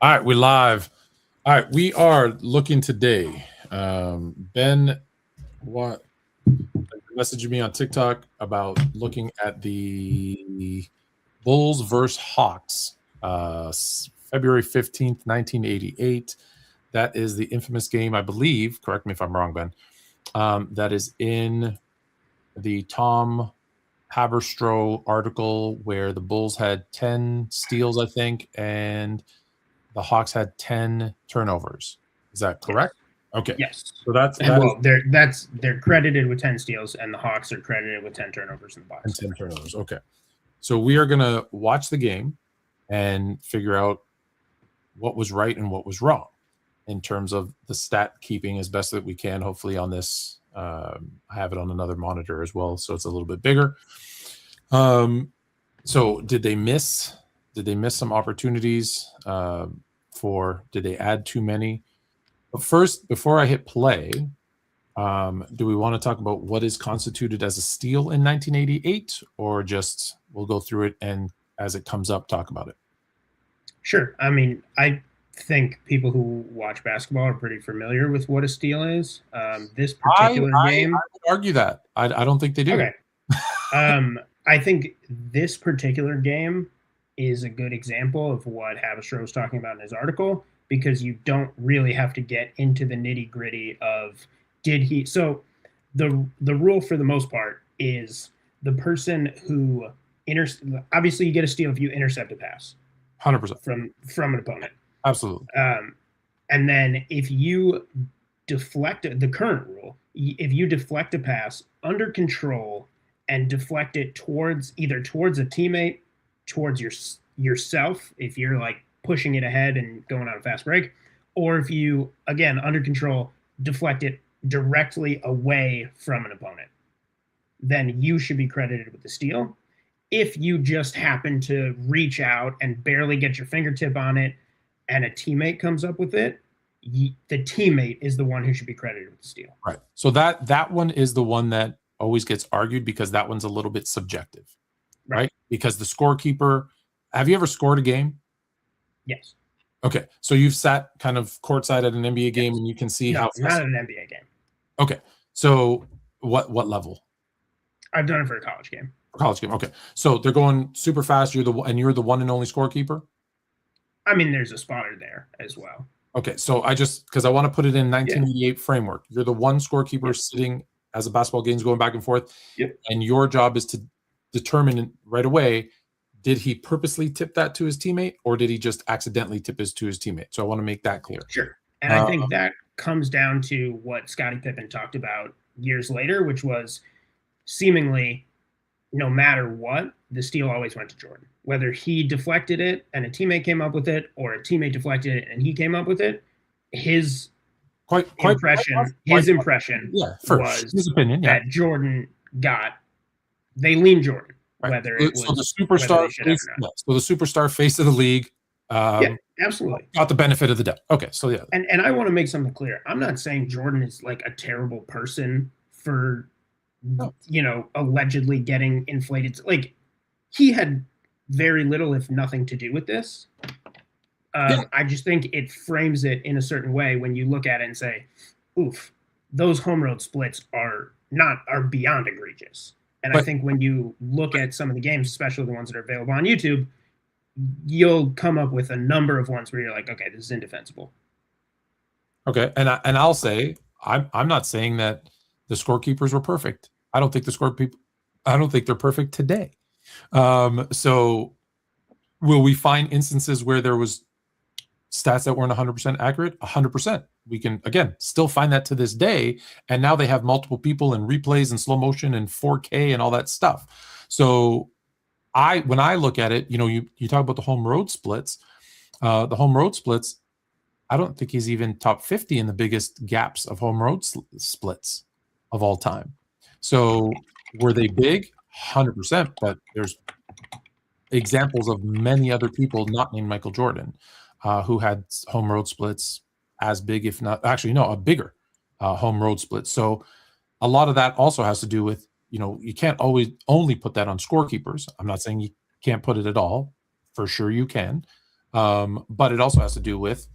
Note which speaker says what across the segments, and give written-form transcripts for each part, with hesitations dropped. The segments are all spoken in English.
Speaker 1: All right, we're live. All right, we are looking today. Ben, what messaged me on TikTok about looking at the Bulls versus Hawks, February 15th, 1988. That is the infamous game, I believe. Correct me if I'm wrong, Ben. That is in the Tom Haberstroh article where the Bulls had 10 steals, I think, and the Hawks had 10 turnovers. Is that correct?
Speaker 2: Yes.
Speaker 1: Okay.
Speaker 2: Yes.
Speaker 1: So that's
Speaker 2: And well, they're credited with 10 steals, and the Hawks are credited with 10 turnovers in the box.
Speaker 1: 10 turnovers. Okay. So we are gonna watch the game and figure out what was right and what was wrong in terms of the stat keeping as best that we can. Hopefully, on this, I have it on another monitor as well, so it's a little bit bigger. So did they miss? Did they miss some opportunities? Did they add too many? But first, before I hit play, do we want to talk about what is constituted as a steal in 1988, or just we'll go through it and as it comes up, talk about it?
Speaker 2: Sure. I mean, I think people who watch basketball are pretty familiar with what a steal is. This particular game,
Speaker 1: I would argue that I don't think they do.
Speaker 2: Okay. I think this particular game is a good example of what Haberstroh was talking about in his article, because you don't really have to get into the nitty gritty of did he. So the rule for the most part is the person who obviously you get a steal if you intercept a pass
Speaker 1: 100%
Speaker 2: from an opponent.
Speaker 1: Absolutely.
Speaker 2: And then if you deflect the current rule, if you deflect a pass under control and deflect it towards a teammate, towards yourself, if you're like pushing it ahead and going on a fast break, or if you, again, under control, deflect it directly away from an opponent, then you should be credited with the steal. If you just happen to reach out and barely get your fingertip on it and a teammate comes up with it, the teammate is the one who should be credited with the steal.
Speaker 1: Right. So that one is the one that always gets argued because that one's a little bit subjective, right? Because the scorekeeper, have you ever scored a game?
Speaker 2: Yes.
Speaker 1: Okay. So you've sat kind of courtside at an NBA game and you can see how
Speaker 2: not at an NBA game.
Speaker 1: Okay. So what level?
Speaker 2: I've done it for a college game.
Speaker 1: College game. Okay. So they're going super fast. You're the one and only scorekeeper?
Speaker 2: I mean, there's a spotter there as well.
Speaker 1: Okay. So because I want to put it in 1988 framework. You're the one scorekeeper sitting as a basketball game's going back and forth.
Speaker 2: Yep.
Speaker 1: And your job is to determine right away, did he purposely tip that to his teammate or did he just accidentally tip his to his teammate? So I want to make that clear.
Speaker 2: Sure. And I think that comes down to what Scottie Pippen talked about years later, which was seemingly no matter what, the steal always went to Jordan. Whether he deflected it and a teammate came up with it, or a teammate deflected it and he came up with it, his impression was
Speaker 1: his opinion,
Speaker 2: that Jordan got. They leaned Jordan, whether it was
Speaker 1: so the superstar. So the superstar face of the league.
Speaker 2: Yeah, absolutely.
Speaker 1: Got the benefit of the doubt. Okay, so yeah.
Speaker 2: And I want to make something clear. I'm not saying Jordan is like a terrible person for, allegedly getting inflated. Like, he had very little, if nothing, to do with this. I just think it frames it in a certain way when you look at it and say, oof, those home road splits are beyond egregious. And I think when you look at some of the games, especially the ones that are available on YouTube, you'll come up with a number of ones where you're like, okay, this is indefensible.
Speaker 1: Okay, and I'll say I'm not saying that the scorekeepers were perfect. I don't think they're perfect today. So will we find instances where there was stats that weren't 100% accurate? 100%. We can, again, still find that to this day. And now they have multiple people and replays and slow motion and 4K and all that stuff. So when I look at it, you talk about the home road splits. The home road splits, I don't think he's even top 50 in the biggest gaps of home road splits of all time. So were they big? 100%. But there's examples of many other people not named Michael Jordan who had home road splits as big, if not actually, no, a bigger home road split. So a lot of that also has to do with, you can't always only put that on scorekeepers. I'm not saying you can't put it at all. For sure you can. But it also has to do with,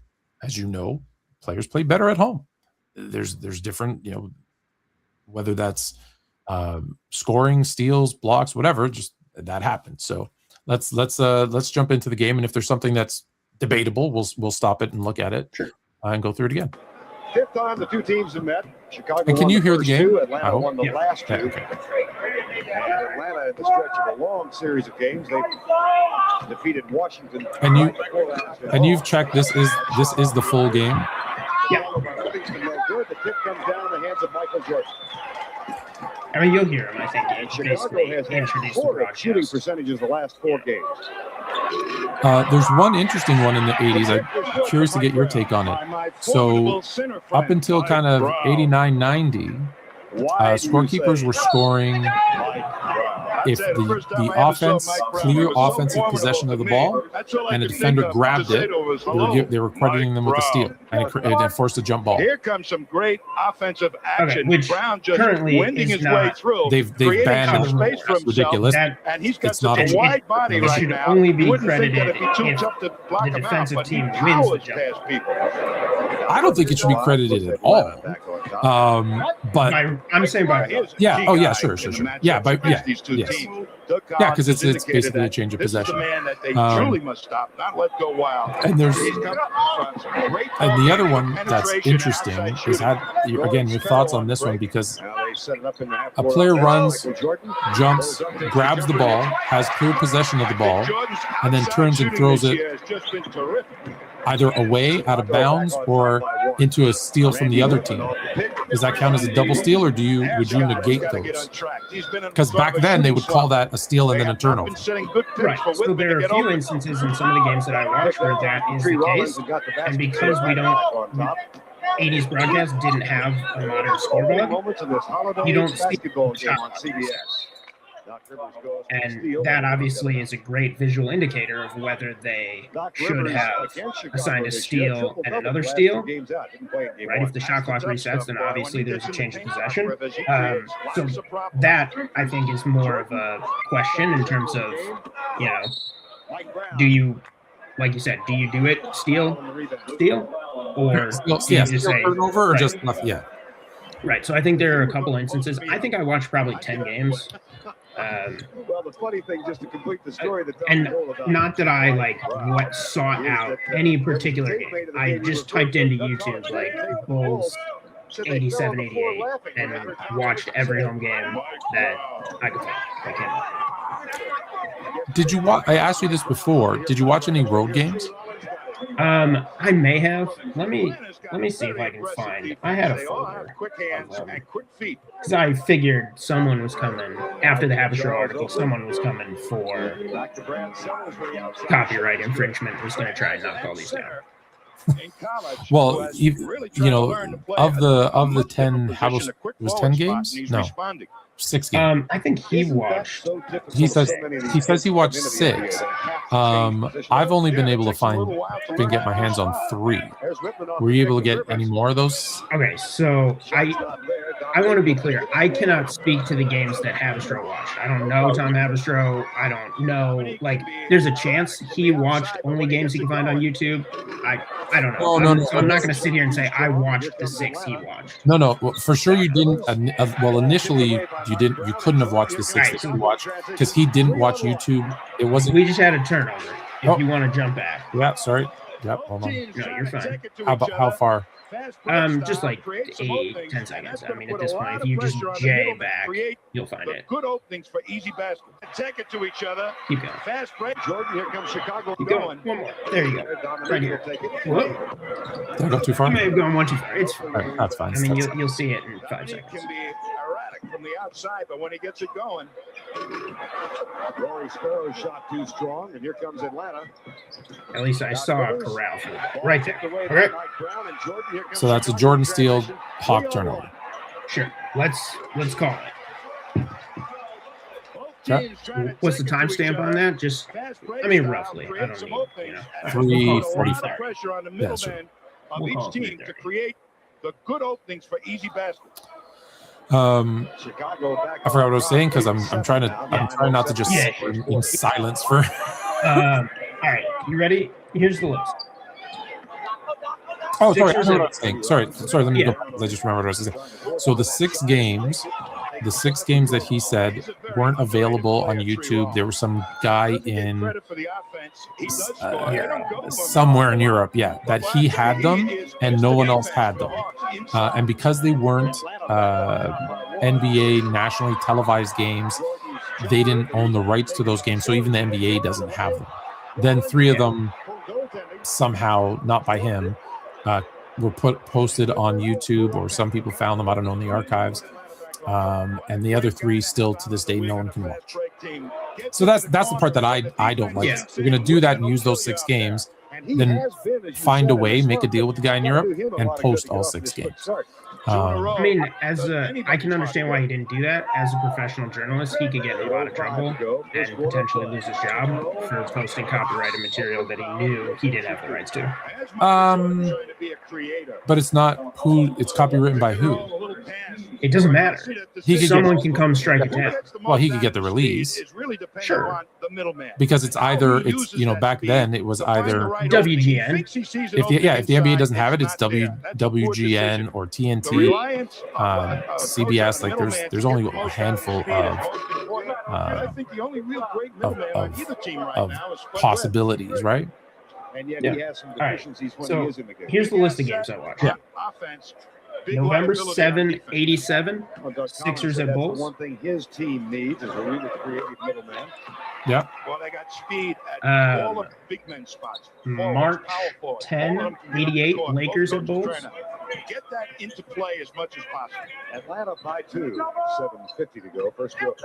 Speaker 1: as you know, players play better at home. There's different, whether that's scoring, steals, blocks, whatever, just that happens. So let's jump into the game, and if there's something that's debatable, we'll stop it and look at it.
Speaker 2: Sure.
Speaker 1: And go through it again.
Speaker 3: Fifth time the two teams have met. Chicago
Speaker 1: And can
Speaker 3: won
Speaker 1: you
Speaker 3: the
Speaker 1: hear the
Speaker 3: first
Speaker 1: game?
Speaker 3: two. Atlanta won the
Speaker 2: Yeah.
Speaker 3: last two.
Speaker 1: Yeah, okay.
Speaker 3: Atlanta, in the stretch of a long series of games, they defeated Washington.
Speaker 1: And you-
Speaker 3: right before that.
Speaker 1: And you've checked this is the full game.
Speaker 2: Yeah.
Speaker 3: Livingston no good. The tip comes down in the hands of Michael Jordan.
Speaker 2: I mean, you'll hear him. I think
Speaker 3: And
Speaker 2: it's
Speaker 3: Chicago
Speaker 2: basically
Speaker 3: has had
Speaker 2: introduced the
Speaker 3: poor shooting
Speaker 2: broadcast.
Speaker 3: percentages the last 4 games.
Speaker 1: There's one interesting one in the 80s. I'm curious to get your take on it. So up until kind of 89, 90, scorekeepers were scoring if the offense, clear offensive possession of the ball, and a defender grabbed it, they were crediting them with a steal, and it forced a jump ball.
Speaker 4: Here comes some great offensive action.
Speaker 2: which
Speaker 4: Brown just
Speaker 2: currently
Speaker 4: winding
Speaker 2: is
Speaker 4: his
Speaker 2: not-
Speaker 4: way through.
Speaker 1: They've
Speaker 4: creating
Speaker 1: banned
Speaker 4: some
Speaker 1: it.
Speaker 4: space for
Speaker 1: That's
Speaker 4: himself.
Speaker 1: ridiculous.
Speaker 2: That
Speaker 4: And he's got
Speaker 1: It's not
Speaker 4: such
Speaker 1: a-
Speaker 4: a wide body
Speaker 1: it
Speaker 4: right
Speaker 2: should
Speaker 4: now.
Speaker 2: only be
Speaker 4: You wouldn't think that
Speaker 2: credited
Speaker 4: if he too
Speaker 2: if
Speaker 4: tough to block
Speaker 2: the
Speaker 4: him out,
Speaker 2: defensive
Speaker 4: but he
Speaker 2: team wins the
Speaker 4: powers
Speaker 2: jump.
Speaker 4: past people.
Speaker 1: I don't think it should be credited at all. But
Speaker 2: I'm saying by
Speaker 4: Here's a
Speaker 1: Yeah,
Speaker 4: key
Speaker 1: oh, yeah,
Speaker 4: guy
Speaker 1: sure,
Speaker 4: in
Speaker 1: sure,
Speaker 4: the
Speaker 1: sure.
Speaker 4: matchups
Speaker 1: Yeah, but
Speaker 4: against
Speaker 1: yeah,
Speaker 4: these two
Speaker 1: yes.
Speaker 4: teams. Doug
Speaker 1: Yeah,
Speaker 4: Collins
Speaker 1: 'cause it's
Speaker 4: has indicated
Speaker 1: basically a
Speaker 4: that
Speaker 1: change of
Speaker 4: this
Speaker 1: possession.
Speaker 4: is the man that they
Speaker 1: Um,
Speaker 4: truly must stop, not let go wild.
Speaker 1: and there's
Speaker 4: He's come from some great
Speaker 1: and the other one that's
Speaker 4: penetration,
Speaker 1: interesting
Speaker 4: outside
Speaker 1: is
Speaker 4: shooting.
Speaker 1: again your thoughts on this one, because
Speaker 3: Now they set it up in the half
Speaker 1: a
Speaker 3: court
Speaker 1: player
Speaker 3: offense.
Speaker 1: runs,
Speaker 3: Michael Jordan
Speaker 1: jumps, grabs the ball, has clear possession of the ball, and then turns and throws it either away, out of bounds, or into a steal from the other team. Does that count as a double steal, or would you negate those? Because back then they would call that a steal and then a turnover.
Speaker 2: right. So there are a few instances in some of the games that I watched where that is the case. And because we don't, 80s broadcast didn't have a modern scoreboard, you don't see
Speaker 3: basketball game
Speaker 2: shot
Speaker 3: on
Speaker 2: clocks.
Speaker 3: CBS. Doc Rivers goes for the
Speaker 2: And
Speaker 3: steal.
Speaker 2: that obviously is a great visual indicator of whether they
Speaker 3: Doc
Speaker 2: should
Speaker 3: Rivers
Speaker 2: have
Speaker 3: against Chicago
Speaker 2: assigned a
Speaker 3: this year,
Speaker 2: steal
Speaker 3: triple-double
Speaker 2: and another
Speaker 3: the last
Speaker 2: steal,
Speaker 3: 2 games out. Didn't play in game
Speaker 2: right?
Speaker 3: one.
Speaker 2: If the shot clock resets, then obviously there's a change of possession. So
Speaker 4: that
Speaker 2: that, I think, is more of a question in terms of,
Speaker 3: Mike Brown
Speaker 2: do you, like you said, do you do it steal,
Speaker 3: on the rebound.
Speaker 2: or
Speaker 1: Well,
Speaker 2: do you
Speaker 1: yeah,
Speaker 2: just
Speaker 1: steal,
Speaker 2: say,
Speaker 1: turnover, or
Speaker 2: right.
Speaker 1: just nothing. Yeah.
Speaker 2: right? So I think there are a couple instances. I think I watched probably 10 games.
Speaker 3: Well, the funny thing, just to complete the story that
Speaker 2: And
Speaker 3: told about
Speaker 2: not that I what sought out any particular game. I just typed into YouTube like Bulls
Speaker 3: said they
Speaker 2: 87,
Speaker 3: fell on the floor
Speaker 2: 88
Speaker 3: laughing
Speaker 2: and
Speaker 3: whenever
Speaker 2: watched every home game that I could find.
Speaker 1: Did you watch? I asked you this before. Did you watch any road games?
Speaker 2: I may have. Let me see if I can find. I had a
Speaker 4: They all have
Speaker 2: folder
Speaker 4: quick hands and quick feet.
Speaker 2: because I figured someone was coming after the Haberstroh article. Someone was coming for
Speaker 3: Dr. Brad Sellers was outside.
Speaker 2: copyright infringement. Was going to try and knock all these down.
Speaker 4: In college,
Speaker 1: Well,
Speaker 4: who has
Speaker 1: you
Speaker 4: really tried to
Speaker 1: know,
Speaker 4: learn to play
Speaker 1: of
Speaker 4: at
Speaker 1: the
Speaker 4: a much
Speaker 1: 10
Speaker 4: different
Speaker 1: Habers,
Speaker 4: position, a quick
Speaker 1: was
Speaker 4: forward
Speaker 1: 10
Speaker 4: spot,
Speaker 1: games?
Speaker 4: and he's
Speaker 1: No,
Speaker 4: responding.
Speaker 1: 6 games.
Speaker 2: I think he
Speaker 3: Isn't that
Speaker 2: watched.
Speaker 3: so difficult
Speaker 1: He
Speaker 3: for
Speaker 1: says-
Speaker 3: so many of these
Speaker 1: he says he
Speaker 3: guys to
Speaker 1: watched
Speaker 3: come into the
Speaker 1: 6.
Speaker 3: NBA? They have to change position.
Speaker 1: I've only been
Speaker 4: Yeah,
Speaker 1: able
Speaker 4: it
Speaker 1: to
Speaker 4: takes a
Speaker 1: find,
Speaker 4: little while to
Speaker 1: been get
Speaker 4: learn
Speaker 1: my
Speaker 4: that.
Speaker 1: hands on 3.
Speaker 3: There's Whitman off
Speaker 1: Were you able to
Speaker 3: the
Speaker 1: get any more of those?
Speaker 2: Okay, so I want to be clear. I cannot speak to the games that Haberstroh watched. I don't know Tom Haberstroh. I don't know. Like, there's a chance he watched only games he can find on YouTube. I don't know.
Speaker 1: No, no.
Speaker 2: So I'm not going to sit here and say I watched the 6 he watched.
Speaker 1: No, well, for sure you didn't. Well, initially you didn't. You couldn't have watched the 6 that he watched because he didn't watch YouTube. It wasn't.
Speaker 2: We just had a turnover. If
Speaker 1: Oh.
Speaker 2: you want to jump back,
Speaker 1: Yeah, sorry. Yep. Hold on.
Speaker 2: no, you're fine.
Speaker 1: How far?
Speaker 2: Just like 8, 10 seconds. I mean, at this point, if you just J back, you'll find it.
Speaker 4: Good openings for easy baskets. Take it to each other.
Speaker 2: Keep going.
Speaker 4: Fast break.
Speaker 3: Jordan, here comes Chicago
Speaker 2: Keep
Speaker 3: going.
Speaker 2: going. One more. There you go.
Speaker 3: Dominic
Speaker 2: Right
Speaker 3: will
Speaker 2: here.
Speaker 3: take it.
Speaker 2: Whoop.
Speaker 1: Did I go too far?
Speaker 2: You may have gone one too far. It's fine.
Speaker 1: All right, that's fine.
Speaker 2: I mean,
Speaker 1: That's-
Speaker 2: you'll see it in 5
Speaker 4: Dominic
Speaker 2: seconds.
Speaker 4: can be erratic from the outside, but when he gets it going,
Speaker 3: Rory Sparrow shot too strong, and here comes Atlanta.
Speaker 2: At least I saw a corral for it. Right there. Okay.
Speaker 1: So that's a Jordan Steele Hawk turnover.
Speaker 2: Sure. Let's call it.
Speaker 1: Yeah.
Speaker 2: What's the timestamp on that? Just, I mean, roughly. I don't need,
Speaker 1: 3:45.
Speaker 4: Pressure on the
Speaker 1: Yeah,
Speaker 4: middle
Speaker 1: sure.
Speaker 4: man of
Speaker 2: We'll call
Speaker 4: each
Speaker 2: it
Speaker 4: team to
Speaker 2: 3:30.
Speaker 4: create the good openings for easy baskets.
Speaker 3: Chicago back
Speaker 1: I forgot what I was saying because I'm trying not to just
Speaker 2: Yeah.
Speaker 1: sit in silence for.
Speaker 2: All right, you ready? Here's the list.
Speaker 1: Oh, sorry. I
Speaker 2: Sixers
Speaker 1: know what
Speaker 2: and-
Speaker 1: I was saying. Sorry. Let me
Speaker 2: Yeah.
Speaker 1: go. I just remembered what I was saying. So the six games that he said weren't available on YouTube. There was some guy in somewhere in Europe, that he had them and no one else had them. And because they weren't NBA nationally televised games, they didn't own the rights to those games. So even the NBA doesn't have them. Then three of them somehow, not by him, were posted on YouTube, or some people found them, I don't know, in the archives. And the other three still to this day no one can watch. So that's the part that I don't like.
Speaker 2: Yeah.
Speaker 1: If you're going to do that and use those 6 games, then find a way, make a deal with the guy in Europe, and post all 6 games.
Speaker 2: I mean, I can understand why he didn't do that. As a professional journalist, he could get in a lot of trouble and potentially lose his job for posting copyrighted material that he knew he didn't have the rights to.
Speaker 1: But it's not who, it's copywritten by who.
Speaker 2: It doesn't matter. Someone can come strike it down.
Speaker 1: Well, he could get the release.
Speaker 2: Sure.
Speaker 1: Because it's back then it was either
Speaker 2: WGN.
Speaker 1: If the NBA doesn't have it, it's WGN or TNT, CBS. Like there's only a handful of possibilities, right?
Speaker 2: Yeah. All right. So here's the list of games I watched.
Speaker 1: Yeah.
Speaker 2: November 7, 87, Sixers at Bulls.
Speaker 3: One thing his team needs is a really creative middleman.
Speaker 1: Yeah.
Speaker 4: Well, they got speed at all the big men spots.
Speaker 2: March 10, 88, Lakers at Bulls.
Speaker 4: Get that into play as much as possible.
Speaker 3: Atlanta by 2, 7:50 to go. First quarter.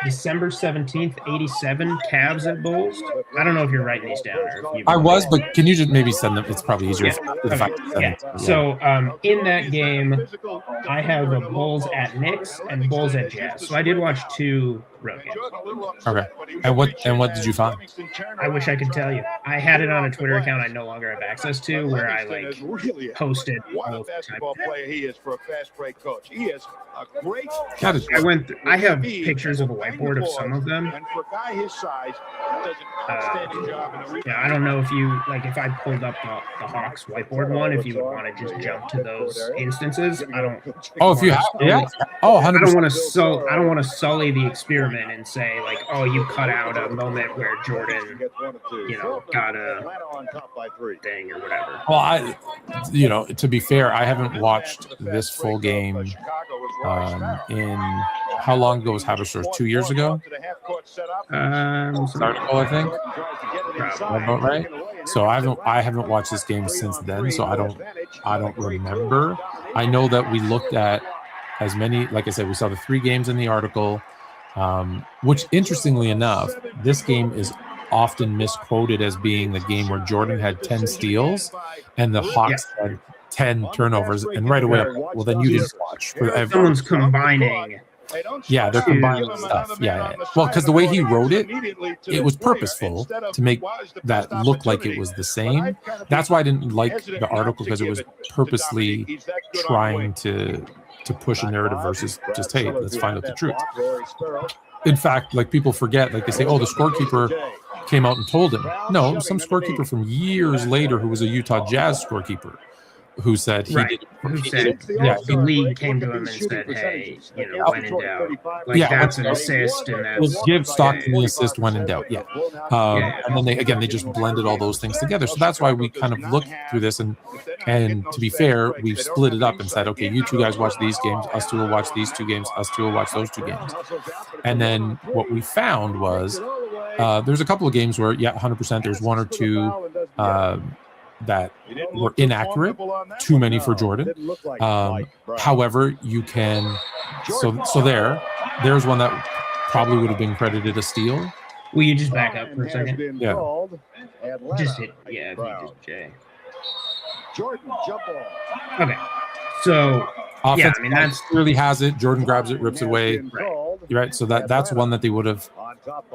Speaker 2: December 17th, 87, Cavs at Bulls. I don't know if you're writing these down or if you.
Speaker 1: I was, but can you just maybe send them? It's probably easier.
Speaker 2: Yeah. Okay. So in that game, I have a Bulls at Knicks and Bulls at Jazz. So I did watch 2 road games.
Speaker 1: Okay. And what did you find?
Speaker 2: I wish I could tell you. I had it on a Twitter account I no longer have access to, where I posted
Speaker 4: What a
Speaker 2: all the
Speaker 4: basketball
Speaker 2: time.
Speaker 4: player he is for a fast break coach. He is a great.
Speaker 2: I have pictures of a whiteboard of some of them.
Speaker 4: And for a guy his size, he does an outstanding job in the rebound.
Speaker 2: Yeah, I don't know if you if I pulled up the Hawks whiteboard one, if you would want to just jump to those instances. I don't.
Speaker 1: Oh, if you have, yeah. Oh, 100%.
Speaker 2: I don't want to sully the experiment and say like, oh, you cut out a moment where Jordan, got a thing or whatever.
Speaker 1: Well, to be fair, I haven't watched this full game in how long ago was Haberstars? 2 years ago? Article, I think. About right. So I haven't watched this game since then, so I don't remember. I know that we looked at as many, like I said, we saw the 3 games in the article, which interestingly enough, this game is often misquoted as being the game where Jordan had 10 steals and the Hawks had 10 turnovers, and right away, well, then you didn't watch.
Speaker 2: Someone's combining.
Speaker 1: Yeah, they're combining stuff. Yeah. Well, because the way he wrote it, it was purposeful to make that look like it was the same. That's why I didn't like the article, because it was purposely trying to push a narrative versus just, hey, let's find out the truth. In fact, like people forget, like they say, oh, the scorekeeper came out and told him. No, some scorekeeper from years later who was a Utah Jazz scorekeeper who said he did.
Speaker 2: The league came to him and said, hey, when in doubt, that's an assist, and that's
Speaker 1: give stock to the assist when in doubt. And then they just blended all those things together. So that's why we kind of looked through this, and to be fair, we've split it up and said, okay, you 2 guys watch these games, us 2 will watch these 2 games, us 2 will watch those 2 games. And then what we found was there's a couple of games where 100% there's 1 or 2 that were inaccurate, too many for Jordan. However, you can so there's one that probably would have been credited a steal.
Speaker 2: Will you just back up for a second?
Speaker 1: Yeah.
Speaker 2: Just hit if you just J.
Speaker 3: Jordan jump ball.
Speaker 2: Okay. So
Speaker 1: Offense,
Speaker 2: that's
Speaker 1: clearly has it. Jordan grabs it, rips it away.
Speaker 2: Right.
Speaker 1: Right. So that's one that they would have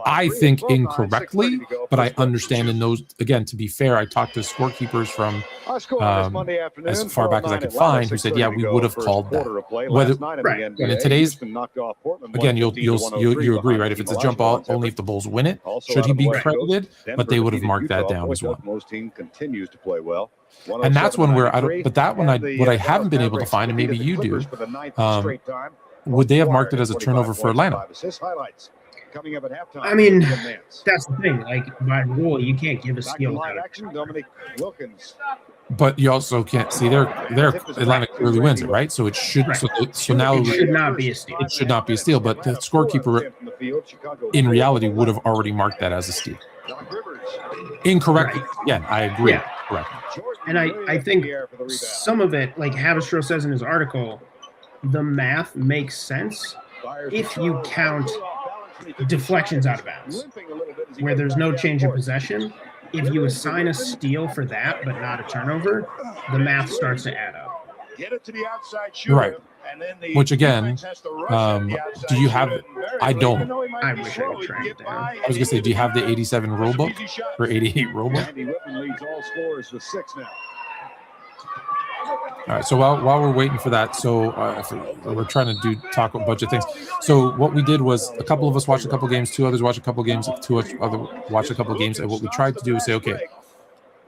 Speaker 1: I think incorrectly, but I understand in those, again, to be fair, I talked to scorekeepers from as far back as I could find who said, yeah, we would have called that. Whether,
Speaker 2: Right.
Speaker 1: and in today's, again, you agree, right? If it's a jump ball, only if the Bulls win it, should he be credited? But they would have marked that down as well.
Speaker 3: Most team continues to play well.
Speaker 1: And that's one where I don't, but that one, what I haven't been able to find, and maybe you do, would they have marked it as a turnover for Atlanta?
Speaker 2: I mean, that's the thing. Like, by rule, you can't give a steal without
Speaker 3: Dominic Wilkins.
Speaker 1: But you also can't see their Atlanta clearly wins it, right? So it should.
Speaker 2: Right.
Speaker 1: So now
Speaker 2: it should not be a steal.
Speaker 1: It should not be a steal. But the scorekeeper, in reality, would have already marked that as a steal. Incorrectly.
Speaker 2: Right.
Speaker 1: Yeah, I agree.
Speaker 2: Yeah.
Speaker 1: Correct.
Speaker 2: And I think some of it, like Havistro says in his article, the math makes sense if you count deflections out of bounds, where there's no change in possession. If you assign a steal for that, but not a turnover, the math starts to add up.
Speaker 4: Get it to the outside shooter,
Speaker 1: Right.
Speaker 4: and then the
Speaker 1: Which again,
Speaker 4: defense has to rush it to the outside
Speaker 1: do you have?
Speaker 4: shooter.
Speaker 1: I don't.
Speaker 2: I wish I could track it down.
Speaker 1: I was gonna say, do you have the 87 rule book or 88 rule book?
Speaker 3: Andy Whitman leads all scorers with 6 now.
Speaker 1: All right. So while we're waiting for that, so we're trying to talk about a bunch of things. So what we did was a couple of us watched a couple games, 2 others watched a couple games, 2 other watched a couple games, and what we tried to do is say, okay,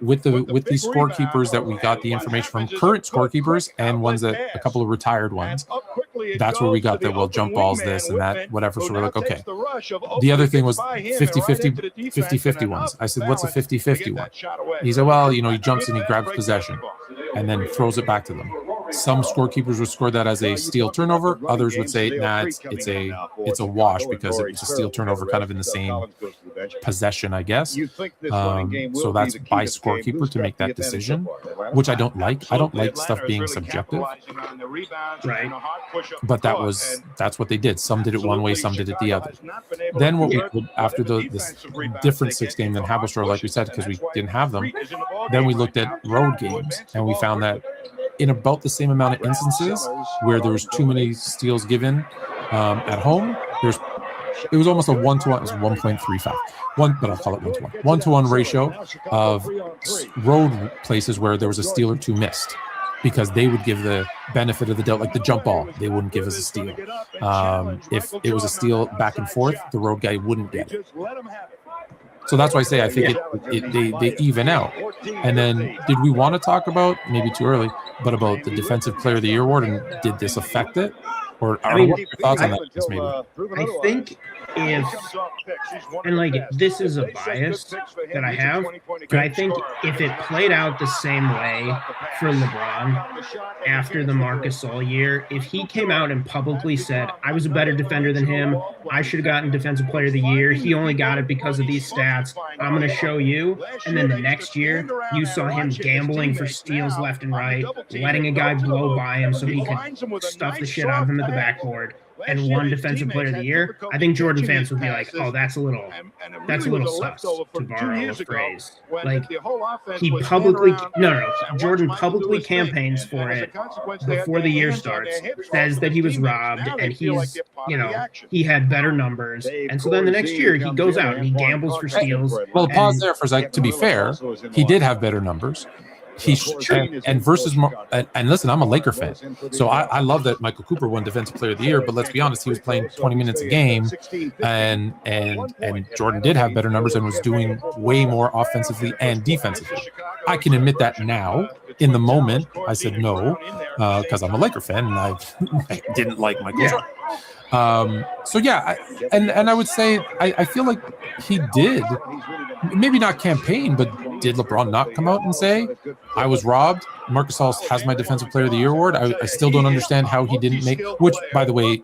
Speaker 1: with these scorekeepers that we got the information from, current scorekeepers and ones that a couple of retired ones, that's where we got the jump balls, this and that, whatever. So we're like, okay. The other thing was 50-50 ones. I said, what's a 50-50 one? He said, well, he jumps and he grabs possession and then throws it back to them. Some scorekeepers would score that as a steal turnover. Others would say, nah, it's a wash because it's a steal turnover kind of in the same possession, I guess. So that's by scorekeeper to make that decision, which I don't like. I don't like stuff being subjective.
Speaker 2: Right.
Speaker 1: But that's what they did. Some did it one way, some did it the other. Then what we did after this different 6 game than Havistro, like we said, because we didn't have them, then we looked at road games and we found that in about the same amount of instances where there was too many steals given at home, it was almost a 1-to-1. It was 1.35. But I'll call it 1-to-1. 1-to-1 ratio of road places where there was a steal or 2 missed, because they would give the benefit of the doubt, like the jump ball, they wouldn't give us a steal. If it was a steal back and forth, the road guy wouldn't get it. So that's why I say I think they even out. And then did we want to talk about, maybe too early, but about the Defensive Player of the Year award, and did this affect it? Or what are your thoughts on that? Maybe.
Speaker 2: I think and like this is a bias that I have, but I think if it played out the same way for LeBron after the Marc Gasol year, if he came out and publicly said, I was a better defender than him, I should have gotten Defensive Player of the Year, he only got it because of these stats, I'm going to show you, and then the next year you saw him gambling for steals left and right, letting a guy blow by him so he could stuff the shit out of him at the backboard, and won Defensive Player of the Year, I think Jordan fans would be like, "Oh, that's a little sus," to borrow a phrase. Like he publicly, Jordan publicly campaigns for it before the year starts, says that he was robbed and he's, he had better numbers, and so then the next year he goes out and he gambles for steals.
Speaker 1: Well, pause there for a second. To be fair, he did have better numbers. And versus and listen, I'm a Laker fan, so I love that Michael Cooper won Defensive Player of the Year. But let's be honest, he was playing 20 minutes a game, and Jordan did have better numbers and was doing way more offensively and defensively. I can admit that now. In the moment, I said no because I'm a Laker fan and I didn't like Michael Jordan. So yeah, and I would say I feel like he did, maybe not campaign, but did LeBron not come out and say, I was robbed? Marc Gasol has my Defensive Player of the Year award. I still don't understand how he didn't make, which, by the way,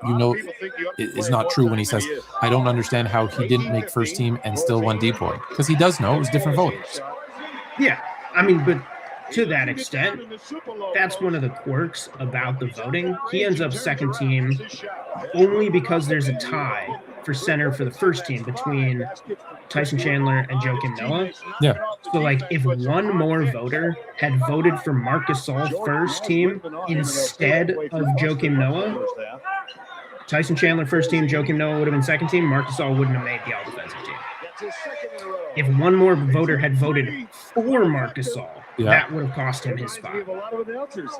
Speaker 1: is not true when he says, I don't understand how he didn't make first team and still won DPOY. Because he does know it was different voters.
Speaker 2: Yeah, I mean, but to that extent, that's one of the quirks about the voting. He ends up second team only because there's a tie for center for the first team between Tyson Chandler and Joakim Noah.
Speaker 1: Yeah.
Speaker 2: So, like, if one more voter had voted for Marc Gasol first team instead of Joakim Noah, Tyson Chandler first team, Joakim Noah would have been second team. Marc Gasol wouldn't have made the all defensive team.
Speaker 3: That's his second in a row.
Speaker 2: If one more voter had voted for Marc Gasol, that would have cost him his spot.
Speaker 3: We have a lot of announcers.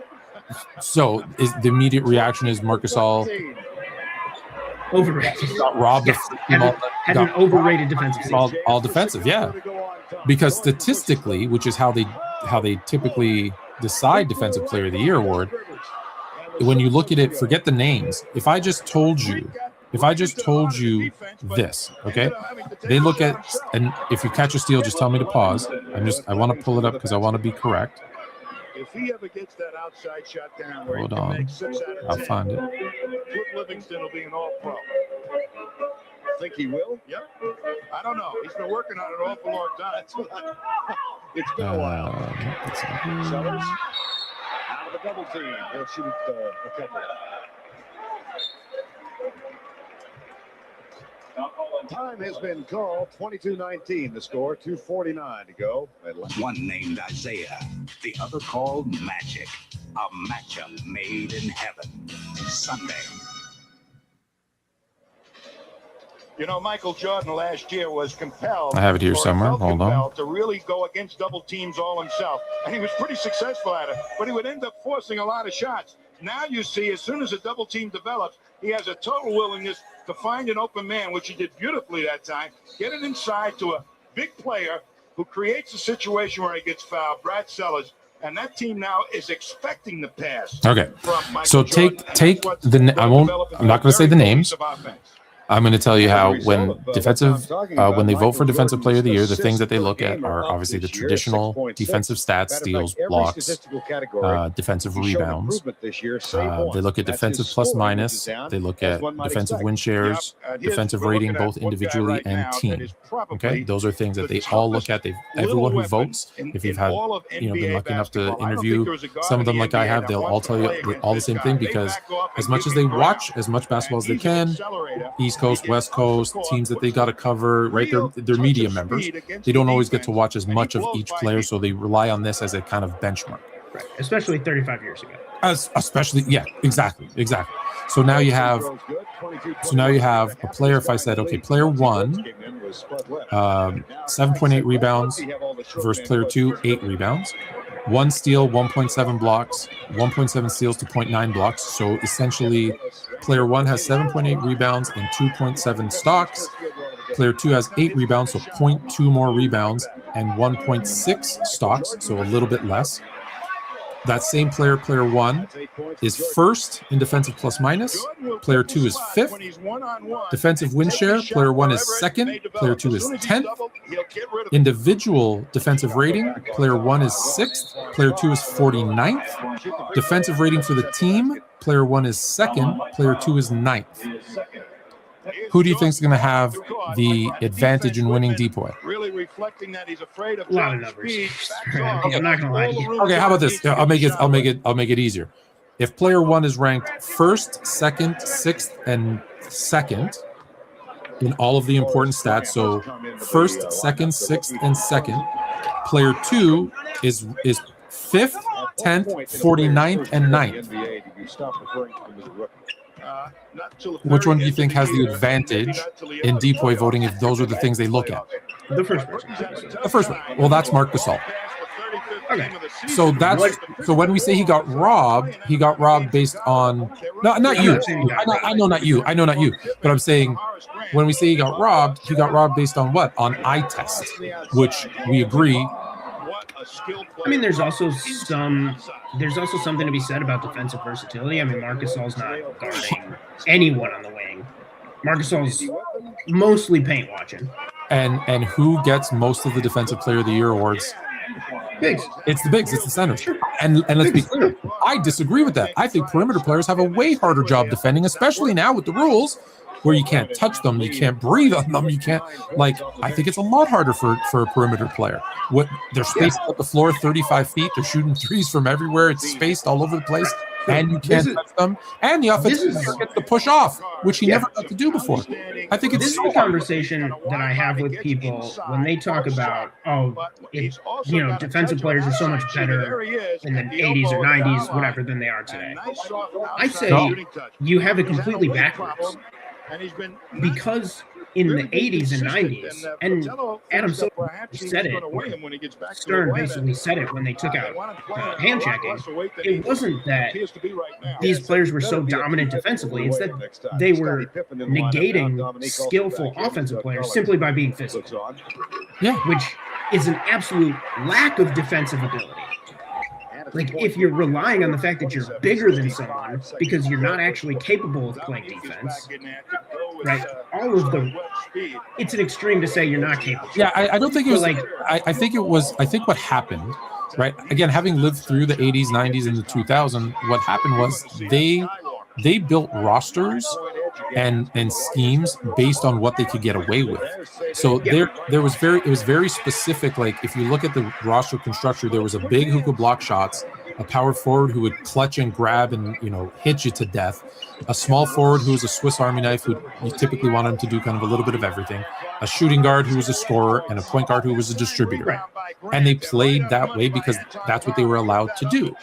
Speaker 1: So is the immediate reaction is Marc Gasol
Speaker 2: Overrated.
Speaker 1: got robbed of
Speaker 2: Had an overrated defensive season.
Speaker 1: all defensive, yeah. Because statistically, which is how they typically decide Defensive Player of the Year award, when you look at it, forget the names. If I just told you this, okay? They look at, and if you catch a steal, just tell me to pause. I want to pull it up because I want to be correct.
Speaker 3: If he ever gets that outside shot down, where
Speaker 1: Hold
Speaker 3: he can
Speaker 1: on.
Speaker 3: make 6 out of 10,
Speaker 1: I'll find it.
Speaker 3: Cliff Livingston will be an all-pro. Think he will? Yep. I don't know. He's been working on it an awful long time. It's been a while. Sellers out of the double team. He'll shoot a couple. Time has been called. 22-19 the score. 2:49 to go.
Speaker 5: One named Isaiah, the other called Magic. A matchup made in heaven. Sunday.
Speaker 4: You know, Michael Jordan last year was compelled.
Speaker 1: I have it here
Speaker 4: or
Speaker 1: somewhere.
Speaker 4: felt
Speaker 1: Hold on.
Speaker 4: compelled to really go against double teams all himself. And he was pretty successful at it, but he would end up forcing a lot of shots. Now you see, as soon as a double team develops, he has a total willingness to find an open man, which he did beautifully that time, get it inside to a big player who creates a situation where he gets fouled, Brad Sellers, and that team now is expecting the pass.
Speaker 1: Okay.
Speaker 4: From Michael
Speaker 1: So
Speaker 4: Jordan,
Speaker 1: take
Speaker 4: and that's
Speaker 1: the
Speaker 4: what
Speaker 1: I won't.
Speaker 4: developed
Speaker 1: I'm not going to say the
Speaker 4: very
Speaker 1: names.
Speaker 4: cohesive offense.
Speaker 1: I'm going to tell you how when when they vote for Defensive Player of the Year, the things that they look at are obviously the traditional defensive stats, steals, blocks, defensive rebounds. They look at defensive plus minus. They look at defensive win shares, defensive rating, both individually and team. Okay, those are things that they all look at. Everyone who votes, if you've had been lucky enough to interview some of them like I have, they'll all tell you all the same thing, because as much as they watch as much basketball as they can, East Coast, West Coast, teams that they got to cover, right? They're media members. They don't always get to watch as much of each player, so they rely on this as a kind of benchmark.
Speaker 2: Right. Especially 35 years ago.
Speaker 1: Especially, yeah, exactly. So now you have a player. If I said, okay, player 1, 7.8 rebounds versus player 2, 8 rebounds, 1 steal, 1.7 blocks, 1.7 steals to 0.9 blocks. So essentially, player 1 has 7.8 rebounds and 2.7 stocks. Player 2 has 8 rebounds, so 0.2 more rebounds and 1.6 stocks, so a little bit less. That same player, player 1, is first in defensive plus minus. Player 2 is fifth. Defensive win share, player 1 is second. Player 2 is 10th. Individual defensive rating, player 1 is 6th. Player 2 is 49th. Defensive rating for the team, player 1 is second. Player 2 is 9th. Who do you think is going to have the advantage in winning Depoy?
Speaker 4: Really reflecting that he's afraid of
Speaker 2: A lot of numbers. I'm not gonna lie to you.
Speaker 1: Okay, how about this? I'll make it easier. If player 1 is ranked first, second, sixth, and second in all of the important stats, so first, second, sixth, and second, player 2 is 5th, 10th, 49th, and 9th. Which one do you think has the advantage in Depoy voting if those are the things they look at?
Speaker 2: The first person.
Speaker 1: The first one. Well, that's Marc Gasol.
Speaker 2: Okay.
Speaker 1: So when we say he got robbed based on not you. I know not you. But I'm saying when we say he got robbed based on what? On eye test, which we agree.
Speaker 2: I mean, there's also something to be said about defensive versatility. I mean, Marc Gasol's not guarding anyone on the wing. Marc Gasol's mostly paint watching.
Speaker 1: And who gets most of the Defensive Player of the Year awards?
Speaker 2: Bigs.
Speaker 1: It's the bigs. It's the centers. And let's be clear, I disagree with that. I think perimeter players have a way harder job defending, especially now with the rules where you can't touch them, you can't breathe on them, you can't, I think it's a lot harder for a perimeter player. They're spaced up the floor 35 feet, they're shooting threes from everywhere, it's spaced all over the place. and you
Speaker 2: This
Speaker 1: can't
Speaker 2: is-
Speaker 1: touch them, and the offensive
Speaker 2: this is-
Speaker 1: player gets to push off, which he
Speaker 2: Yeah.
Speaker 1: never got to do before. I think
Speaker 2: This
Speaker 1: it's
Speaker 2: is
Speaker 1: so
Speaker 2: the
Speaker 1: hard.
Speaker 2: conversation that I have with people when they talk about, defensive players are so much better in the 80s or 90s, whatever, than they are today. I say you have it completely backwards. Because in the 80s and 90s, and Adam Silver said it, or Stern basically said it when they took out hand checking, it wasn't that these players were so dominant defensively, it's that they were negating skillful offensive players simply by being physical,
Speaker 1: Yeah.
Speaker 2: which is an absolute lack of defensive ability. Like, if you're relying on the fact that you're bigger than someone because you're not actually capable of playing defense, right? It's an extreme to say you're not capable.
Speaker 1: Yeah, I don't think it
Speaker 2: But,
Speaker 1: was
Speaker 2: like,
Speaker 1: I think it was. I think what happened, right? Again, having lived through the 80s, 90s, and the 2000s, what happened was they built rosters and schemes based on what they could get away with. So there was it was very specific. Like, if you look at the roster construction, there was a big who could block shots, a power forward who would clutch and grab and hit you to death, a small forward who was a Swiss Army knife who you typically want him to do kind of a little bit of everything, a shooting guard who was a scorer, and a point guard who was a distributor.
Speaker 2: Right.
Speaker 1: And they played that way because that's what they were allowed to do.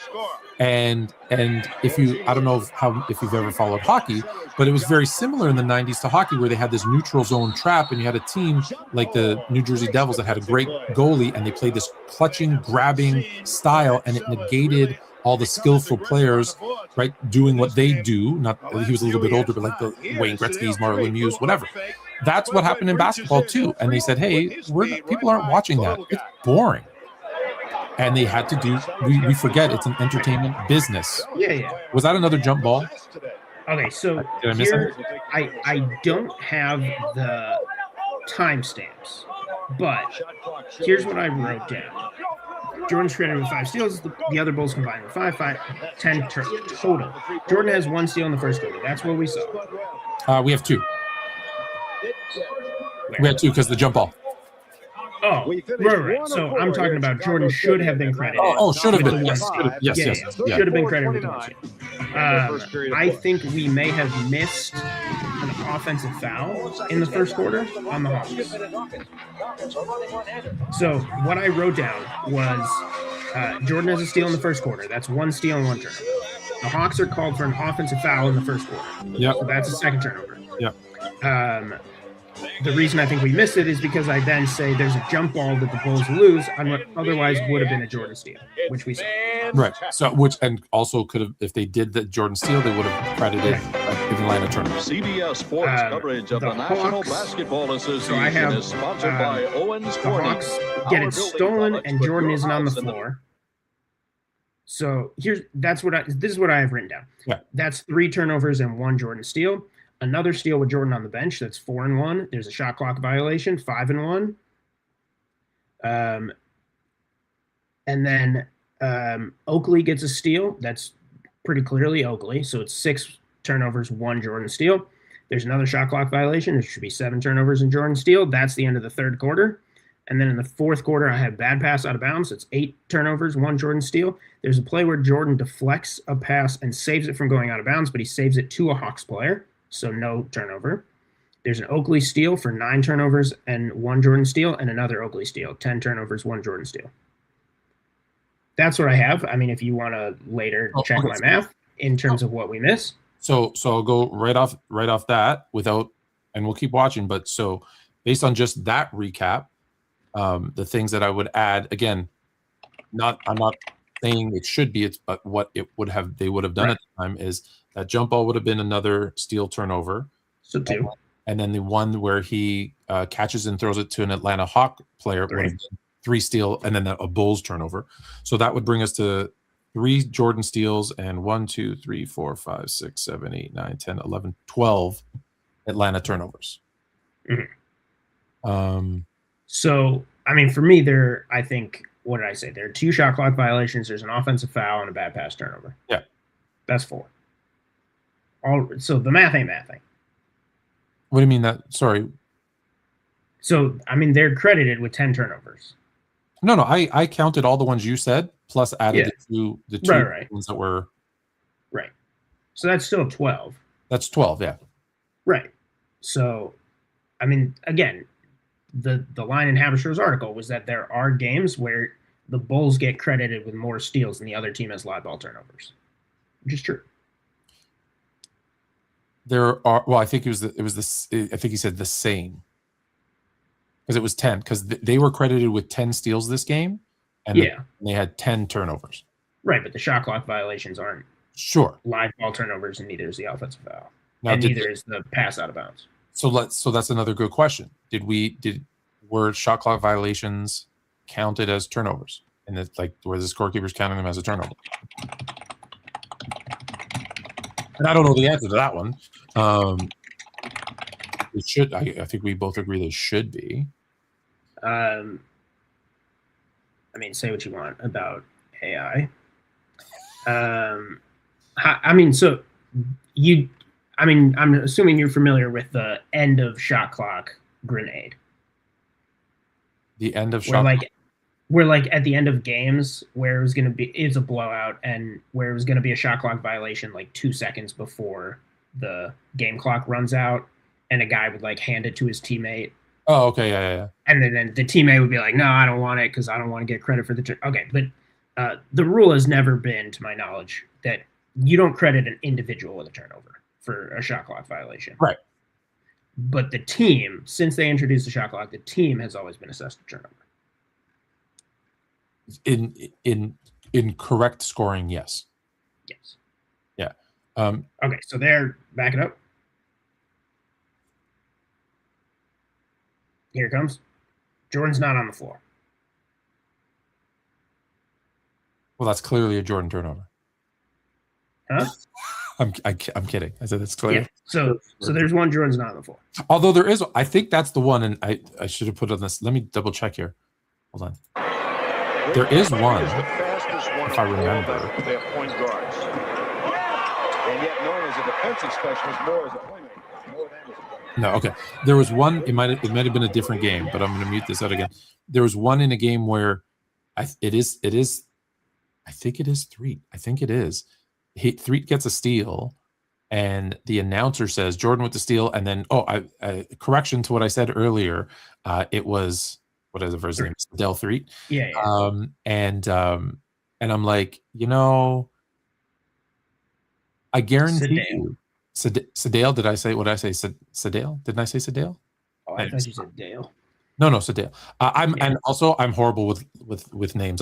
Speaker 1: And if you, I don't know if you've ever followed hockey, but it was very similar in the 90s to hockey, where they had this neutral zone trap, and you had a team like the New Jersey Devils that had a great goalie, and they played this clutching, grabbing style, and it negated all the skillful players, right, doing what they do. Not he was a little bit older, but like the Wayne Gretzky's, Mario Lemieux, whatever. That's what happened in basketball too. And they said, hey, people aren't watching that. It's boring. And they had to do, we forget it's an entertainment business.
Speaker 2: Yeah.
Speaker 1: Was that another jump ball?
Speaker 2: Okay, so
Speaker 1: Did I miss
Speaker 2: here, I don't have the timestamps, but here's what I wrote down. Jordan's credited with 5 steals. The other Bulls combined with 10 total. Jordan has 1 steal in the first quarter. That's what we saw.
Speaker 1: We have 2. We had 2 because the jump ball.
Speaker 2: Oh, right. So I'm talking about Jordan should have been credited.
Speaker 1: Oh, should have
Speaker 2: with
Speaker 1: been.
Speaker 2: the
Speaker 1: Yes,
Speaker 2: one steal.
Speaker 1: yes.
Speaker 2: Should have been credited with the 1 steal. I think we may have missed an offensive foul in the first quarter on the Hawks. So what I wrote down was Jordan has a steal in the first quarter. That's 1 steal and 1 turnover. The Hawks are called for an offensive foul in the first quarter.
Speaker 1: Yep.
Speaker 2: So that's a second turnover.
Speaker 1: Yep.
Speaker 2: The reason I think we missed it is because I then say there's a jump ball that the Bulls lose on what otherwise would have been a Jordan steal, which we saw.
Speaker 1: Right. So, and also could have, if they did the Jordan steal, they would have credited Atlanta turnover.
Speaker 6: CBS Sports coverage of the National
Speaker 2: Hawks,
Speaker 6: Basketball Association
Speaker 2: so I have,
Speaker 6: is sponsored by Owens
Speaker 2: The
Speaker 6: Corning.
Speaker 2: Hawks get it stolen and Jordan isn't on the floor. So this is what I have written down.
Speaker 1: Yeah.
Speaker 2: That's 3 turnovers and 1 Jordan steal. Another steal with Jordan on the bench. That's 4 and 1. There's a shot clock violation, 5 and 1. And then Oakley gets a steal. That's pretty clearly Oakley. So it's 6 turnovers, 1 Jordan steal. There's another shot clock violation. There should be 7 turnovers and Jordan steal. That's the end of the third quarter. And then in the fourth quarter, I have bad pass out of bounds. It's 8 turnovers, 1 Jordan steal. There's a play where Jordan deflects a pass and saves it from going out of bounds, but he saves it to a Hawks player. So no turnover. There's an Oakley steal for 9 turnovers and 1 Jordan steal, and another Oakley steal, 10 turnovers, 1 Jordan steal. That's what I have. I mean, if you want to later check my math in terms of what we miss.
Speaker 1: So I'll go right off that without, and we'll keep watching. But so based on just that recap, the things that I would add, again, I'm not saying it should be, but what they would have done at the time is that jump ball would have been another steal turnover.
Speaker 2: So 2.
Speaker 1: And then the one where he catches and throws it to an Atlanta Hawk player would have been 3 steal, and then a Bulls turnover. So that would bring us to 3 Jordan steals and 1, 2, 3, 4, 5, 6, 7, 8, 9, 10, 11, 12 Atlanta turnovers.
Speaker 2: Mm-hmm. So, I mean, for me, I think, what did I say? There are 2 shot clock violations. There's an offensive foul and a bad pass turnover.
Speaker 1: Yeah.
Speaker 2: That's 4. So the math ain't mathing.
Speaker 1: What do you mean that? Sorry.
Speaker 2: So, I mean, they're credited with 10 turnovers.
Speaker 1: No, I counted all the ones you said, plus added the two
Speaker 2: Right.
Speaker 1: ones that were
Speaker 2: So that's still 12.
Speaker 1: That's 12. Yeah.
Speaker 2: Right. So, I mean, again, the line in Haberstroh's article was that there are games where the Bulls get credited with more steals than the other team has live ball turnovers, which is true.
Speaker 1: There are. Well, I think I think he said the same, because it was 10. Because they were credited with 10 steals this game, and they had 10 turnovers.
Speaker 2: Right, but the shot clock violations aren't
Speaker 1: Sure
Speaker 2: live ball turnovers, and neither is the offensive foul,
Speaker 1: now,
Speaker 2: and neither is the pass out of bounds.
Speaker 1: So that's another good question. Were shot clock violations counted as turnovers, and it's like were the scorekeepers counting them as a turnover? And I don't know the answer to that one. It should. I think we both agree they should be.
Speaker 2: I mean, say what you want about AI. I mean, so I'm assuming you're familiar with the end of shot clock grenade.
Speaker 1: The end of shot.
Speaker 2: Where like at the end of games where it's a blowout and where it was gonna be a shot clock violation like 2 seconds before the game clock runs out, and a guy would like hand it to his teammate.
Speaker 1: Oh, okay, yeah.
Speaker 2: And then the teammate would be like, "No, I don't want it because I don't want to get credit for the." Okay, but the rule has never been, to my knowledge, that you don't credit an individual with a turnover for a shot clock violation.
Speaker 1: Right.
Speaker 2: But the team, since they introduced the shot clock, the team has always been assessed a turnover.
Speaker 1: In correct scoring, yes.
Speaker 2: Yes.
Speaker 1: Yeah.
Speaker 2: Okay, so there, back it up. Here it comes. Jordan's not on the floor.
Speaker 1: Well, that's clearly a Jordan turnover.
Speaker 2: Huh?
Speaker 1: I'm kidding. I said it's clear.
Speaker 2: Yeah. So there's one Jordan's not on the floor.
Speaker 1: Although there is, I think that's the one, and I should have put on this. Let me double check here. Hold on. There is one, if I remember.
Speaker 3: Their point guards. And yet known as a defensive specialist, more as a playmaker. More than as a playmaker.
Speaker 1: No, okay. There was one. It might have been a different game, but I'm going to mute this out again. There was one in a game where it is. I think it is Threet. I think it is. Threet gets a steal, and the announcer says Jordan with the steal, and then correction to what I said earlier. It was, what is the first name? Del Threet.
Speaker 2: Yeah.
Speaker 1: And I'm like, I guarantee you, Sedale. Did I say what did I say? Sedale? Didn't I say Sedale?
Speaker 2: Oh, I thought you said Dale.
Speaker 1: No, Sedale. And also I'm horrible with names.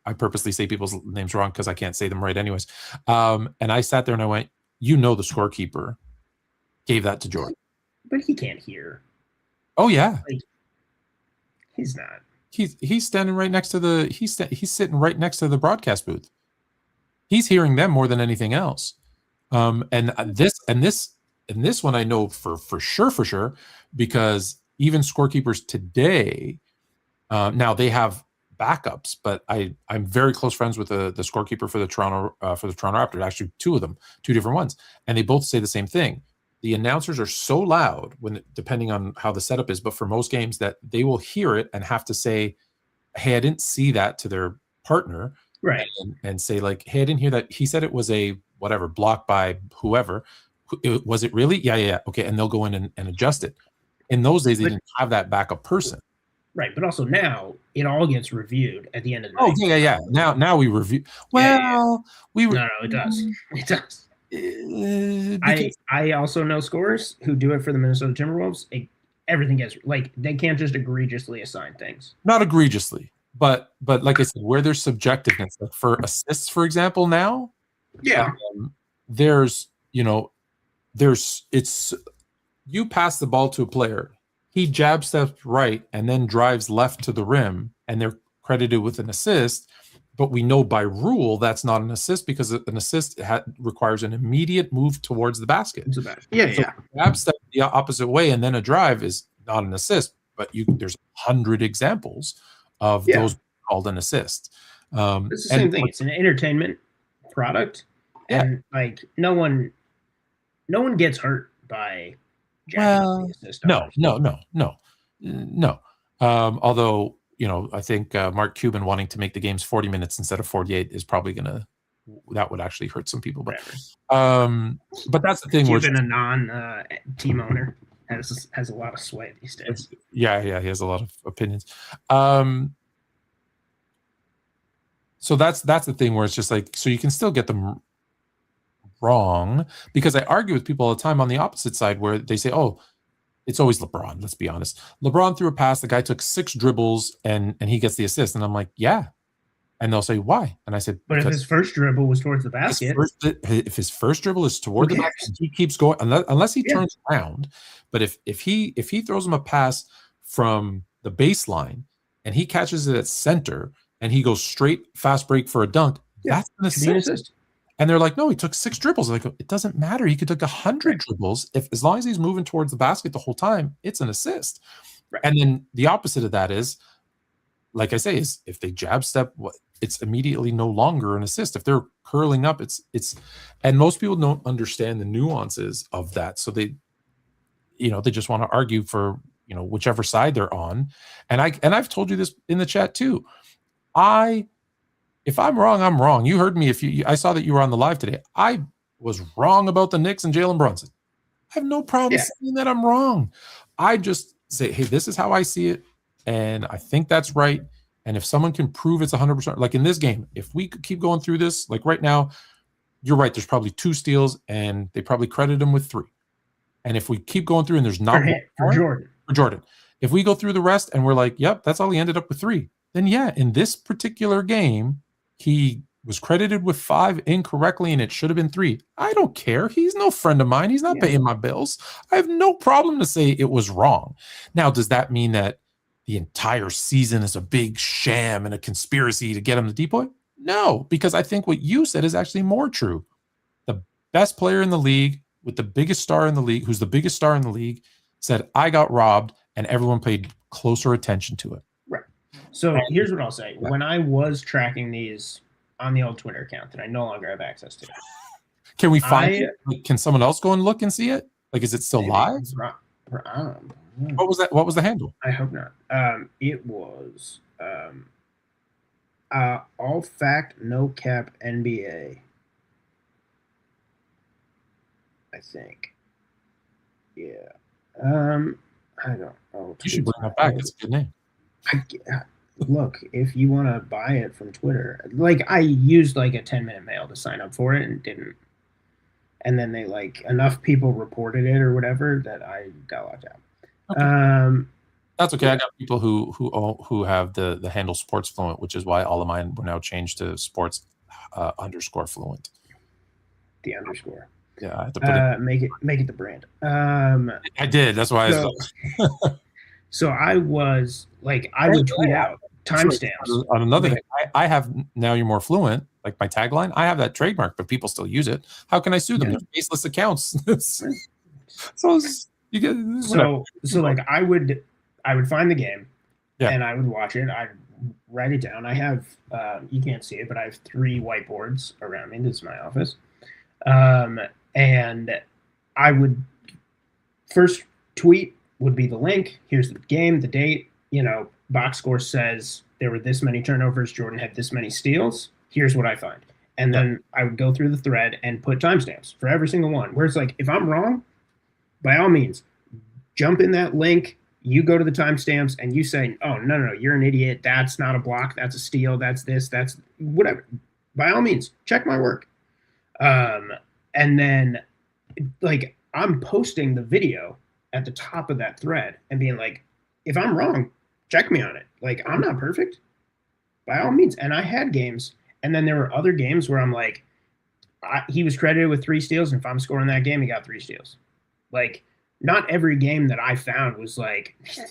Speaker 1: I purposely say people's names wrong because I can't say them right anyways. And I sat there and I went, the scorekeeper gave that to Jordan.
Speaker 2: But he can't hear.
Speaker 1: Oh yeah.
Speaker 2: Like, he's not.
Speaker 1: He's standing right next to he's sitting right next to the broadcast booth. He's hearing them more than anything else. And this one I know for sure, because even scorekeepers today, now they have backups, but I'm very close friends with the scorekeeper for the Toronto Raptors. Actually, two of them, two different ones, and they both say the same thing. The announcers are so loud depending on how the setup is, but for most games that they will hear it and have to say, "Hey, I didn't see that," to their partner,
Speaker 2: right?
Speaker 1: And say like, "Hey, I didn't hear that. He said it was a whatever block by whoever. Was it really? Yeah. Okay," and they'll go in and adjust it. In those days, they didn't have that backup person.
Speaker 2: Right, but also now it all gets reviewed at the end of the night.
Speaker 1: Oh yeah. Now we review. Well,
Speaker 2: No, it does. It does. I also know scorers who do it for the Minnesota Timberwolves. Everything gets they can't just egregiously assign things.
Speaker 1: Not egregiously, but like I said, where there's subjectiveness, like for assists, for example, now, there's you pass the ball to a player. He jab steps right and then drives left to the rim, and they're credited with an assist. But we know by rule that's not an assist, because an assist requires an immediate move towards the basket. Jab step the opposite way and then a drive is not an assist. But there's 100 examples of those called an assist.
Speaker 2: It's the same thing. It's an entertainment product, and no one gets hurt by.
Speaker 1: No. Although I think Mark Cuban wanting to make the games 40 minutes instead of 48 is probably going to that would actually hurt some people. But
Speaker 2: Whatever.
Speaker 1: but that's the thing.
Speaker 2: Even a non team owner has a lot of sway these days.
Speaker 1: Yeah, he has a lot of opinions. So that's the thing where it's just like, so you can still get them wrong, because I argue with people all the time on the opposite side where they say, oh, it's always LeBron. Let's be honest. LeBron threw a pass. The guy took 6 dribbles and he gets the assist. And I'm like, yeah. And they'll say, why? And I said,
Speaker 2: but if his first dribble was towards the basket,
Speaker 1: if his first dribble is toward the basket, he keeps going unless he turns around. But if he throws him a pass from the baseline and he catches it at center and he goes straight fast break for a dunk, that's an assist. And they're like, no, he took 6 dribbles. Like, it doesn't matter. He could take 100 dribbles. As long as he's moving towards the basket the whole time, it's an assist. Right. And then the opposite of that is, like I say, is if they jab step, it's immediately no longer an assist. If they're curling up, it's and most people don't understand the nuances of that. So they just want to argue for, whichever side they're on. And I've told you this in the chat too. If I'm wrong, I'm wrong. You heard me. I saw that you were on the live today. I was wrong about the Knicks and Jalen Brunson. I have no problem saying that I'm wrong. I just say, hey, this is how I see it, and I think that's right. And if someone can prove it's 100%, like in this game, if we could keep going through this, like right now, you're right. There's probably 2 steals, and they probably credit him with 3. And if we keep going through, and there's not
Speaker 2: for
Speaker 1: Jordan, if we go through the rest and we're like, yep, that's all he ended up with 3, then yeah, in this particular game, he was credited with 5 incorrectly, and it should have been 3. I don't care. He's no friend of mine. He's not paying my bills. I have no problem to say it was wrong. Now, does that mean that the entire season is a big sham and a conspiracy to get him to depoy? No, because I think what you said is actually more true. The best player in the league with the biggest star in the league, who's the biggest star in the league, said, I got robbed, and everyone paid closer attention to it.
Speaker 2: Right. So here's what I'll say. When I was tracking these on the old Twitter account that I no longer have access to.
Speaker 1: Can we find it? Like, can someone else go and look and see it? Like, is it still live? What was that? What was the handle?
Speaker 2: I hope not. It was all fact, no cap NBA. I think. Yeah. I don't know.
Speaker 1: You should bring that back. It's a good name.
Speaker 2: Look, if you want to buy it from Twitter, like I used like a 10-minute mail to sign up for it and didn't. And then they enough people reported it or whatever that I got locked out.
Speaker 1: Okay. That's okay. I got people who have the handle Sports Fluent, which is why all of mine were now changed to Sports _Fluent.
Speaker 2: The underscore.
Speaker 1: Yeah, I have to put it.
Speaker 2: Make it the brand.
Speaker 1: I did. That's why.
Speaker 2: So I was I would tweet out timestamps.
Speaker 1: On another thing, I have now. You're more fluent. Like my tagline, I have that trademark, but people still use it. How can I sue them? They're faceless accounts. So
Speaker 2: I would find the game, and I would watch it. I'd write it down. I have you can't see it, but I have 3 whiteboards around me. This is my office, and I would first tweet would be the link. Here's the game, the date. Box score says there were this many turnovers. Jordan had this many steals. Here's what I find. And then I would go through the thread and put timestamps for every single one. Where it's if I'm wrong, by all means, jump in that link. You go to the timestamps and you say, oh, no, you're an idiot. That's not a block. That's a steal. That's this. That's whatever. By all means, check my work. And then, I'm posting the video at the top of that thread and being if I'm wrong, check me on it. I'm not perfect. By all means. And I had games. And then there were other games where I'm he was credited with 3 steals. And if I'm scoring that game, he got 3 steals. Not every game that I found was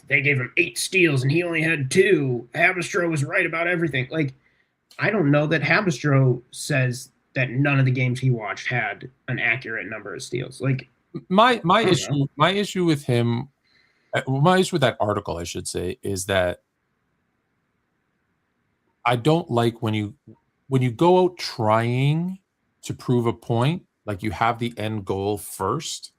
Speaker 2: they gave him 8 steals and he only had 2. Habistro was right about everything. I don't know that Habistro says that none of the games he watched had an accurate number of steals.
Speaker 1: My issue with him, my issue with that article, I should say, is that I don't like when you go out trying to prove a point, you have the end goal first.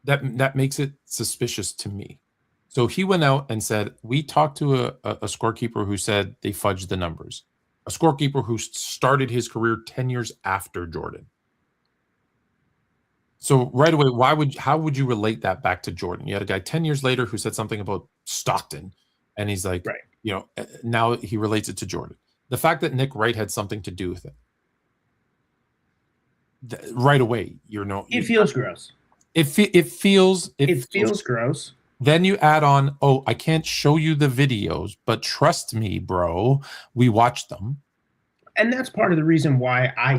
Speaker 1: That makes it suspicious to me. So he went out and said, we talked to a scorekeeper who said they fudged the numbers. a scorekeeper who started his career 10 years after Jordan. So right away, how would you relate that back to Jordan? You had a guy 10 years later who said something about Stockton, and he's like,
Speaker 2: Right.
Speaker 1: Now he relates it to Jordan. The fact that Nick Wright had something to do with it, right away,
Speaker 2: it feels gross.
Speaker 1: It feels
Speaker 2: gross.
Speaker 1: Then you add on, I can't show you the videos, but trust me, bro, we watched them.
Speaker 2: And that's part of the reason why I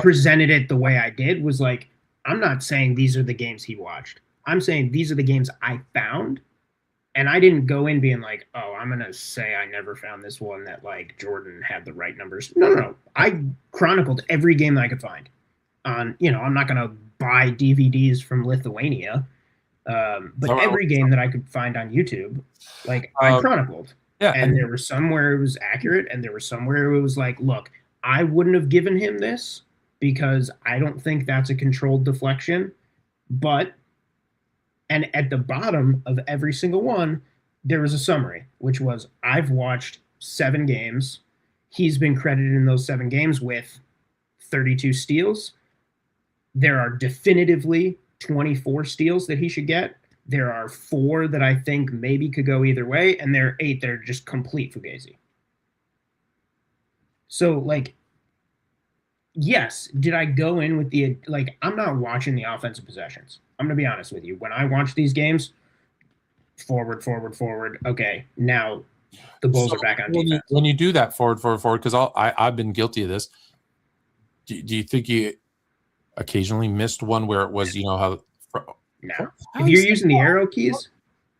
Speaker 2: presented it the way I did, was like, I'm not saying these are the games he watched. I'm saying these are the games I found. And I didn't go in being like, I'm going to say I never found this one that like Jordan had the right numbers. No. I chronicled every game that I could find. I'm not going to buy DVDs from Lithuania. But every game that I could find on YouTube, like I chronicled.
Speaker 1: Yeah.
Speaker 2: And there were some where it was accurate, and there was some where it was like, look, I wouldn't have given him this because I don't think that's a controlled deflection. And at the bottom of every single one, there was a summary, which was, I've watched 7 games. He's been credited in those 7 games with 32 steals. There are definitively 24 steals that he should get. There are 4 that I think maybe could go either way, and there are 8 that are just complete fugazi. So, like, yes, did I go in with I'm not watching the offensive possessions. I'm going to be honest with you. When I watch these games, forward. Okay, now the Bulls are back on defense.
Speaker 1: When you do that forward, because I've been guilty of this. Do you think you occasionally missed one where it was, how?
Speaker 2: No. If you're using the arrow keys,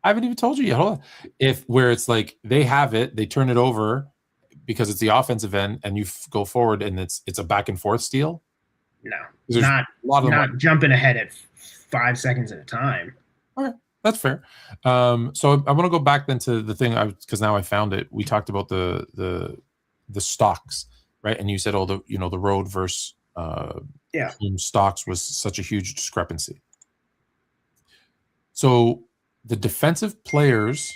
Speaker 1: I haven't even told you yet. Hold on. Where it's like they have it, they turn it over because it's the offensive end, and you go forward, and it's a back and forth steal.
Speaker 2: No, not jumping ahead at 5 seconds at a time.
Speaker 1: Okay, that's fair. So I want to go back then to the thing because now I found it. We talked about the stocks, right? And you said, the road versus home stocks was such a huge discrepancy. So the defensive players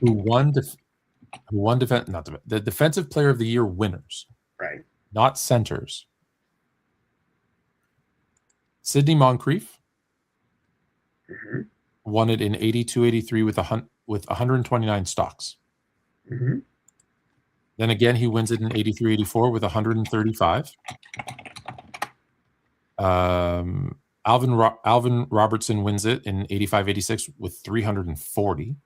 Speaker 1: who won the defensive player of the year winners,
Speaker 2: right?
Speaker 1: Not centers. Sidney Moncrief won it in 82-83 with 129 stocks.
Speaker 2: Mm-hmm.
Speaker 1: Then again, he wins it in 83-84 with 135. Alvin Robertson wins it in 85-86 with 340.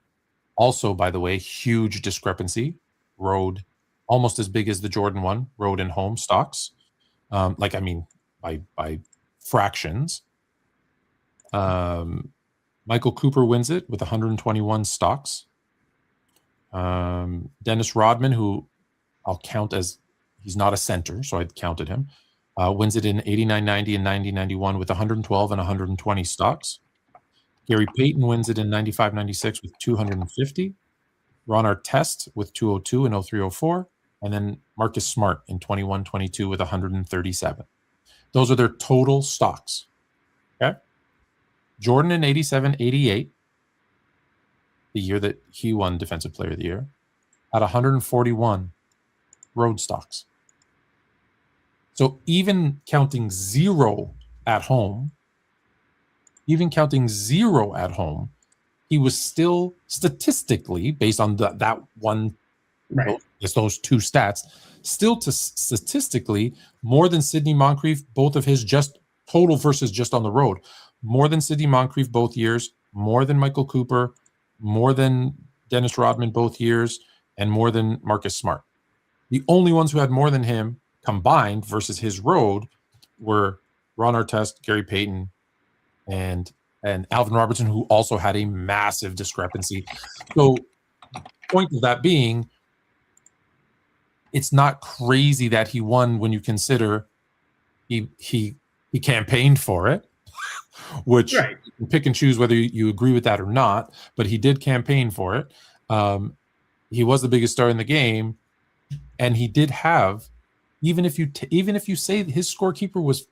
Speaker 1: Also, by the way, huge discrepancy. Road, almost as big as the Jordan one, road and home stocks. By fractions. Michael Cooper wins it with 121 stocks. Dennis Rodman, who I'll count as he's not a center, so I counted him, wins it in 89-90 and 90-91 with 112 and 120 stocks. Gary Payton wins it in 95-96 with 250. Ron Artest with 202 and 03-04. And then Marcus Smart in 21-22 with 137. Those are their total stocks. Okay. Jordan in 87-88, the year that he won Defensive Player of the Year, had 141 road stocks. So even counting zero at home, he was still statistically, based on that one,
Speaker 2: right,
Speaker 1: those 2 stats, statistically more than Sidney Moncrief, both of his just total versus just on the road, more than Sidney Moncrief both years, more than Michael Cooper, more than Dennis Rodman both years, and more than Marcus Smart. The only ones who had more than him combined versus his road were Ron Artest, Gary Payton, and Alvin Robertson, who also had a massive discrepancy. So, point of that being, it's not crazy that he won when you consider he campaigned for it, which
Speaker 2: right.
Speaker 1: You can pick and choose whether you agree with that or not, but he did campaign for it. He was the biggest star in the game, and he did have, even if you say his scorekeeper was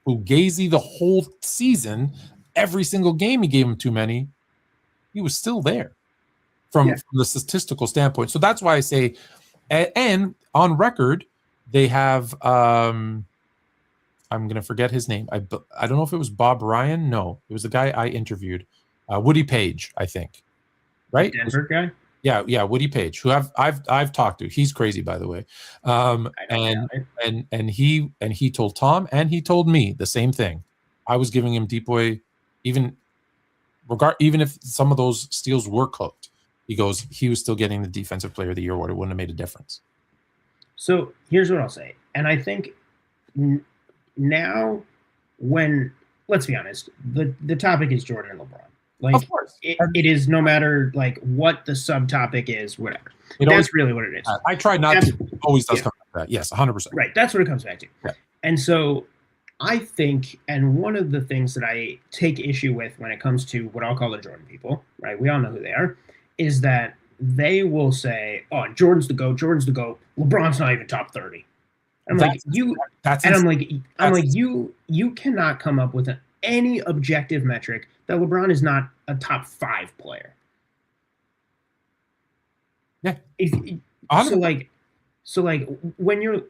Speaker 1: fugazi the whole season, every single game he gave him too many, he was still there. from the statistical standpoint. So that's why I say, and on record, they have. I'm going to forget his name. I don't know if it was Bob Ryan. No, it was the guy I interviewed, Woody Page, I think. Right,
Speaker 2: Denver guy.
Speaker 1: Yeah, Woody Page, who I've talked to. He's crazy, by the way. And he told Tom and he told me the same thing. I was giving him deep boy, even if some of those steals were cooked. He goes, he was still getting the defensive player of the year award. It wouldn't have made a difference.
Speaker 2: So here's what I'll say, and I think now, when let's be honest, the topic is Jordan and LeBron. Like,
Speaker 1: of course,
Speaker 2: it is, no matter like what the subtopic is, whatever. That's really what it is.
Speaker 1: I try not to. It always does come back to that. Yes, 100%.
Speaker 2: Right. That's what it comes back to.
Speaker 1: Yeah.
Speaker 2: And so I think, and one of the things that I take issue with when it comes to what I'll call the Jordan people, right? We all know who they are, is that they will say, "Oh, Jordan's the GOAT. Jordan's the GOAT. LeBron's not even top 30." I'm like, you cannot come up with any objective metric that LeBron is not a top 5 player.
Speaker 1: Yeah.
Speaker 2: So when you're,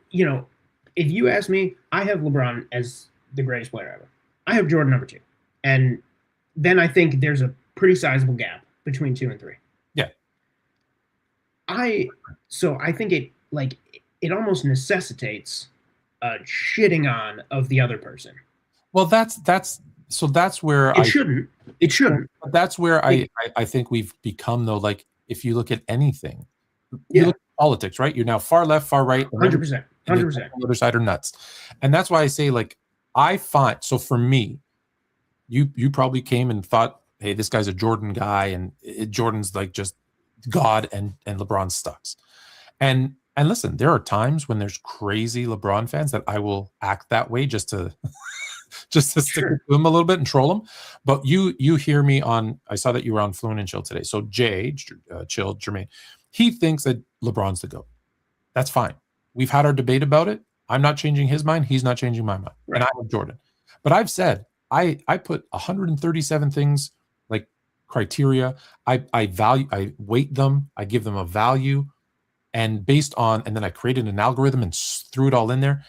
Speaker 2: if you ask me, I have LeBron as the greatest player ever. I have Jordan number 2. And then I think there's a pretty sizable gap between 2 and 3.
Speaker 1: Yeah.
Speaker 2: I think it almost necessitates a shitting on of the other person.
Speaker 1: Well, that's where
Speaker 2: it shouldn't.
Speaker 1: But that's where I think we've become, though. Like, if you look at anything,
Speaker 2: Yeah.
Speaker 1: you look at politics, right? You're now far left, far right,
Speaker 2: 100%.
Speaker 1: and the other side are nuts. And that's why I say, like, I find, so for me, you probably came and thought, hey, this guy's a Jordan guy, and Jordan's like just God, and LeBron sucks. And listen, there are times when there's crazy LeBron fans that I will act that way just to stick with them a little bit and troll them. But you hear me on, I saw that you were on Fluent and Chill today. So Jay, Chill, Jermaine, he thinks that LeBron's the GOAT. That's fine. We've had our debate about it. I'm not changing his mind. He's not changing my mind. Right. And I have Jordan. But I've said, I put 137 things, like criteria. I weight them. I give them a value. And then I created an algorithm and threw it all in there.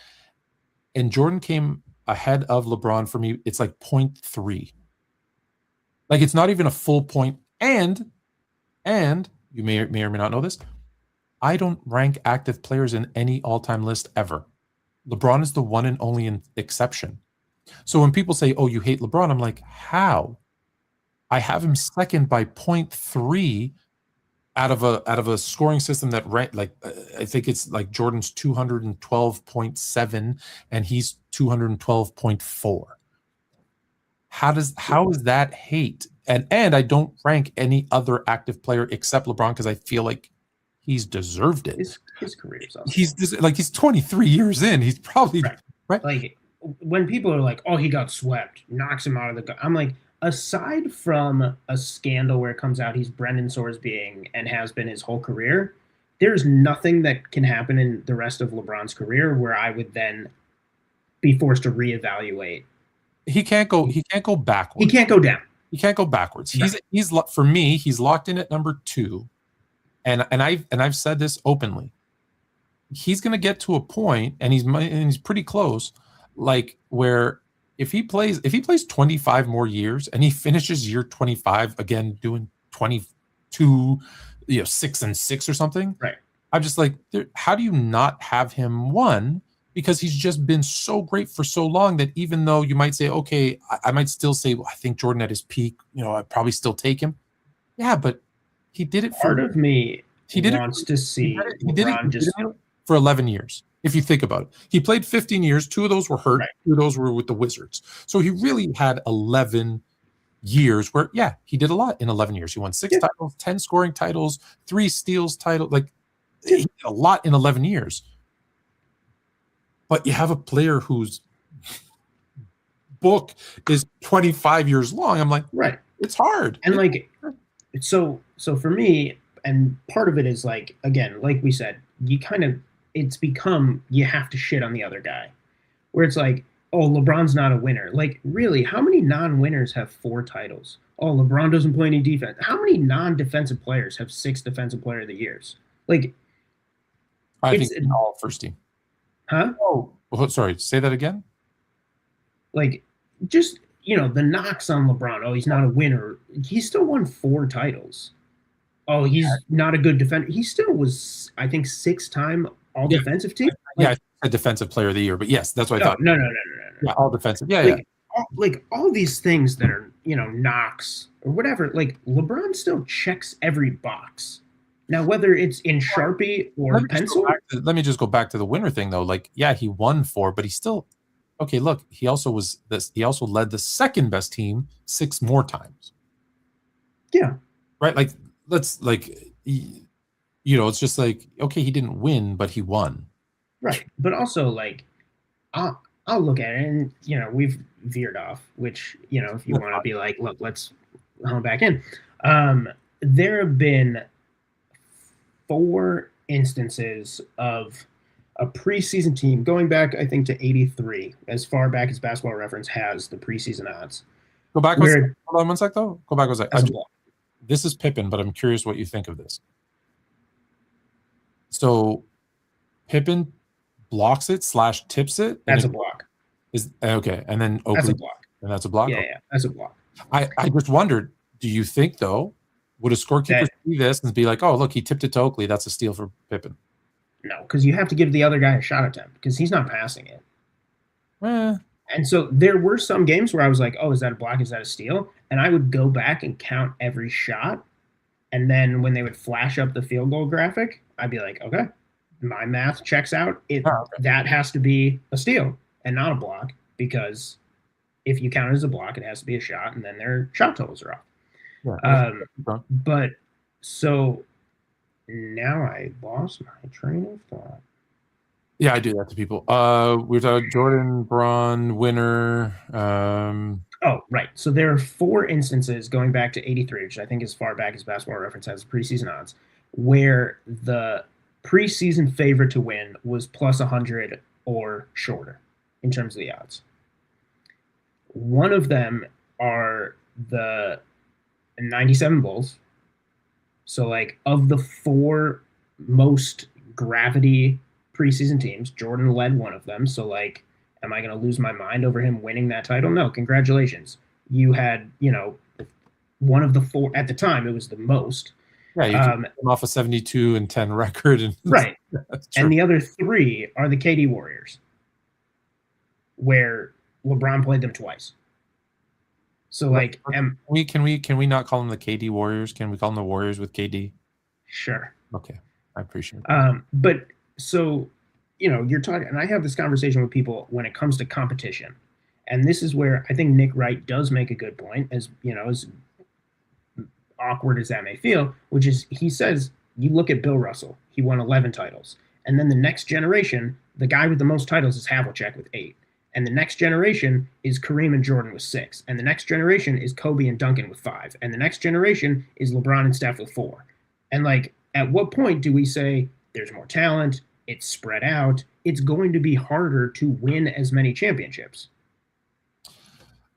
Speaker 1: And Jordan came ahead of LeBron for me. It's like 0.3. Like, it's not even a full point. And you may or may not know this, I don't rank active players in any all-time list ever. LeBron is the one and only exception. So when people say, "Oh, you hate LeBron," I'm like, how? I have him second by 0.3 out of a scoring system that I think it's like Jordan's 212.7 and he's 212.4. How is that hate? And I don't rank any other active player except LeBron because I feel like he's deserved it.
Speaker 2: His career is awesome.
Speaker 1: He's 23 years in. He's probably right.
Speaker 2: Like, when people are like, "Oh, he got swept," knocks him out of the. I'm like, aside from a scandal where it comes out he's Brendan Sorsby and has been his whole career, there's nothing that can happen in the rest of LeBron's career where I would then be forced to reevaluate.
Speaker 1: He can't go backwards.
Speaker 2: He can't go down.
Speaker 1: He can't go backwards. He's for me, he's locked in at number 2. And I've said this openly. He's going to get to a point, and he's pretty close, like where if he plays 25 more years and he finishes year 25 again doing 22, 6-6 or something,
Speaker 2: right?
Speaker 1: I'm just like, how do you not have him one? Because he's just been so great for so long that even though you might say, okay, I might still say, well, I think Jordan at his peak, I'd probably still take him. Yeah, but he did it for.
Speaker 2: Part of me wants to see LeBron just
Speaker 1: for 11 years. If you think about it, he played 15 years. 2 of those were hurt.
Speaker 2: Right.
Speaker 1: 2 of those were with the Wizards. So he really had 11 years where, he did a lot in 11 years. He won 6 titles, 10 scoring titles, 3 steals titles. Like, he did a lot in 11 years. But you have a player whose book is 25 years long. I'm like,
Speaker 2: right.
Speaker 1: It's hard.
Speaker 2: And like, so for me, and part of it is like, again, like we said, it's become, you have to shit on the other guy, where it's like, oh, LeBron's not a winner. Like, really, how many non-winners have 4 titles? Oh, LeBron doesn't play any defense. How many non-defensive players have 6 defensive player of the years? Like,
Speaker 1: I
Speaker 2: It's-
Speaker 1: think all first team.
Speaker 2: huh?
Speaker 1: Oh, sorry. Say that again.
Speaker 2: Like, just, the knocks on LeBron. Oh, he's not a winner. He still won 4 titles. Oh, he's not a good defender. He still was, I think, 6-time all-defensive team.
Speaker 1: Yeah, a defensive player of the year, but yes, that's what I thought.
Speaker 2: No.
Speaker 1: Yeah, all defensive. Yeah.
Speaker 2: All these things that are, knocks or whatever, like LeBron still checks every box. Now, whether it's in Sharpie or pencil,
Speaker 1: Let me just go back to the winner thing though. Like, yeah, he won 4, but he still okay. Look, he also led the second best team 6 more times.
Speaker 2: Yeah.
Speaker 1: Right. Like, it's just like, okay, he didn't win, but he won.
Speaker 2: right. But also, like, I'll look at it, and we've veered off. Which if you want to be like, look, let's hone back in. There have been 4 instances of a preseason team going back, I think, to '83, as far back as Basketball Reference has the preseason odds.
Speaker 1: Go back.
Speaker 2: Where
Speaker 1: Hold on one sec though. Go back one sec.
Speaker 2: as a block.
Speaker 1: This is Pippen, but I'm curious what you think of this. So Pippen blocks it / tips it.
Speaker 2: That's a
Speaker 1: and
Speaker 2: block.
Speaker 1: Is okay, and then
Speaker 2: That's a
Speaker 1: Oakley,
Speaker 2: block.
Speaker 1: and that's a block.
Speaker 2: Yeah, that's a block.
Speaker 1: I just wondered, do you think though, would a scorekeeper see this and be like, oh look, he tipped it to Oakley, that's a steal for Pippen?
Speaker 2: No, because you have to give the other guy a shot attempt because he's not passing it.
Speaker 1: Eh,
Speaker 2: And so there were some games where I was like, oh, is that a block? Is that a steal? And I would go back and count every shot. And then when they would flash up the field goal graphic, I'd be like, okay, my math checks out. That has to be a steal and not a block, because if you count it as a block, it has to be a shot, and then their shot totals are off.
Speaker 1: yeah, okay.
Speaker 2: But so now I lost my train of thought.
Speaker 1: Yeah, I do that to people. We're talking Jordan Braun winner.
Speaker 2: Oh, right. So there are 4 instances going back to '83, which I think as far back as Basketball Reference has preseason odds, where the preseason favorite to win was plus 100 or shorter in terms of the odds. One of them are the 97 Bulls. So, like, of the 4 most gravity preseason teams, Jordan led one of them. So, like, am I going to lose my mind over him winning that title? No, congratulations. You had, one of the 4 at the time. It was the most.
Speaker 1: Yeah, you can come off a 72-10 record, and
Speaker 2: Right.
Speaker 1: That's true.
Speaker 2: And the other 3 are the KD Warriors, where LeBron played them twice. So, like,
Speaker 1: can we not call them the KD Warriors? Can we call them the Warriors with KD?
Speaker 2: sure.
Speaker 1: Okay, I appreciate it.
Speaker 2: But so, you're talking, and I have this conversation with people when it comes to competition. And this is where I think Nick Wright does make a good point, as awkward as that may feel, which is he says, you look at Bill Russell, he won 11 titles. And then the next generation, the guy with the most titles is Havlicek with 8. And the next generation is Kareem and Jordan with 6. And the next generation is Kobe and Duncan with 5. And the next generation is LeBron and Steph with 4. And, like, at what point do we say there's more talent, it's spread out, it's going to be harder to win as many championships?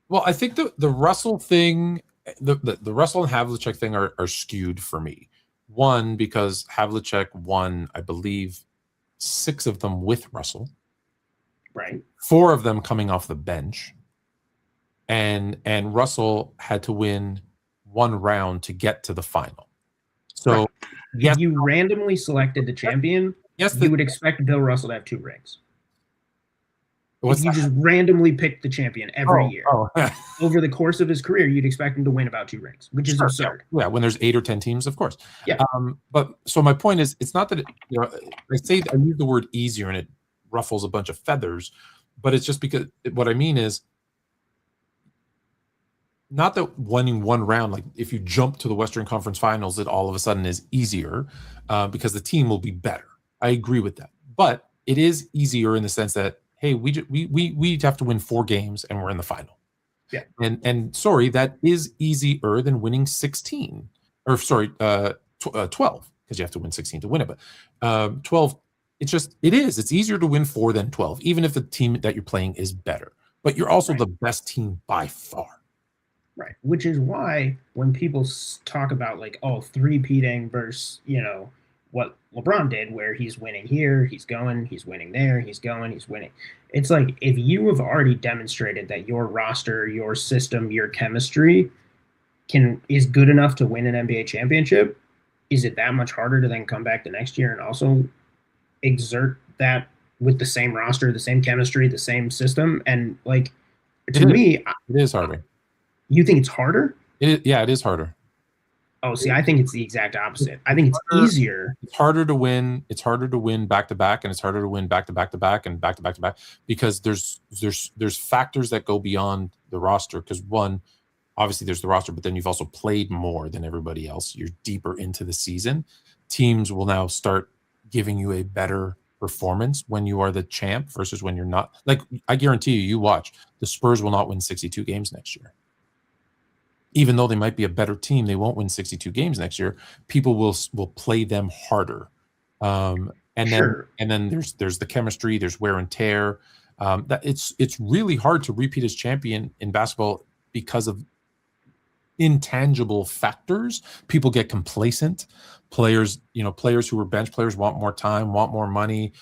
Speaker 1: Well, I think the Russell thing, the Russell and Havlicek thing are skewed for me. One, because Havlicek won, I believe, 6 of them with Russell.
Speaker 2: Right.
Speaker 1: 4 of them coming off the bench. And Russell had to win 1 round to get to the final. So,
Speaker 2: right.
Speaker 1: Yes,
Speaker 2: if you randomly selected the champion,
Speaker 1: yes,
Speaker 2: you would expect Bill Russell to have 2 rings.
Speaker 1: What's
Speaker 2: if you
Speaker 1: that?
Speaker 2: just randomly pick the champion every year.
Speaker 1: Oh.
Speaker 2: Over the course of his career, you'd expect him to win about 2 rings, which is absurd.
Speaker 1: Yeah, when there's 8 or 10 teams, of course.
Speaker 2: Yeah.
Speaker 1: But so my point is, it's not that I use the word easier and it ruffles a bunch of feathers, but it's just because what I mean is not that winning 1 round, like if you jump to the Western Conference Finals, it all of a sudden is easier because the team will be better. I agree with that, but it is easier in the sense that, hey, we have to win 4 games and we're in the final.
Speaker 2: Yeah.
Speaker 1: And sorry, that is easier than winning 16 or 12 because you have to win 16 to win it. But 12, it's easier to win 4 than 12, even if the team that you're playing is better. but you're also
Speaker 2: Right.
Speaker 1: the best team by far.
Speaker 2: Right. Which is why when people talk about like, oh, three-peating versus, what LeBron did, where he's winning here, he's winning there, he's winning. It's like, if you have already demonstrated that your roster, your system, your chemistry is good enough to win an NBA championship, is it that much harder to then come back the next year and also exert that with the same roster, the same chemistry, the same system? And like, to me,
Speaker 1: it is harder.
Speaker 2: You think it's harder?
Speaker 1: It is harder.
Speaker 2: Oh, see, I think it's the exact opposite. I think it's easier.
Speaker 1: It's harder to win. It's harder to win back to back, and it's harder to win back to back to back and back to back to back because there's factors that go beyond the roster. Because one, obviously, there's the roster, but then you've also played more than everybody else. You're deeper into the season. Teams will now start giving you a better performance when you are the champ versus when you're not. Like, I guarantee you watch, the Spurs will not win 62 games next year. Even though they might be a better team, they won't win 62 games next year. People will play them harder, and then there's the chemistry, there's wear and tear. That it's really hard to repeat as champion in basketball because of intangible factors. People get complacent. Players who were bench players want more time, want more money.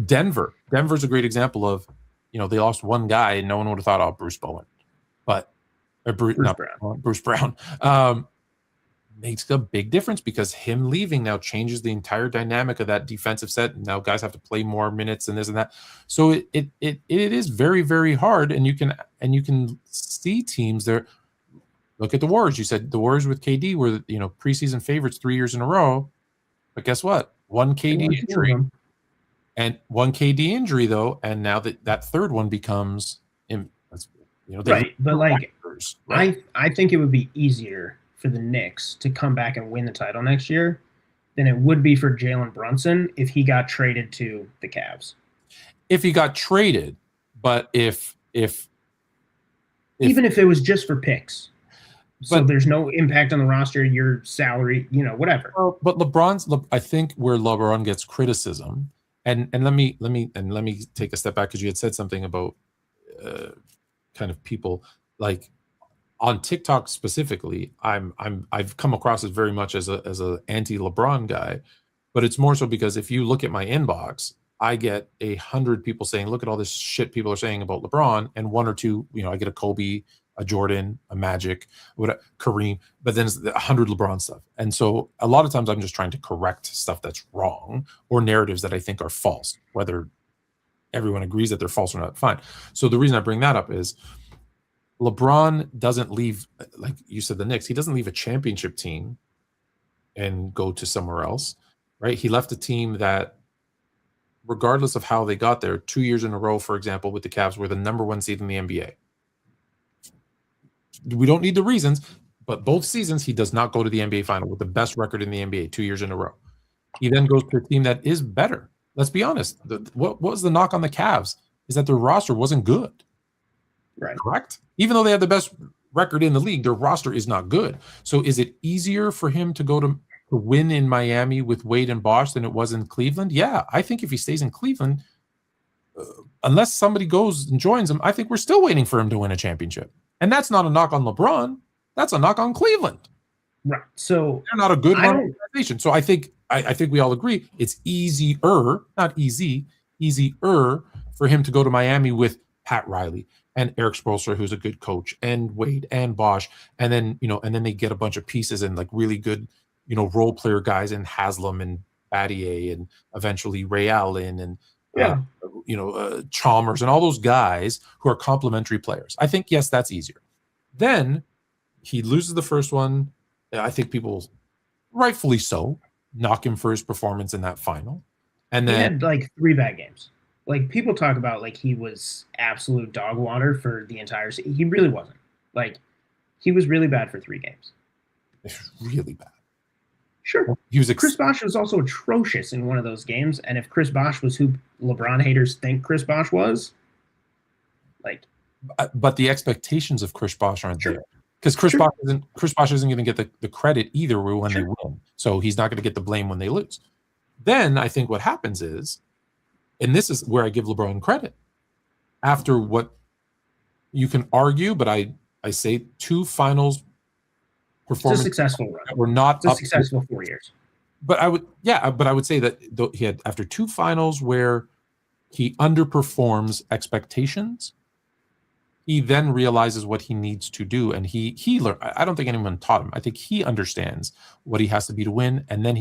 Speaker 1: Denver's a great example of, they lost one guy and no one would have thought, oh, Bruce Bowen, but. Bruce Brown makes a big difference because him leaving now changes the entire dynamic of that defensive set. Now guys have to play more minutes and this and that. So it is very, very hard. And you can see teams there. Look at the Warriors. You said the Warriors with KD were, preseason favorites 3 years in a row. But guess what? One KD injury though, and now that third one becomes
Speaker 2: right. But like, right? I think it would be easier for the Knicks to come back and win the title next year than it would be for Jalen Brunson if he got traded to the Cavs.
Speaker 1: If he got traded, but if
Speaker 2: even if it was just for picks, so there's no impact on the roster, your salary, whatever.
Speaker 1: But I think where LeBron gets criticism, and let me take a step back because you had said something about kind of people like on TikTok specifically. I've come across as very much as a anti-LeBron guy, but it's more so because if you look at my inbox, I get 100 people saying, look at all this shit people are saying about LeBron, and one or two, I get a Kobe, a Jordan, a Magic, Kareem, but then it's 100 LeBron stuff. And so a lot of times I'm just trying to correct stuff that's wrong or narratives that I think are false, whether everyone agrees that they're false or not, fine. So the reason I bring that up is LeBron doesn't leave, like you said, the Knicks. He doesn't leave a championship team and go to somewhere else, right? He left a team that, regardless of how they got there, 2 years in a row, for example, with the Cavs, were the number one seed in the NBA. We don't need the reasons, but both seasons he does not go to the NBA final with the best record in the NBA 2 years in a row. He then goes to a team that is better. Let's be honest. What was the knock on the Cavs is that their roster wasn't good.
Speaker 2: Right.
Speaker 1: Correct? Even though they had the best record in the league, their roster is not good. So is it easier for him to go to win in Miami with Wade and Bosh than it was in Cleveland? Yeah, I think if he stays in Cleveland, unless somebody goes and joins him, I think we're still waiting for him to win a championship. And that's not a knock on LeBron. That's a knock on Cleveland.
Speaker 2: Right. So
Speaker 1: they're not a good organization. So I think we all agree it's easier, not easy, easier for him to go to Miami with Pat Riley and Eric Spoelstra, who's a good coach, and Wade and Bosh, and then they get a bunch of pieces and like really good, role player guys in Haslam and Battier and eventually Ray Allen and Chalmers and all those guys who are complementary players. I think, yes, that's easier. Then he loses the first one. I think people, rightfully so, knock him for his performance in that final. And then
Speaker 2: he had like 3 bad games. Like, people talk about like he was absolute dog water for the entire season. He really wasn't. Like, he was really bad for 3 games.
Speaker 1: Really bad.
Speaker 2: Sure.
Speaker 1: He was
Speaker 2: Chris Bosh was also atrocious in one of those games. And if Chris Bosh was who LeBron haters think Chris Bosh was, like.
Speaker 1: But the expectations of Chris Bosh aren't there. Because Chris Bosh isn't going to get the credit either when they win. So he's not going to get the blame when they lose. Then I think what happens is, and this is where I give LeBron credit, after what you can argue, but I say 2 finals
Speaker 2: It's a
Speaker 1: performances
Speaker 2: successful run.
Speaker 1: that were not
Speaker 2: It's a
Speaker 1: up.
Speaker 2: successful 4 years.
Speaker 1: But I would say that he had, after 2 finals where he underperforms expectations, he then realizes what he needs to do, and he learned. I don't think anyone taught him. I think he understands what he has to be to win, and then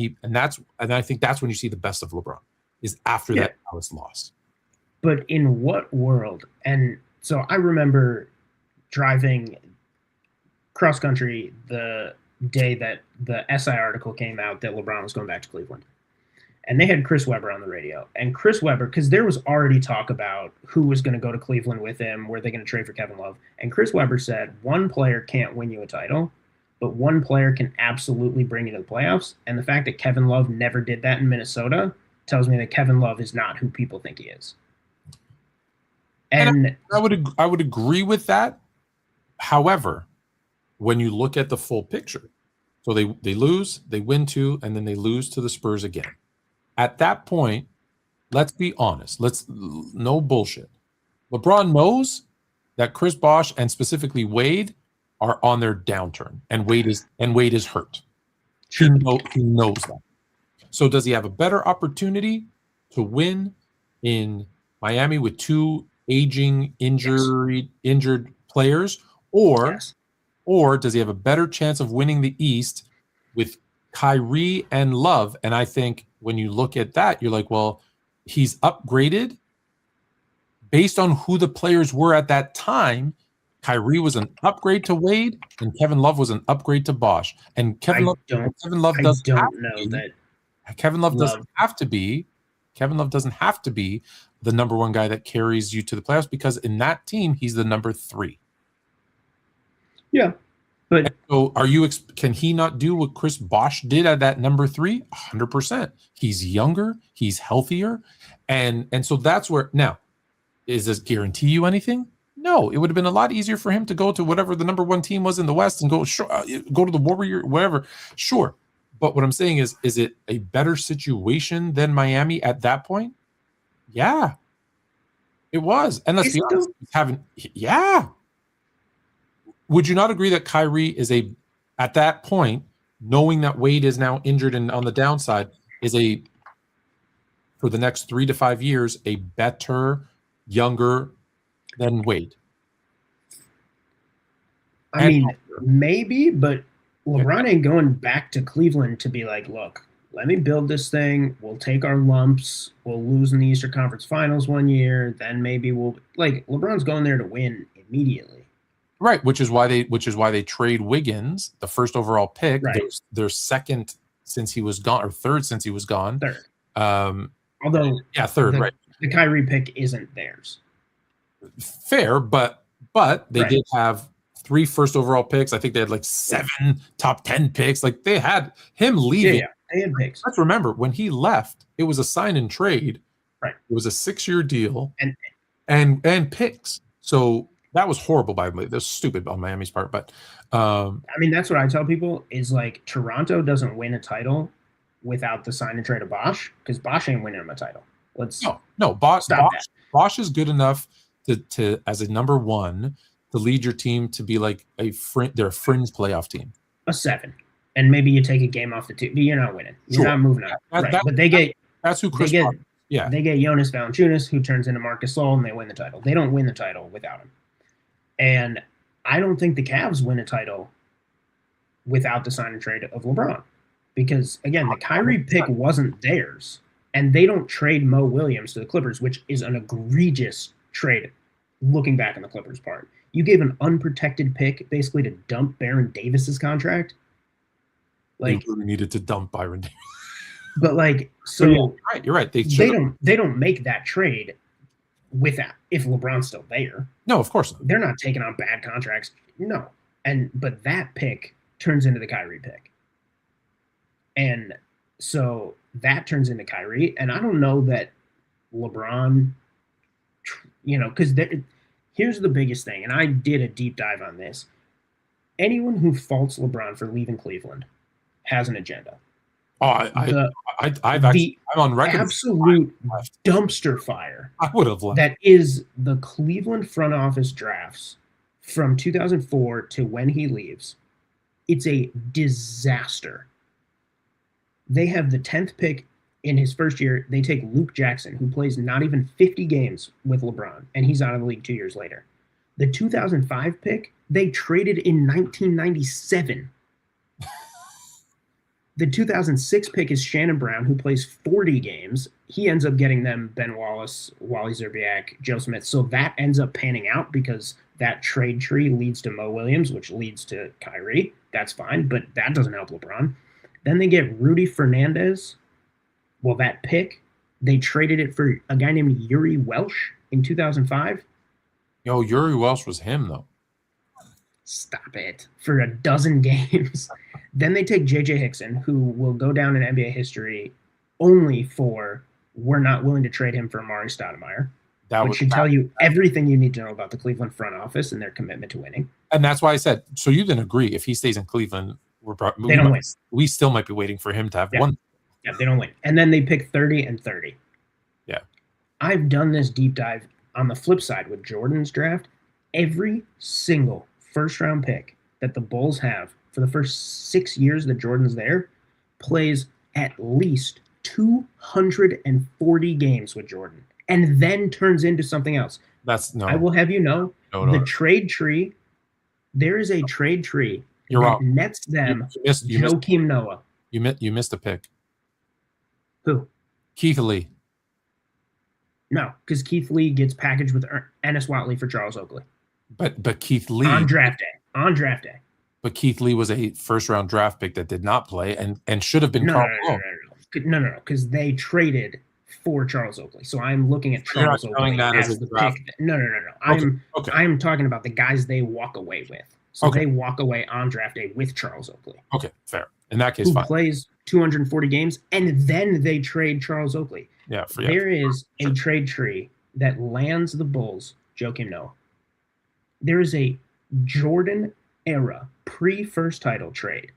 Speaker 1: I think that's when you see the best of LeBron, is after that Dallas loss.
Speaker 2: But in what world? And so I remember driving cross country the day that the SI article came out that LeBron was going back to Cleveland. And they had Chris Webber on the radio. And Chris Webber, because there was already talk about who was going to go to Cleveland with him, were they going to trade for Kevin Love? And Chris Webber said, one player can't win you a title, but one player can absolutely bring you to the playoffs. And the fact that Kevin Love never did that in Minnesota tells me that Kevin Love is not who people think he is. And
Speaker 1: I would agree with that. However, when you look at the full picture, so they lose, they win 2, and then they lose to the Spurs again. At that point, let's be honest. No bullshit. LeBron knows that Chris Bosh and specifically Wade are on their downturn, and Wade is hurt. He knows that. So does he have a better opportunity to win in Miami with 2 aging, injured players, or does he have a better chance of winning the East with Kyrie and Love? And I think when you look at that, you're like, well, he's upgraded based on who the players were at that time. Kyrie was an upgrade to Wade, and Kevin Love was an upgrade to Bosh. And Kevin Love doesn't have to be the number 1 guy that carries you to the playoffs, because in that team, he's the number 3.
Speaker 2: Yeah. But
Speaker 1: so can he not do what Chris Bosh did at that number 3? 100%. He's younger, he's healthier. And so that's where, now, does this guarantee you anything? No, it would have been a lot easier for him to go to whatever the number 1 team was in the West and go to the Warrior, whatever. Sure. But what I'm saying is it a better situation than Miami at that point? Yeah, it was. And let's be honest, would you not agree that Kyrie is at that point, knowing that Wade is now injured and on the downside, is for the next 3 to 5 years, a better, younger than Wade?
Speaker 2: I mean, maybe, but LeBron ain't going back to Cleveland to be like, look, let me build this thing. We'll take our lumps. We'll lose in the Eastern Conference Finals 1 year. Then maybe LeBron's going there to win immediately.
Speaker 1: Right, which is why they trade Wiggins, the first overall pick,
Speaker 2: right.
Speaker 1: their second since he was gone, or third since he was gone.
Speaker 2: Third.
Speaker 1: Although third, right.
Speaker 2: The Kyrie pick isn't theirs.
Speaker 1: Fair, but they did have 3 first overall picks. I think they had like 7 top 10 picks. Like they had him leaving.
Speaker 2: Yeah, they had picks.
Speaker 1: Let's remember, when he left, it was a sign and trade.
Speaker 2: Right.
Speaker 1: It was a 6-year deal and picks. So that was horrible by me. That was stupid on Miami's part. But
Speaker 2: I mean, that's what I tell people is like Toronto doesn't win a title without the sign and trade of Bosh, because Bosh ain't winning him a title.
Speaker 1: Bosh is good enough to as a number 1 to lead your team to be like they're a fringe playoff team.
Speaker 2: A 7. And maybe you take a game off the 2, but you're not winning. You're not moving on. But
Speaker 1: that's who Chris Paul. Yeah.
Speaker 2: They get Jonas Valanciunas, who turns into Marc Gasol, and they win the title. They don't win the title without him. And I don't think the Cavs win a title without the sign and trade of LeBron. Because, again, the Kyrie pick wasn't theirs. And they don't trade Mo Williams to the Clippers, which is an egregious trade looking back on the Clippers' part. You gave an unprotected pick basically to dump Baron Davis's contract.
Speaker 1: Like, they really needed to dump Byron Davis.
Speaker 2: But
Speaker 1: you're right. They
Speaker 2: don't make that trade if LeBron's still there.
Speaker 1: No, of course not.
Speaker 2: They're not taking on bad contracts. No. But that pick turns into the Kyrie pick. And so that turns into Kyrie. And I don't know that LeBron, because here's the biggest thing. And I did a deep dive on this. Anyone who faults LeBron for leaving Cleveland has an agenda.
Speaker 1: Oh,
Speaker 2: The
Speaker 1: I've actually, I'm on record.
Speaker 2: absolute
Speaker 1: left.
Speaker 2: dumpster fire
Speaker 1: I would have left.
Speaker 2: that is the Cleveland front office drafts from 2004 to when he leaves. It's a disaster. They have the 10th pick in his first year. They take Luke Jackson, who plays not even 50 games with LeBron, and he's out of the league 2 years later. The 2005 pick, they traded in 1997. The 2006 pick is Shannon Brown, who plays 40 games. He ends up getting them Ben Wallace, Wally Zerbiak, Joe Smith. So that ends up panning out because that trade tree leads to Mo Williams, which leads to Kyrie. That's fine, but that doesn't help LeBron. Then they get Rudy Fernandez. Well, that pick, they traded it for a guy named Yuri Welsh in 2005.
Speaker 1: Yo, Yuri Welsh was him, though.
Speaker 2: Stop it. For a dozen games. Then they take J.J. Hickson, who will go down in NBA history only for we're not willing to trade him for Amari Stoudemire, which should tell you everything you need to know about the Cleveland front office and their commitment to winning.
Speaker 1: And that's why I said, so you didn't agree. If he stays in Cleveland,
Speaker 2: they don't win.
Speaker 1: We still might be waiting for him to have one.
Speaker 2: Yeah, they don't win. And then they pick 30 and 30.
Speaker 1: Yeah.
Speaker 2: I've done this deep dive on the flip side with Jordan's draft. Every single first-round pick that the Bulls have for the first 6 years that Jordan's there plays at least 240 games with Jordan and then turns into something else. I will have you know, the trade tree, there is a trade tree that nets them Joakim Noah.
Speaker 1: You missed a pick.
Speaker 2: Who?
Speaker 1: Keith Lee.
Speaker 2: No, because Keith Lee gets packaged with Ennis Watley for Charles Oakley.
Speaker 1: But Keith Lee
Speaker 2: on draft day.
Speaker 1: But Keith Lee was a first-round draft pick that did not play and should have been Karl Malone.
Speaker 2: No, because they traded for Charles Oakley. So I'm looking at Charles Oakley as the pick. No. I'm talking about the guys they walk away with. So they walk away on draft day with Charles Oakley.
Speaker 1: Okay, fair. In that case,
Speaker 2: who plays 240 games, and then they trade Charles Oakley. There is a trade tree that lands the Bulls Joakim Noah. There is a Jordan era pre-first title trade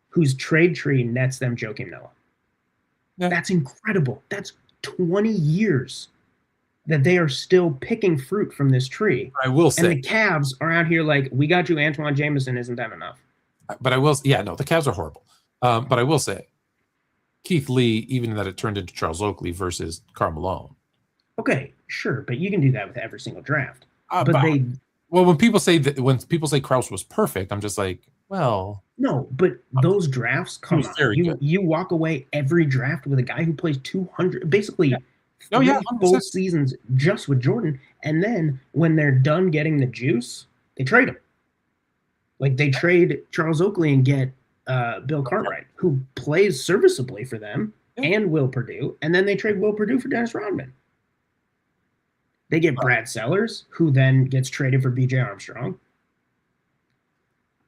Speaker 2: whose trade tree nets them Joakim Noah. Yeah. That's incredible. That's 20 years that they are still picking fruit from this tree.
Speaker 1: I will say.
Speaker 2: And the Cavs are out here like, we got you Antoine Jameson. Isn't that enough?
Speaker 1: But I will, the Cavs are horrible. But I will say, Keith Lee, even that it turned into Charles Oakley versus Karl Malone.
Speaker 2: Okay, sure, but you can do that with every single draft.
Speaker 1: When people say Krause was perfect, I'm just like, well,
Speaker 2: no, but those drafts, come on, you walk away every draft with a guy who plays 200, basically, full seasons just with Jordan, and then when they're done getting the juice, they trade him. Like they trade Charles Oakley and get Bill Cartwright, who plays serviceably for them, and Will Perdue, and then they trade Will Perdue for Dennis Rodman. They get Brad Sellers, who then gets traded for B.J. Armstrong.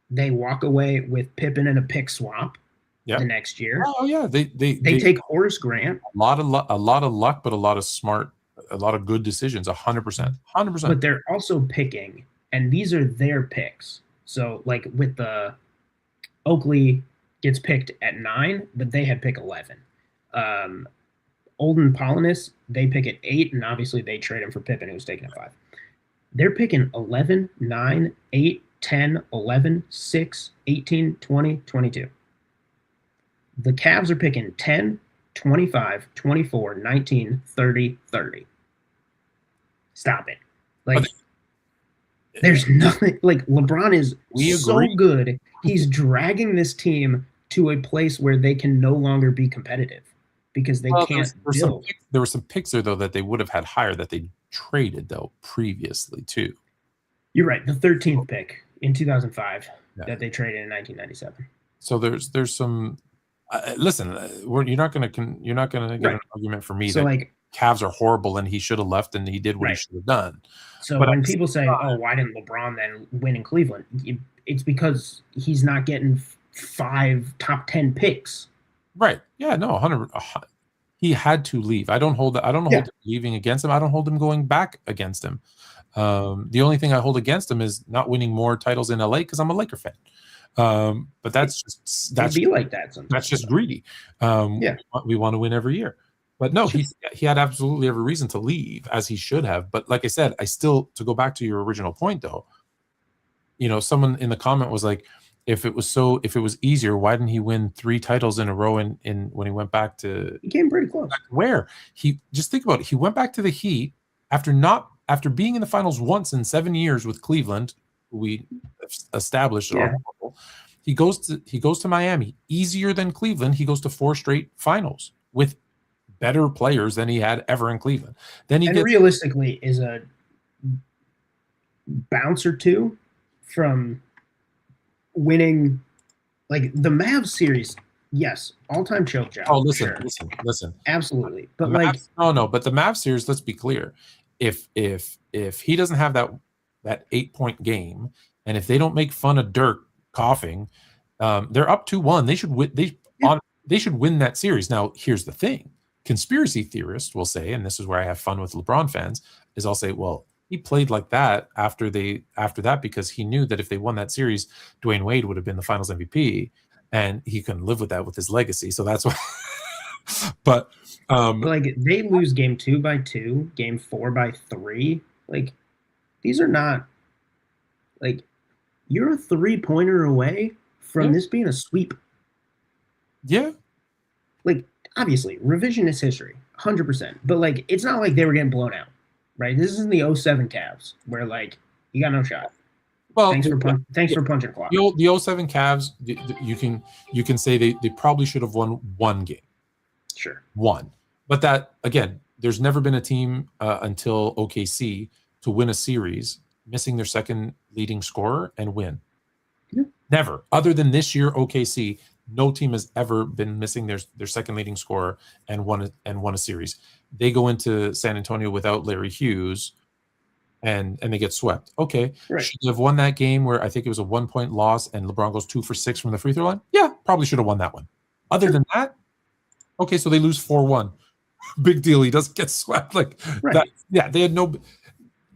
Speaker 2: They walk away with Pippen and a pick swap the next year.
Speaker 1: Oh yeah, they
Speaker 2: take Horace Grant.
Speaker 1: A lot of luck, but a lot of good decisions. 100%.
Speaker 2: But they're also picking, and these are their picks. So like with the Oakley gets picked at 9, but they had pick 11. Olden Polinis, they pick at 8, and obviously they trade him for Pippen, who was taken at 5. They're picking 11, 9, 8, 10, 11, 6, 18, 20, 22. The Cavs are picking 10, 25, 24, 19, 30, 30. Stop it. Like, there's nothing. Like, LeBron is so good. He's dragging this team to a place where they can no longer be competitive. Because they can't build.
Speaker 1: There were some picks there, though, that they would have had higher that they traded, though, previously, too.
Speaker 2: You're right. The 13th pick in 2005 that they traded in 1997.
Speaker 1: So there's some listen, you're not going to get an argument for me that Cavs are horrible and he should have left and he did what he should have done.
Speaker 2: So when people say, "Oh, why didn't LeBron then win in Cleveland?" It's because he's not getting 5 top 10 picks.
Speaker 1: Right. Yeah, no, 100. He had to leave. I don't hold him leaving against him. I don't hold him going back against him. The only thing I hold against him is not winning more titles in LA because I'm a Laker fan. But that's
Speaker 2: It'd be like that sometimes.
Speaker 1: that's just greedy.
Speaker 2: Yeah.
Speaker 1: We want to win every year. But no, he had absolutely every reason to leave, as he should have. But like I said, to go back to your original point though, someone in the comment was like, if it was easier, why didn't he win 3 titles in a row in when he went back to
Speaker 2: He came pretty close.
Speaker 1: where? He just think about it. He went back to the Heat after being in the finals once in 7 years with Cleveland, who we established.
Speaker 2: Yeah.
Speaker 1: He goes to Miami, easier than Cleveland. He goes to 4 straight finals with better players than he had ever in Cleveland. Then
Speaker 2: realistically is a bounce or two from winning, like the Mavs series. Yes, all-time choke job.
Speaker 1: Oh, listen,
Speaker 2: sure.
Speaker 1: listen.
Speaker 2: Absolutely, but
Speaker 1: but the Mavs series. Let's be clear. If he doesn't have that 8-point game, and if they don't make fun of Dirk coughing, they're up 2-1. They should win. They should win that series. Now, here's the thing: conspiracy theorists will say, and this is where I have fun with LeBron fans, is I'll say, well, he played like that after that because he knew that if they won that series, Dwayne Wade would have been the Finals MVP, and he couldn't live with that with his legacy. So that's why. But
Speaker 2: like they lose game 2 by 2, game 4 by 3. Like these are not like you're a 3-pointer away from this being a sweep.
Speaker 1: Yeah.
Speaker 2: Like obviously revisionist history, 100%. But like it's not like they were getting blown out, right? This isn't the 07 Cavs where like you got no shot.
Speaker 1: Well,
Speaker 2: thanks for punching clock.
Speaker 1: The 07 Cavs, you can say they probably should have won 1 game.
Speaker 2: Sure.
Speaker 1: 1. But that, again, there's never been a team until OKC to win a series missing their second leading scorer and win.
Speaker 2: Yeah.
Speaker 1: Never. Other than this year, OKC, no team has ever been missing their second leading scorer and won a series. They go into San Antonio without Larry Hughes and they get swept. Okay.
Speaker 2: Right.
Speaker 1: Should have won that game where I think it was a 1-point loss and LeBron goes 2 for 6 from the free throw line? Yeah, probably should have won that one. Other than that, okay, so they lose 4-1. Big deal. He doesn't get swept like that. Yeah, they had no.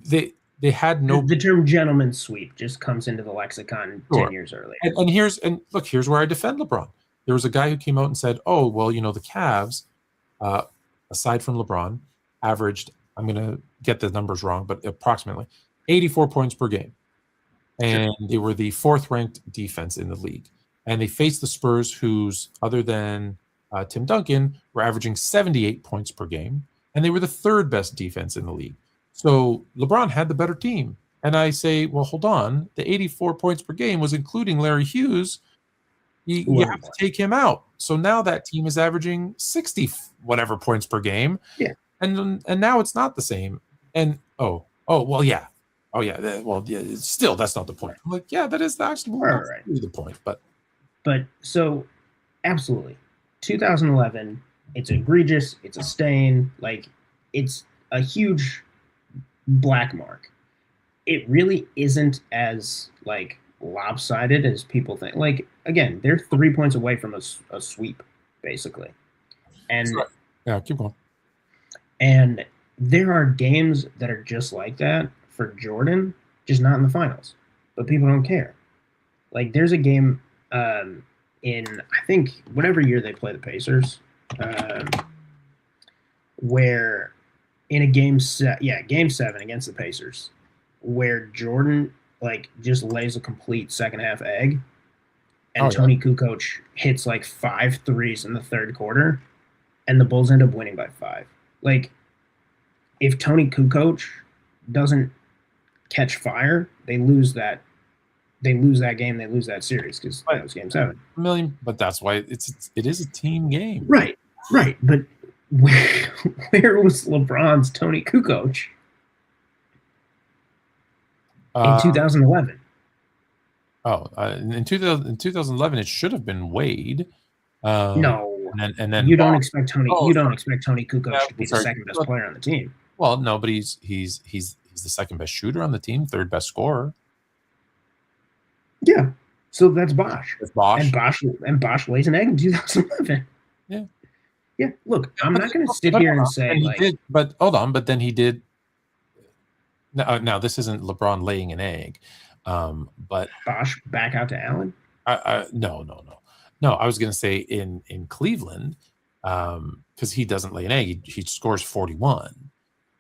Speaker 1: They had no.
Speaker 2: The term "gentleman's sweep" just comes into the lexicon 10 years earlier.
Speaker 1: And here's where I defend LeBron. There was a guy who came out and said, "Oh, well, the Cavs, aside from LeBron, averaged. I'm going to get the numbers wrong, but approximately 84 points per game, and they were the 4th-ranked defense in the league. And they faced the Spurs, who's other than Tim Duncan, were averaging 78 points per game, and they were the 3rd best defense in the league. So LeBron had the better team. And I say, well, hold on. The 84 points per game was including Larry Hughes. You have to take him out. So now that team is averaging 60 whatever points per game.
Speaker 2: Yeah.
Speaker 1: And now it's not the same. And well, yeah. Oh yeah. Well, yeah, still that's not the point. I'm like, yeah, that is actually the point.
Speaker 2: But so absolutely. 2011, it's egregious, it's a stain, like it's a huge black mark. It really isn't as like lopsided as people think. Like again, they're 3 points away from a sweep, basically. And
Speaker 1: yeah, keep going.
Speaker 2: And there are games that are just like that for Jordan, just not in the finals. But people don't care. Like there's a game in I think whatever year they play the Pacers, where in a game 7 against the Pacers, where Jordan like just lays a complete second half egg, and Tony Kukoc hits like 5 threes in the 3rd quarter, and the Bulls end up winning by 5. Like if Tony Kukoc doesn't catch fire, they lose that game, they lose that series because that was game 7.
Speaker 1: But that's why it is a team game.
Speaker 2: Right. But where was LeBron's Tony Kukoc in 2011?
Speaker 1: In 2011, it should have been Wade.
Speaker 2: No,
Speaker 1: and then
Speaker 2: you don't expect Tony. You don't expect Tony Kukoc to be the second best player on the team.
Speaker 1: Well, no, but he's the second best shooter on the team, 3rd best scorer.
Speaker 2: Yeah, so that's Bosh.
Speaker 1: It's Bosh.
Speaker 2: And Bosh lays an egg in 2011.
Speaker 1: Yeah.
Speaker 2: Yeah. Look, I'm not going to sit here and say
Speaker 1: but hold on. But then he did. Now this isn't LeBron laying an egg, but
Speaker 2: Bosh back out to Allen.
Speaker 1: No. I was going to say in Cleveland, because he doesn't lay an egg. He scores 41,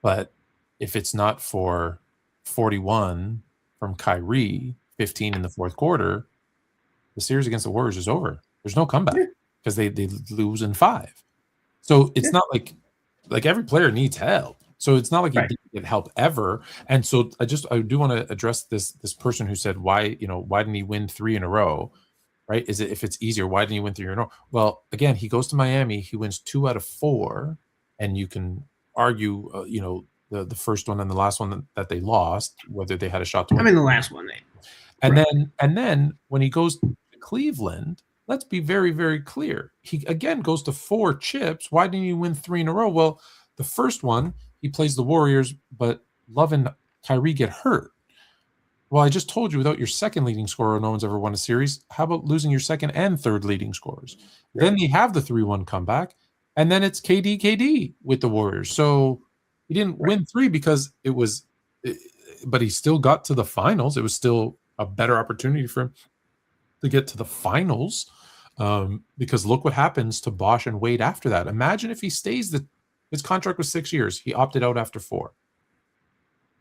Speaker 1: but if it's not for 41 from Kyrie, 15 in the fourth quarter, the series against the Warriors is over. There's no comeback because they lose in 5. So it's not like every player needs help. So it's not like you didn't get help ever. And so I do want to address this person who said, why didn't he win 3 in a row? Right? Is it, if it's easier, why didn't he win 3 in a row? Well, again, he goes to Miami, he wins 2 out of 4, and you can argue, the first one and the last one that they lost, whether they had a shot to win.
Speaker 2: I mean, the last one
Speaker 1: and then when he goes to Cleveland, let's be very, very clear. He again goes to 4 chips. Why didn't he win 3 in a row? Well, the first one, he plays the Warriors, but Love and Kyrie get hurt. Well, I just told you, without your second leading scorer, no one's ever won a series. How about losing your second and third leading scorers? Right. Then they have the 3-1 comeback, and then it's KD with the Warriors. So he didn't win 3 because it was, but he still got to the finals. It was still a better opportunity for him to get to the finals, because look what happens to Bosh and Wade after that. Imagine if he stays, his contract was 6 years. He opted out after 4.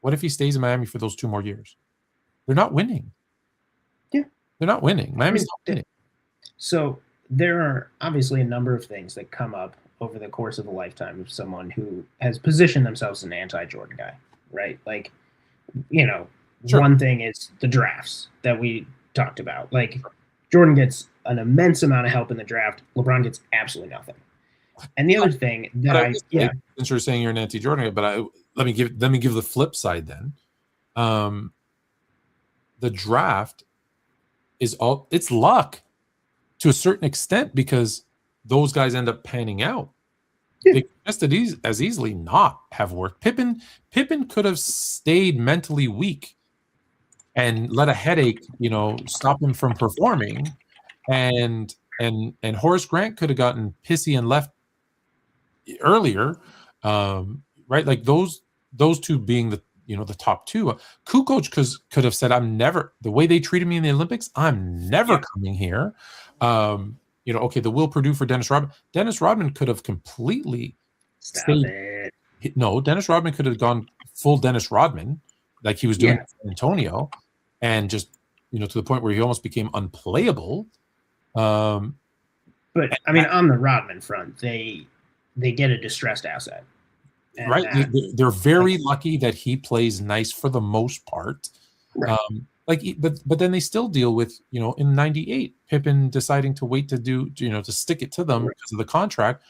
Speaker 1: What if he stays in Miami for those 2 more years? They're not winning.
Speaker 2: Yeah.
Speaker 1: They're not winning. Miami's not winning.
Speaker 2: So there are obviously a number of things that come up over the course of a lifetime of someone who has positioned themselves as an anti-Jordan guy, right? Like, sure. One thing is the drafts that we talked about. Like, Jordan gets an immense amount of help in the draft. LeBron gets absolutely nothing. And the other thing that
Speaker 1: since you're saying you're an anti-Jordan guy, but let me give the flip side then. The draft it's luck to a certain extent, because those guys end up panning out. Yeah. They just as easily not have worked. Pippen could have stayed mentally weak and let a headache, stop him from performing. And Horace Grant could have gotten pissy and left earlier. Right? Like those 2 being the top 2. Kukoc could have said, the way they treated me in the Olympics, I'm never coming here. Okay, the Will Purdue for Dennis Rodman. Dennis Rodman could have completely Dennis Rodman could have gone full Dennis Rodman, like he was doing in San Antonio, and just, to the point where he almost became unplayable.
Speaker 2: But I mean, on the Rodman front, they get a distressed asset.
Speaker 1: And right, they're very lucky that he plays nice for the most part. Right. But then they still deal with, in '98, Pippen deciding to wait to stick it to them because of the contract.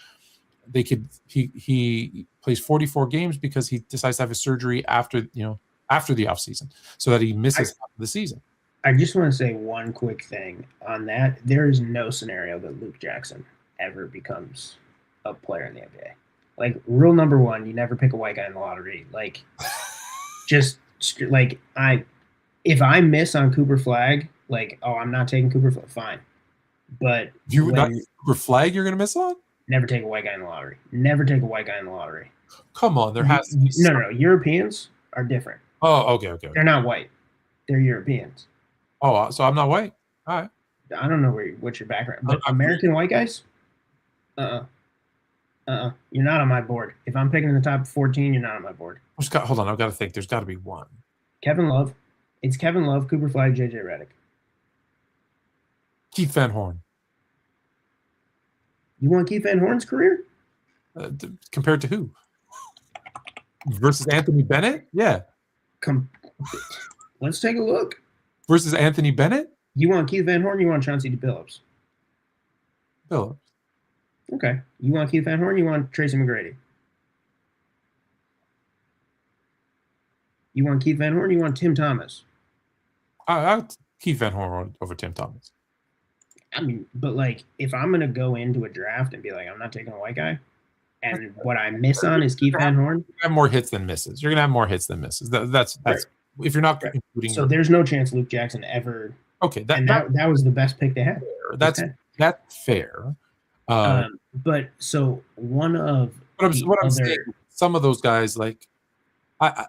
Speaker 1: He plays 44 games because he decides to have his surgery after the offseason, so that he misses half of the season.
Speaker 2: I just want to say one quick thing on that. There is no scenario that Luke Jackson ever becomes a player in the NBA. Like, rule number 1, you never pick a white guy in the lottery. Like, just like if I miss on Cooper Flag, like, I'm not taking Cooper Flag, fine. But
Speaker 1: Cooper Flag you're gonna miss on?
Speaker 2: Never take a white guy in the lottery. Never take a white guy in the lottery.
Speaker 1: Come on, there has to be
Speaker 2: no. Europeans are different.
Speaker 1: Oh, okay.
Speaker 2: They're not white. They're Europeans.
Speaker 1: Oh, so I'm not white. All right.
Speaker 2: I don't know what's your background, but American white guys? You're not on my board. If I'm picking in the top 14, you're not on my board.
Speaker 1: Hold on, I've got to think. There's got to be one.
Speaker 2: Kevin Love. It's Kevin Love, Cooper Flag, JJ Redick.
Speaker 1: Keith Van Horn.
Speaker 2: You want Keith Van Horn's career?
Speaker 1: Compared to who? Versus Anthony Bennett? Yeah.
Speaker 2: Let's take a look.
Speaker 1: Versus Anthony Bennett?
Speaker 2: You want Keith Van Horn? You want Chauncey Billups?
Speaker 1: Billups.
Speaker 2: Okay. You want Keith Van Horn? You want Tracy McGrady? You want Keith Van Horn? You want Tim Thomas?
Speaker 1: I'll Keith Van Horn over Tim Thomas.
Speaker 2: I mean, but like, if I'm gonna go into a draft and be like, I'm not taking a white guy, and what I miss on is Keith Van Horn,
Speaker 1: you have more hits than misses. You're gonna have more hits than misses. That's right. If you're not including.
Speaker 2: So there's no chance Luke Jackson ever.
Speaker 1: Okay,
Speaker 2: that was the best pick they had.
Speaker 1: That's fair.
Speaker 2: But so one of
Speaker 1: what I'm saying, some of those guys, like,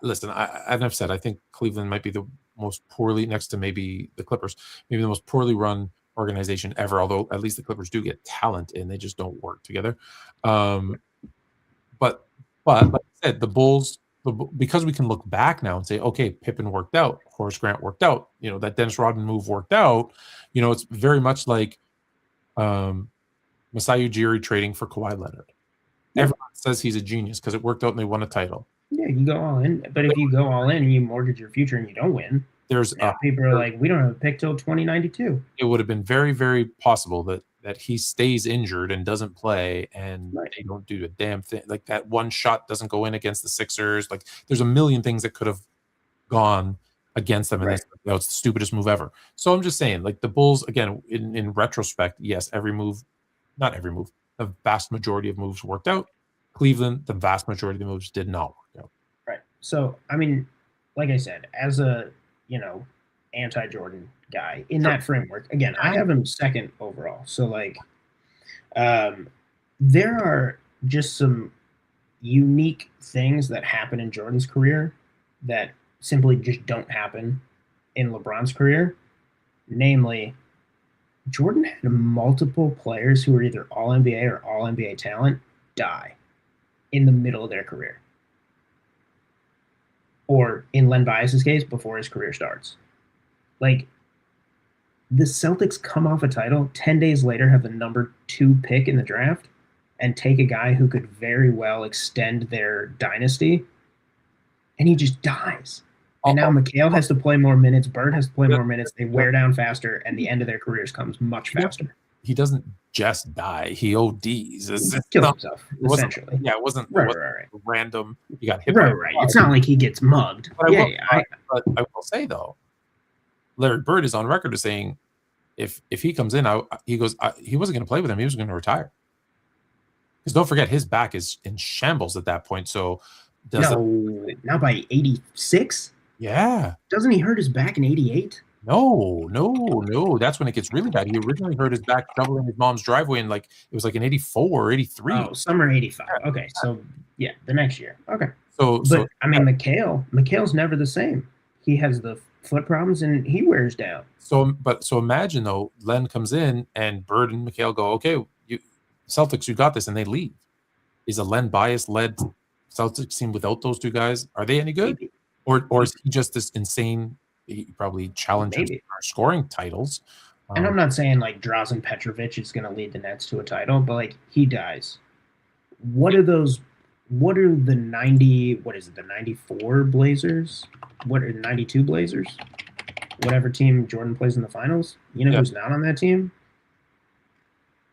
Speaker 1: listen, I've said I think Cleveland might be the most poorly, next to maybe the Clippers, maybe the most poorly run organization ever. Although at least the Clippers do get talent in, they just don't work together. But like I said, the Bulls, because we can look back now and say, okay, Pippen worked out, Horace Grant worked out, that Dennis Rodman move worked out. It's very much like Masai Ujiri trading for Kawhi Leonard.
Speaker 2: Yeah.
Speaker 1: Everyone says he's a genius because it worked out and they won a title.
Speaker 2: Yeah, you go all in. But if you go all in and you mortgage your future and you don't win,
Speaker 1: There's
Speaker 2: people are like, we don't have a pick till 2092.
Speaker 1: It would have been very, very possible that he stays injured and doesn't play, and
Speaker 2: Right.
Speaker 1: they don't do a damn thing. Like that one shot doesn't go in against the Sixers. Like there's a million things that could have gone against them, and
Speaker 2: Right.
Speaker 1: that's the stupidest move ever. So I'm just saying, like the Bulls, again, in retrospect, yes, not every move, the vast majority of moves worked out. Cleveland, the vast majority of the moves did not work out.
Speaker 2: Right. So, I mean, like I said, as a, anti-Jordan guy in that framework, again, I have him second overall. So, like, there are just some unique things that happen in Jordan's career that simply just don't happen in LeBron's career. Namely, Jordan had multiple players who were either All-NBA or All-NBA talent die in the middle of their career. Or in Len Bias's case, before his career starts. Like, the Celtics come off a title, 10 days later have the number 2 pick in the draft, and take a guy who could very well extend their dynasty, and he just dies. And now McHale has to play more minutes, Bird has to play more minutes, they wear down faster, and the end of their careers comes much faster.
Speaker 1: He doesn't just die; he ODs.
Speaker 2: Kill himself, essentially.
Speaker 1: Yeah, it wasn't
Speaker 2: Right.
Speaker 1: random. He got hit.
Speaker 2: Right. It's not like he gets mugged.
Speaker 1: But I will say though, Larry Bird is on record as saying, if he comes in, he wasn't going to play with him. He was going to retire. Because don't forget, his back is in shambles at that point. So
Speaker 2: not by 86.
Speaker 1: Yeah.
Speaker 2: Doesn't he hurt his back in 88?
Speaker 1: No. That's when it gets really bad. He originally hurt his back shoveling his mom's driveway in it was like in 84 or 83.
Speaker 2: Oh, summer 85. Okay, so yeah, the next year. Okay.
Speaker 1: So
Speaker 2: I mean, McHale's never the same. He has the foot problems and he wears down.
Speaker 1: So imagine though, Len comes in and Bird and McHale go, okay, Celtics, you got this, and they leave. Is a Len Bias led Celtics team without those two guys? Are they any good?
Speaker 2: Maybe.
Speaker 1: Or is he just this insane? He probably challenges our scoring titles.
Speaker 2: And I'm not saying like Drazen Petrovic is going to lead the Nets to a title, but like he dies. What are the 94 Blazers? What are the 92 Blazers? Whatever team Jordan plays in the finals. You know who's not on that team?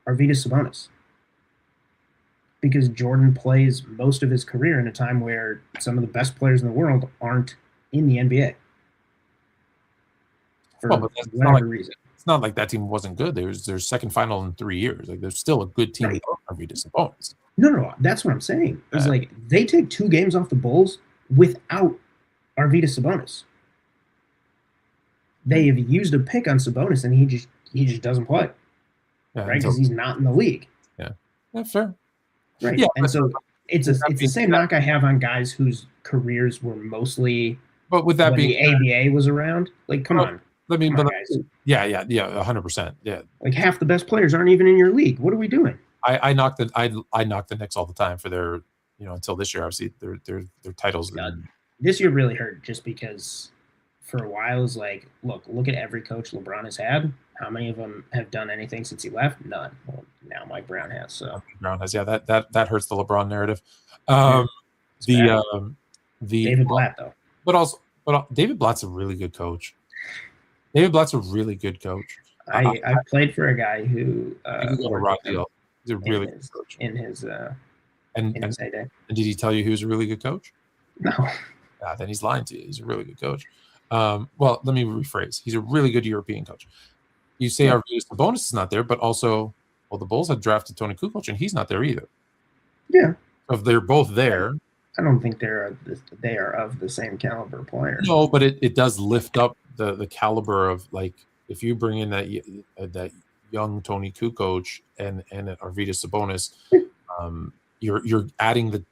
Speaker 2: Arvydas Sabonis. Because Jordan plays most of his career in a time where some of the best players in the world aren't in the NBA. For whatever reason.
Speaker 1: It's not like that team wasn't good. There's their second final in 3 years. Like there's still a good team without Arvydas Sabonis.
Speaker 2: No, that's what I'm saying. It's like they take 2 games off the Bulls without Arvydas Sabonis. They have used a pick on Sabonis and he just doesn't play.
Speaker 1: Yeah,
Speaker 2: right? Because he's not in the league.
Speaker 1: Yeah, fair.
Speaker 2: Right.
Speaker 1: Yeah,
Speaker 2: and so it's the same knock I have on guys whose careers were mostly
Speaker 1: but with that being
Speaker 2: the ABA was around. Like, come on.
Speaker 1: I mean,
Speaker 2: Come
Speaker 1: but
Speaker 2: on, guys.
Speaker 1: yeah, 100%. Yeah.
Speaker 2: Like half the best players aren't even in your league. What are we doing?
Speaker 1: I knock the Knicks all the time for their, until this year, obviously their titles.
Speaker 2: This year really hurt just because for a while it's like, look at every coach LeBron has had. How many of them have done anything since he left? None. Well, now Mike Brown has. So
Speaker 1: Brown has, that hurts the LeBron narrative.
Speaker 2: David Blatt though.
Speaker 1: But David Blatt's a really good coach. David Blatt's a really good coach.
Speaker 2: I played for a guy who
Speaker 1: got a raw deal. He's a really good coach.
Speaker 2: In his heyday.
Speaker 1: And did he tell you he was a really good coach?
Speaker 2: No.
Speaker 1: Then he's lying to you. He's a really good coach. Well, let me rephrase. He's a really good European coach. You say Arvydas Sabonis is not there, but also, the Bulls had drafted Tony Kukoc, and he's not there either.
Speaker 2: Yeah.
Speaker 1: So if they're both there,
Speaker 2: I don't think they are of the same caliber player.
Speaker 1: No, but it does lift up the caliber of, like, if you bring in that young Tony Kukoc and Arvydas Sabonis, you're adding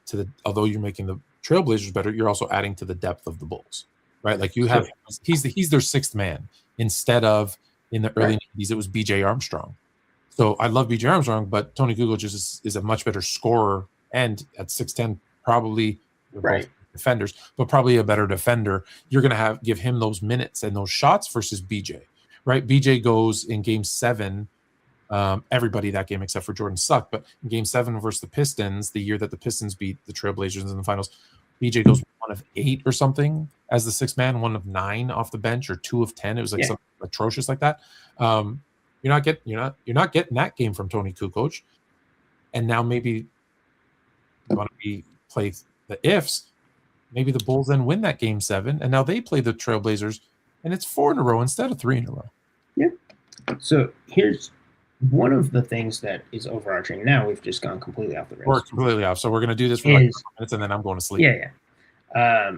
Speaker 1: although you're making the Trailblazers better, you're also adding to the depth of the Bulls, right? Like you have he's their sixth man instead of in the early it was B.J. Armstrong. So I love B.J. Armstrong, but Tony Kukoc is a much better scorer, and at 6'10", probably both defenders, but probably a better defender. You're going to give him those minutes and those shots versus B.J., right? B.J. goes in Game 7. Everybody that game except for Jordan sucked, but in Game 7 versus the Pistons, the year that the Pistons beat the Trailblazers in the finals, BJ goes 1 of 8 or something as the 6th man, 1 of 9 off the bench, or 2 of 10. It was like something atrocious like that. You're not getting that game from Tony Kukoc. And now maybe want to play the ifs. Maybe the Bulls then win that Game 7, and now they play the Trailblazers, and it's 4 in a row instead of 3 in a row.
Speaker 2: Yeah. So here's one of the things that is overarching. Now we've just gone completely off the rails.
Speaker 1: We're completely off. So we're going to do this for like 5 minutes, and then I'm going to sleep.
Speaker 2: Yeah.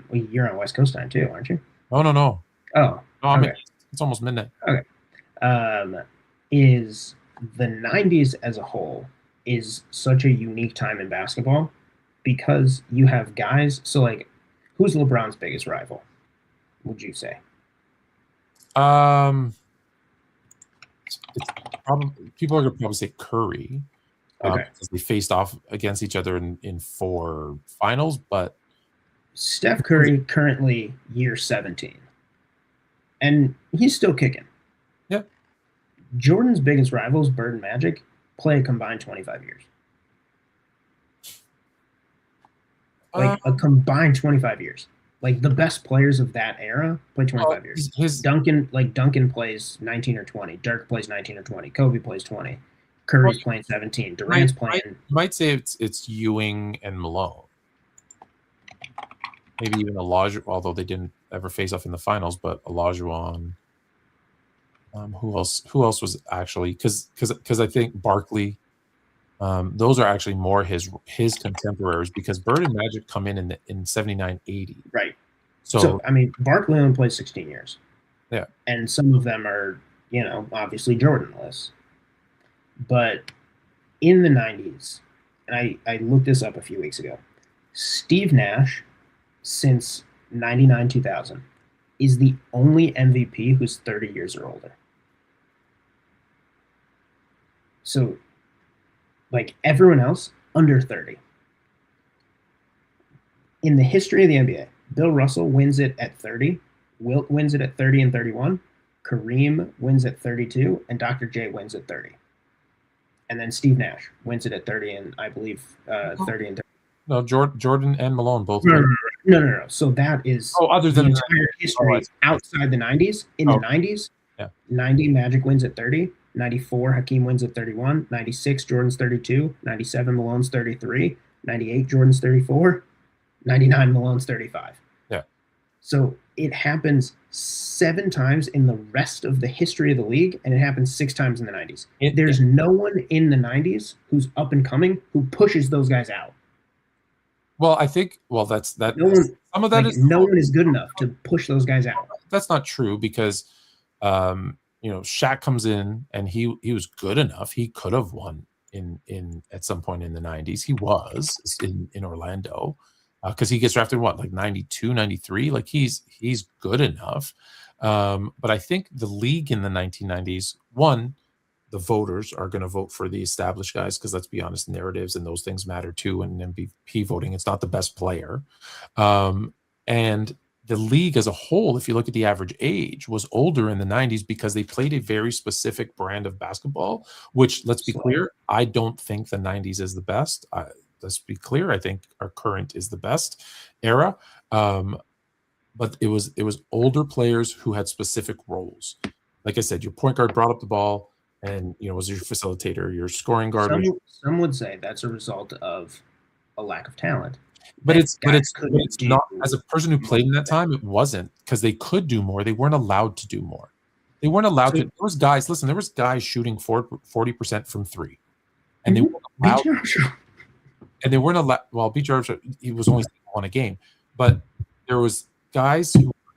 Speaker 2: Well, you're on West Coast time too, aren't you?
Speaker 1: No.
Speaker 2: Oh,
Speaker 1: No,
Speaker 2: okay.
Speaker 1: It's almost midnight.
Speaker 2: Okay. Is the 90s as a whole is such a unique time in basketball because you have guys. So, like, who's LeBron's biggest rival, would you say?
Speaker 1: It's probably, people are going to probably say Curry. Because they faced off against each other in 4 finals, but
Speaker 2: Steph Curry currently year 17, and he's still kicking.
Speaker 1: Yep.
Speaker 2: Jordan's biggest rivals, Bird and Magic, play a combined 25 years. Like a combined 25 years. Like the best players of that era play 25 years. Duncan plays 19 or 20. Dirk plays 19 or 20. Kobe plays 20. Curry's playing 17. Durant's playing.
Speaker 1: You might say it's Ewing and Malone. Maybe even Olajuwon, although they didn't ever face off in the finals, but Olajuwon. Who else was actually, because I think Barkley, those are actually more his contemporaries, because Bird and Magic come in 79-80.
Speaker 2: Right.
Speaker 1: So
Speaker 2: I mean, Barkley only plays 16 years.
Speaker 1: Yeah.
Speaker 2: And some of them are, obviously Jordan-less. But in the 90s, and I looked this up a few weeks ago, Steve Nash, since 99-2000, is the only MVP who's 30 years or older. So, like, everyone else, under 30. In the history of the NBA, Bill Russell wins it at 30, Wilt wins it at 30 and 31, Kareem wins at 32, and Dr. J wins at 30. And then Steve Nash wins it at 30 and I believe 30 and 30.
Speaker 1: No, Jordan and Malone both.
Speaker 2: No. So that is
Speaker 1: other than
Speaker 2: the entire history outside the 90s. In the 90s, 90 Magic wins at 30, 94 Hakeem wins at 31, 96 Jordan's 32, 97 Malone's 33, 98 Jordan's 34, 99 Malone's 35.
Speaker 1: Yeah.
Speaker 2: So it happens 7 times in the rest of the history of the league, and it happens 6 times in the 90s. There's no one in the 90s who's up and coming who pushes those guys out.
Speaker 1: Well, I think that's that.
Speaker 2: No one,
Speaker 1: some of that is
Speaker 2: no one is good enough to push those guys out.
Speaker 1: That's not true, because Shaq comes in and he was good enough. He could have won in at some point in the 90s. He was in Orlando. Because he gets drafted, like 92, 93? Like, he's good enough. But I think the league in the 1990s, one, the voters are going to vote for the established guys, because let's be honest, narratives and those things matter too. And MVP voting, it's not the best player. And the league as a whole, if you look at the average age, was older in the 90s because they played a very specific brand of basketball, which, let's be clear, I don't think the 90s is the best. Let's be clear. I think our current is the best era. But it was older players who had specific roles. Like I said, your point guard brought up the ball and, was your facilitator, your scoring guard.
Speaker 2: Some would say that's a result of a lack of talent.
Speaker 1: But it's not, as a person who played in that time, it wasn't, because they could do more. They weren't allowed to do more. They weren't allowed to. There was guys shooting 40% from 3. And they weren't allowed. And they weren't allowed. Well, B.J. Armstrong, he was only on a game, but there was guys who were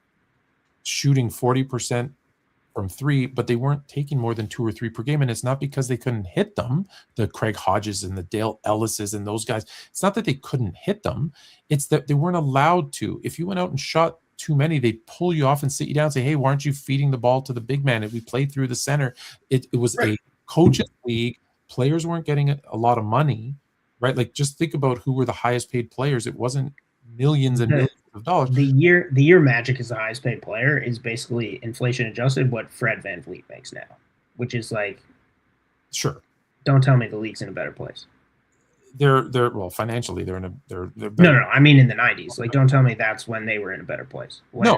Speaker 1: shooting 40% from 3, but they weren't taking more than 2 or 3 per game. And it's not because they couldn't hit them, the Craig Hodges and the Dale Ellises and those guys. It's not that they couldn't hit them. It's that they weren't allowed to. If you went out and shot too many, they pull you off and sit you down and say, hey, why aren't you feeding the ball to the big man? If we played through the center, it was a coaches league. Players weren't getting a lot of money, right? Like, just think about who were the highest paid players. It wasn't millions and millions of dollars.
Speaker 2: The year Magic is the highest paid player is basically inflation adjusted what Fred VanVleet makes now, which is like,
Speaker 1: Sure.
Speaker 2: don't tell me the league's in a better place.
Speaker 1: They're well, financially they're in a they're
Speaker 2: No, I mean in the 90s. Like, don't tell me that's when they were in a better place. When
Speaker 1: No.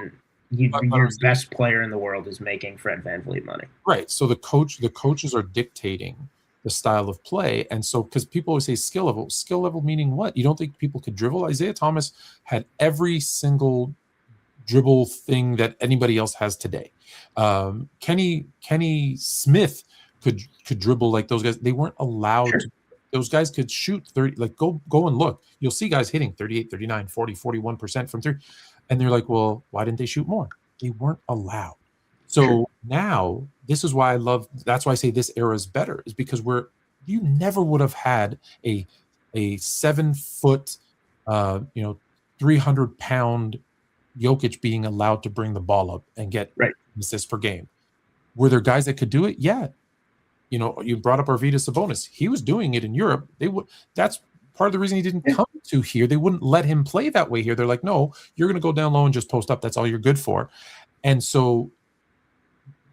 Speaker 2: your best player in the world is making Fred VanVleet money.
Speaker 1: Right. So the coaches are dictating the style of play. And so, because people always say skill level meaning what? You don't think people could dribble? Isaiah Thomas had every single dribble thing that anybody else has today. Kenny Smith could dribble like those guys. They weren't allowed to. Those guys could shoot 30, like go and look. You'll see guys hitting 38, 39, 40, 41% from three. And they're like, well, why didn't they shoot more? They weren't allowed. So now this is why that's why I say this era is better, is because you never would have had a 7 foot, 300-pound Jokic being allowed to bring the ball up and get assists per game. Were there guys that could do it? Yeah. You brought up Arvydas Sabonis. He was doing it in Europe. That's part of the reason he didn't come to here. They wouldn't let him play that way here. They're like, no, you're going to go down low and just post up. That's all you're good for. And so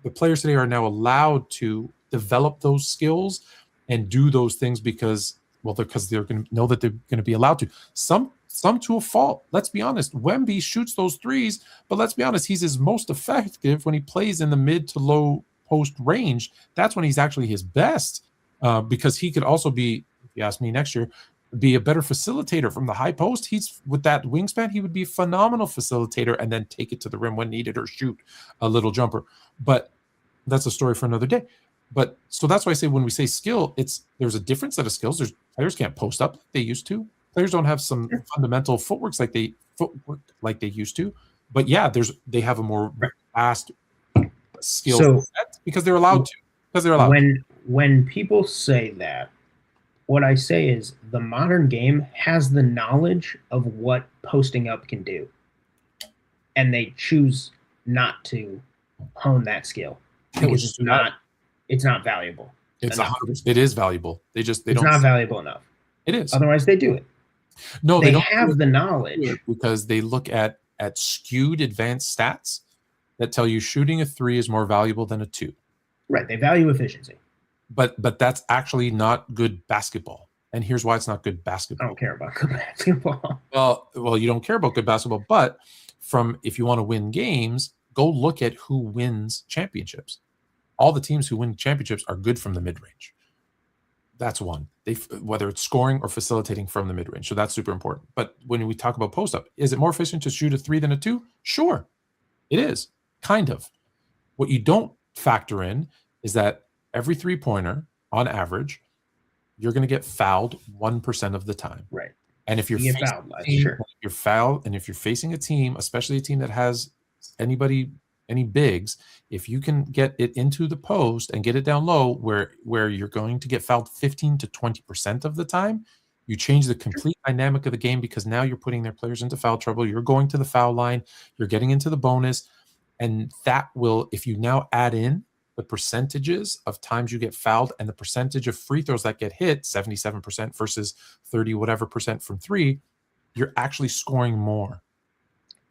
Speaker 1: the players today are now allowed to develop those skills and do those things because they're going to know that they're going to be allowed to. Some to a fault. Let's be honest. Wemby shoots those threes, but let's be honest, he's his most effective when he plays in the mid to low post range. That's when he's actually his best, because he could also be, if you ask me next year, be a better facilitator from the high post. He's with that wingspan, he would be a phenomenal facilitator and then take it to the rim when needed or shoot a little jumper. But that's a story for another day. But so that's why I say when we say skill, there's a different set of skills. Players can't post up like they used to. Players don't have some fundamental footwork like they used to. But yeah, they have a more vast skill set because they're allowed to.
Speaker 2: When people say that, what I say is the modern game has the knowledge of what posting up can do, and they choose not to hone that skill because it's not valuable.
Speaker 1: It is valuable. It's
Speaker 2: not valuable enough.
Speaker 1: It is.
Speaker 2: Otherwise, they do it.
Speaker 1: No,
Speaker 2: they don't have the knowledge
Speaker 1: because they look at skewed advanced stats that tell you shooting a 3 is more valuable than a 2.
Speaker 2: Right. They value efficiency.
Speaker 1: But that's actually not good basketball. And here's why it's not good basketball.
Speaker 2: I don't care about good basketball.
Speaker 1: Well, you don't care about good basketball, but if you want to win games, go look at who wins championships. All the teams who win championships are good from the mid-range. That's one. Whether it's scoring or facilitating from the mid-range. So that's super important. But when we talk about post-up, is it more efficient to shoot a 3 than a 2? Sure, it is. Kind of. What you don't factor in is that every three-pointer, on average, you're going to get fouled 1% of the time.
Speaker 2: Right.
Speaker 1: And if you're facing a team, especially a team that has any bigs, if you can get it into the post and get it down low where you're going to get fouled 15 to 20% of the time, you change the complete dynamic of the game because now you're putting their players into foul trouble. You're going to the foul line. You're getting into the bonus. And that will, if you now add in the percentages of times you get fouled and the percentage of free throws that get hit, 77% versus 30 whatever percent from 3, you're actually scoring more.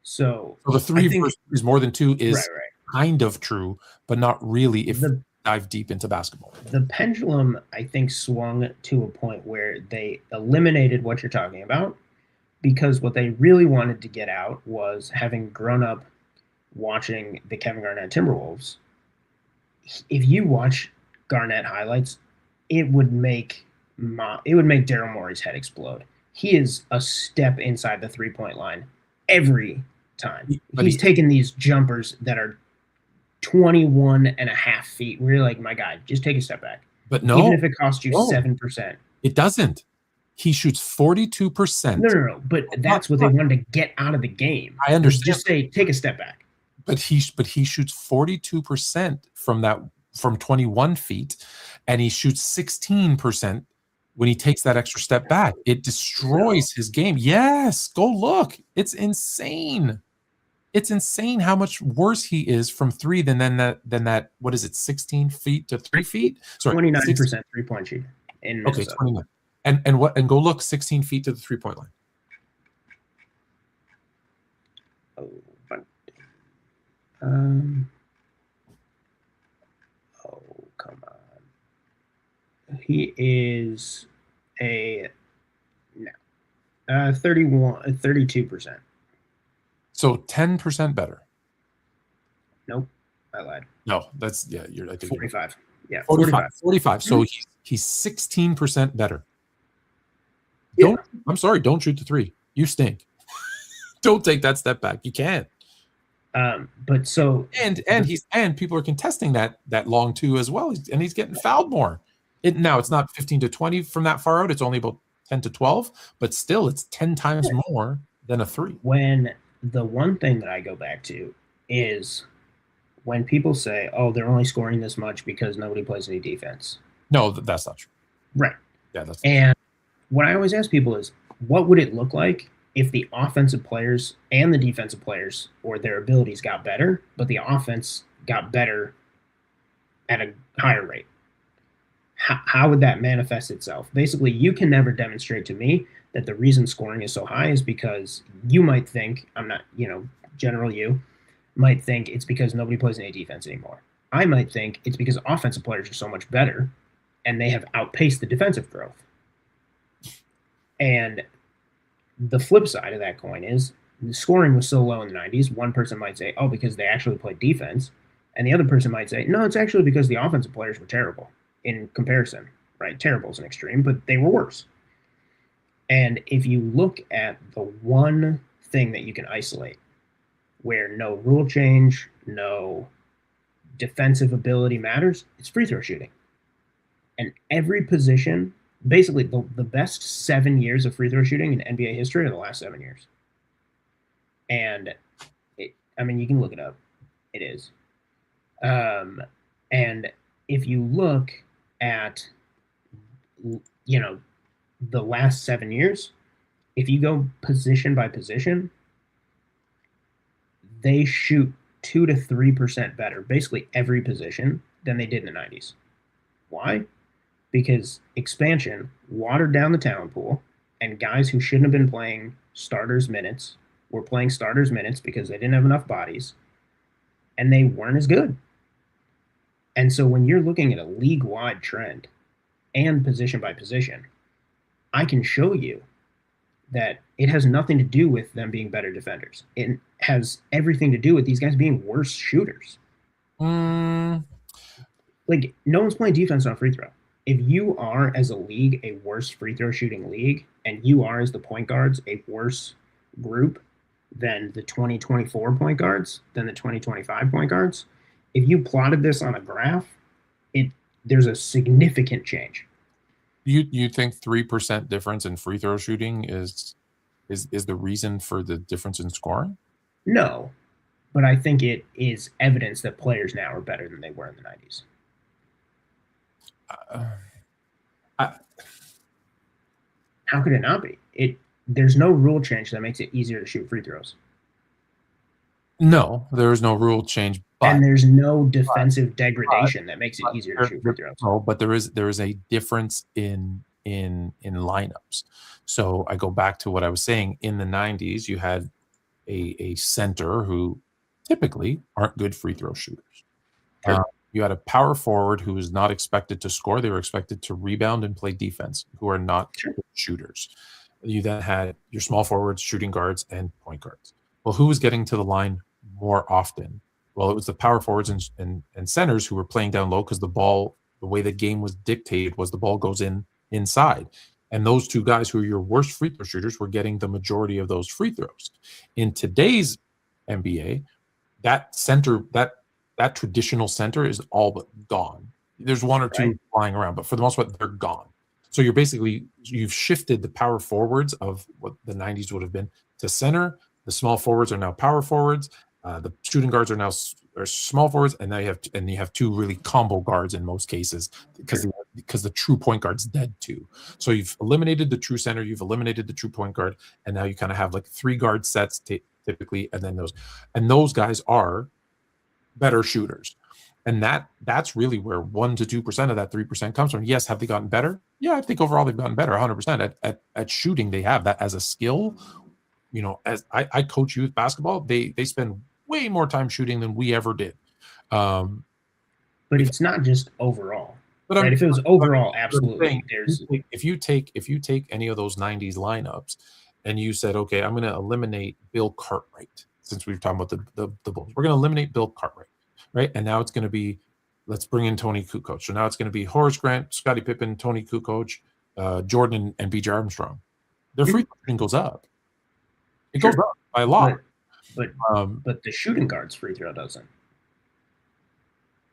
Speaker 2: So
Speaker 1: the 3 is more than 2 is
Speaker 2: right.
Speaker 1: kind of true, but not really if you dive deep into basketball.
Speaker 2: The pendulum, I think, swung to a point where they eliminated what you're talking about because what they really wanted to get out was, having grown up watching the Kevin Garnett Timberwolves, if you watch Garnett highlights, it would make Daryl Morey's head explode. He is a step inside the 3-point line every time. He's taking these jumpers that are 21 and a half feet. We're like, my God, just take a step back.
Speaker 1: But no,
Speaker 2: even if it costs you 7%.
Speaker 1: It doesn't. He shoots 42%.
Speaker 2: No. But that's what they wanted to get out of the game.
Speaker 1: I understand.
Speaker 2: Just say, take a step back.
Speaker 1: But he shoots 42% from 21 feet, and he shoots 16% when he takes that extra step back. It destroys his game. Yes, go look. It's insane. It's insane how much worse he is from 3 than that. What is it? 16 feet to 3 feet. Sorry,
Speaker 2: 29% 3-point shooting in
Speaker 1: okay,
Speaker 2: Minnesota.
Speaker 1: 29. And go look 16 feet to the 3-point line.
Speaker 2: Oh, but, oh, come on. He is a 32%.
Speaker 1: So 10% better.
Speaker 2: Nope, I lied.
Speaker 1: No, that's I think
Speaker 2: 45. Yeah,
Speaker 1: 45. So he's 16% better. Don't I'm sorry, don't shoot the 3. You stink. Don't take that step back. You can't.
Speaker 2: But so
Speaker 1: and people are contesting that long 2 as well. He's getting fouled more. Now it's not 15 to 20 from that far out. It's only about 10 to 12, but still it's 10 times more than a 3.
Speaker 2: When the one thing that I go back to is when people say, "Oh, they're only scoring this much because nobody plays any defense."
Speaker 1: No, that's not true.
Speaker 2: Right.
Speaker 1: Yeah, that's
Speaker 2: and what I always ask people is, what would it look like if the offensive players and the defensive players or their abilities got better, but the offense got better at a higher rate? How would that manifest itself? Basically, you can never demonstrate to me that the reason scoring is so high is because you might think, I'm not, general you might think it's because nobody plays any defense anymore. I might think it's because offensive players are so much better and they have outpaced the defensive growth. And the flip side of that coin is the scoring was so low in the 90s. One person might say, oh, because they actually played defense. And the other person might say, no, it's actually because the offensive players were terrible in comparison, right? Terrible is an extreme, but they were worse. And if you look at the one thing that you can isolate where no rule change, no defensive ability matters, it's free throw shooting. And every position, basically the best 7 years of free throw shooting in NBA history are the last 7 years. And you can look it up. It is. And if you look at, the last 7 years, if you go position by position, they shoot 2 to 3% better, basically every position, than they did in the 90s. Why? Because expansion watered down the talent pool, and guys who shouldn't have been playing starters minutes were playing starters minutes because they didn't have enough bodies, and they weren't as good. And so when you're looking at a league-wide trend and position by position, I can show you that it has nothing to do with them being better defenders. It has everything to do with these guys being worse shooters. Like, no one's playing defense on free throw. If you are, as a league, a worse free throw shooting league, and you are, as the point guards, a worse group than the 2024 point guards, than the 2025 point guards, if you plotted this on a graph, there's a significant change.
Speaker 1: You think 3% difference in free throw shooting is the reason for the difference in scoring?
Speaker 2: No, but I think it is evidence that players now are better than they were in the 90s. How could it not be? There's no rule change that makes it easier to shoot free throws.
Speaker 1: No, there is no rule change.
Speaker 2: And there's no defensive degradation that makes it easier to shoot free throws.
Speaker 1: No, but there is a difference in lineups. So I go back to what I was saying. In the 90s, you had a center who typically aren't good free throw shooters.
Speaker 2: Sure.
Speaker 1: You had a power forward who was not expected to score. They were expected to rebound and play defense, who are not good shooters. You then had your small forwards, shooting guards, and point guards. Well, who was getting to the line more often? Well, it was the power forwards and centers who were playing down low because the way the game was dictated was the ball goes inside. And those two guys who are your worst free throw shooters were getting the majority of those free throws. In today's NBA, that center, that traditional center is all but gone. There's one or two flying around, but for the most part, they're gone. So you've shifted the power forwards of what the 90s would have been to center. The small forwards are now power forwards. The shooting guards are small forwards, and now you have two really combo guards in most cases because the true point guard's dead too. So you've eliminated the true center, you've eliminated the true point guard, and now you kind of have like 3 guard sets typically, and then those guys are better shooters. And that's really where 1 to 2% of that 3% comes from. Yes, have they gotten better? Yeah, I think overall they've gotten better 100%. At shooting, they have that as a skill. You know, as I coach youth basketball, they spend way more time shooting than we ever did.
Speaker 2: But it's not just overall.
Speaker 1: But
Speaker 2: right? If it was overall, absolutely.
Speaker 1: saying,
Speaker 2: There's
Speaker 1: if you take any of those 90s lineups and you said, okay, I'm going to eliminate Bill Cartwright, since we were talking about the Bulls. We're going to eliminate Bill Cartwright, right? And now it's going to be, let's bring in Tony Kukoc. So now it's going to be Horace Grant, Scottie Pippen, Tony Kukoc, Jordan, and B.J. Armstrong. Their free throw shooting goes up. It goes up by a lot.
Speaker 2: But the shooting guard's free throw doesn't.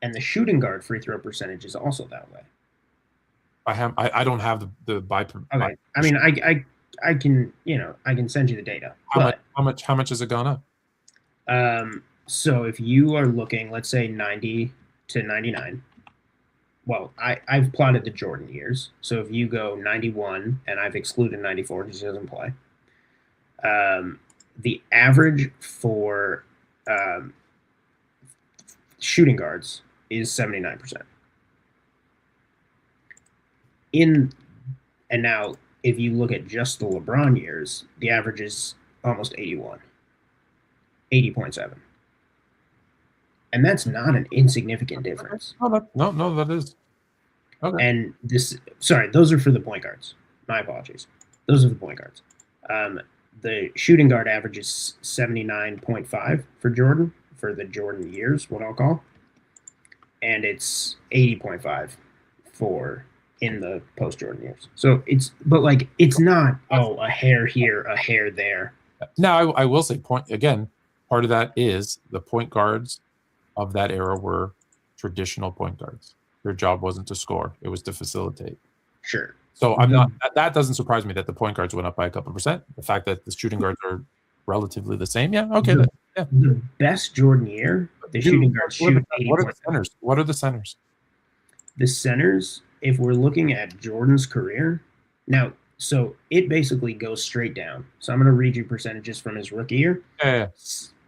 Speaker 2: And the shooting guard free throw percentage is also that way.
Speaker 1: I don't have the by.
Speaker 2: Okay. I mean, I can, I can send you the data.
Speaker 1: How much has it gone up?
Speaker 2: So if you are looking, let's say 90 to 99. Well, I've plotted the Jordan years. So if you go 91, and I've excluded 94 because he doesn't play. The average for shooting guards is 79%. And now if you look at just the LeBron years, the average is almost 80.7. And that's not an insignificant difference.
Speaker 1: No, that is. Okay.
Speaker 2: And those are for the point guards. My apologies. Those are the point guards. The shooting guard average is 79.5 for Jordan, for the Jordan years, what I'll call. And it's 80.5 for in the post-Jordan years. So it's not, a hair here, a hair there.
Speaker 1: Now, I will say, part of that is the point guards of that era were traditional point guards. Their job wasn't to score. It was to facilitate.
Speaker 2: Sure.
Speaker 1: So that doesn't surprise me that the point guards went up by a couple percent. The fact that the shooting guards are relatively the same. Yeah. Okay.
Speaker 2: The best Jordan year, the shooting guards shoot 80.
Speaker 1: What are the centers? What are the centers?
Speaker 2: The centers, if we're looking at Jordan's career, now, so it basically goes straight down. So I'm going to read you percentages from his rookie year.
Speaker 1: Yeah.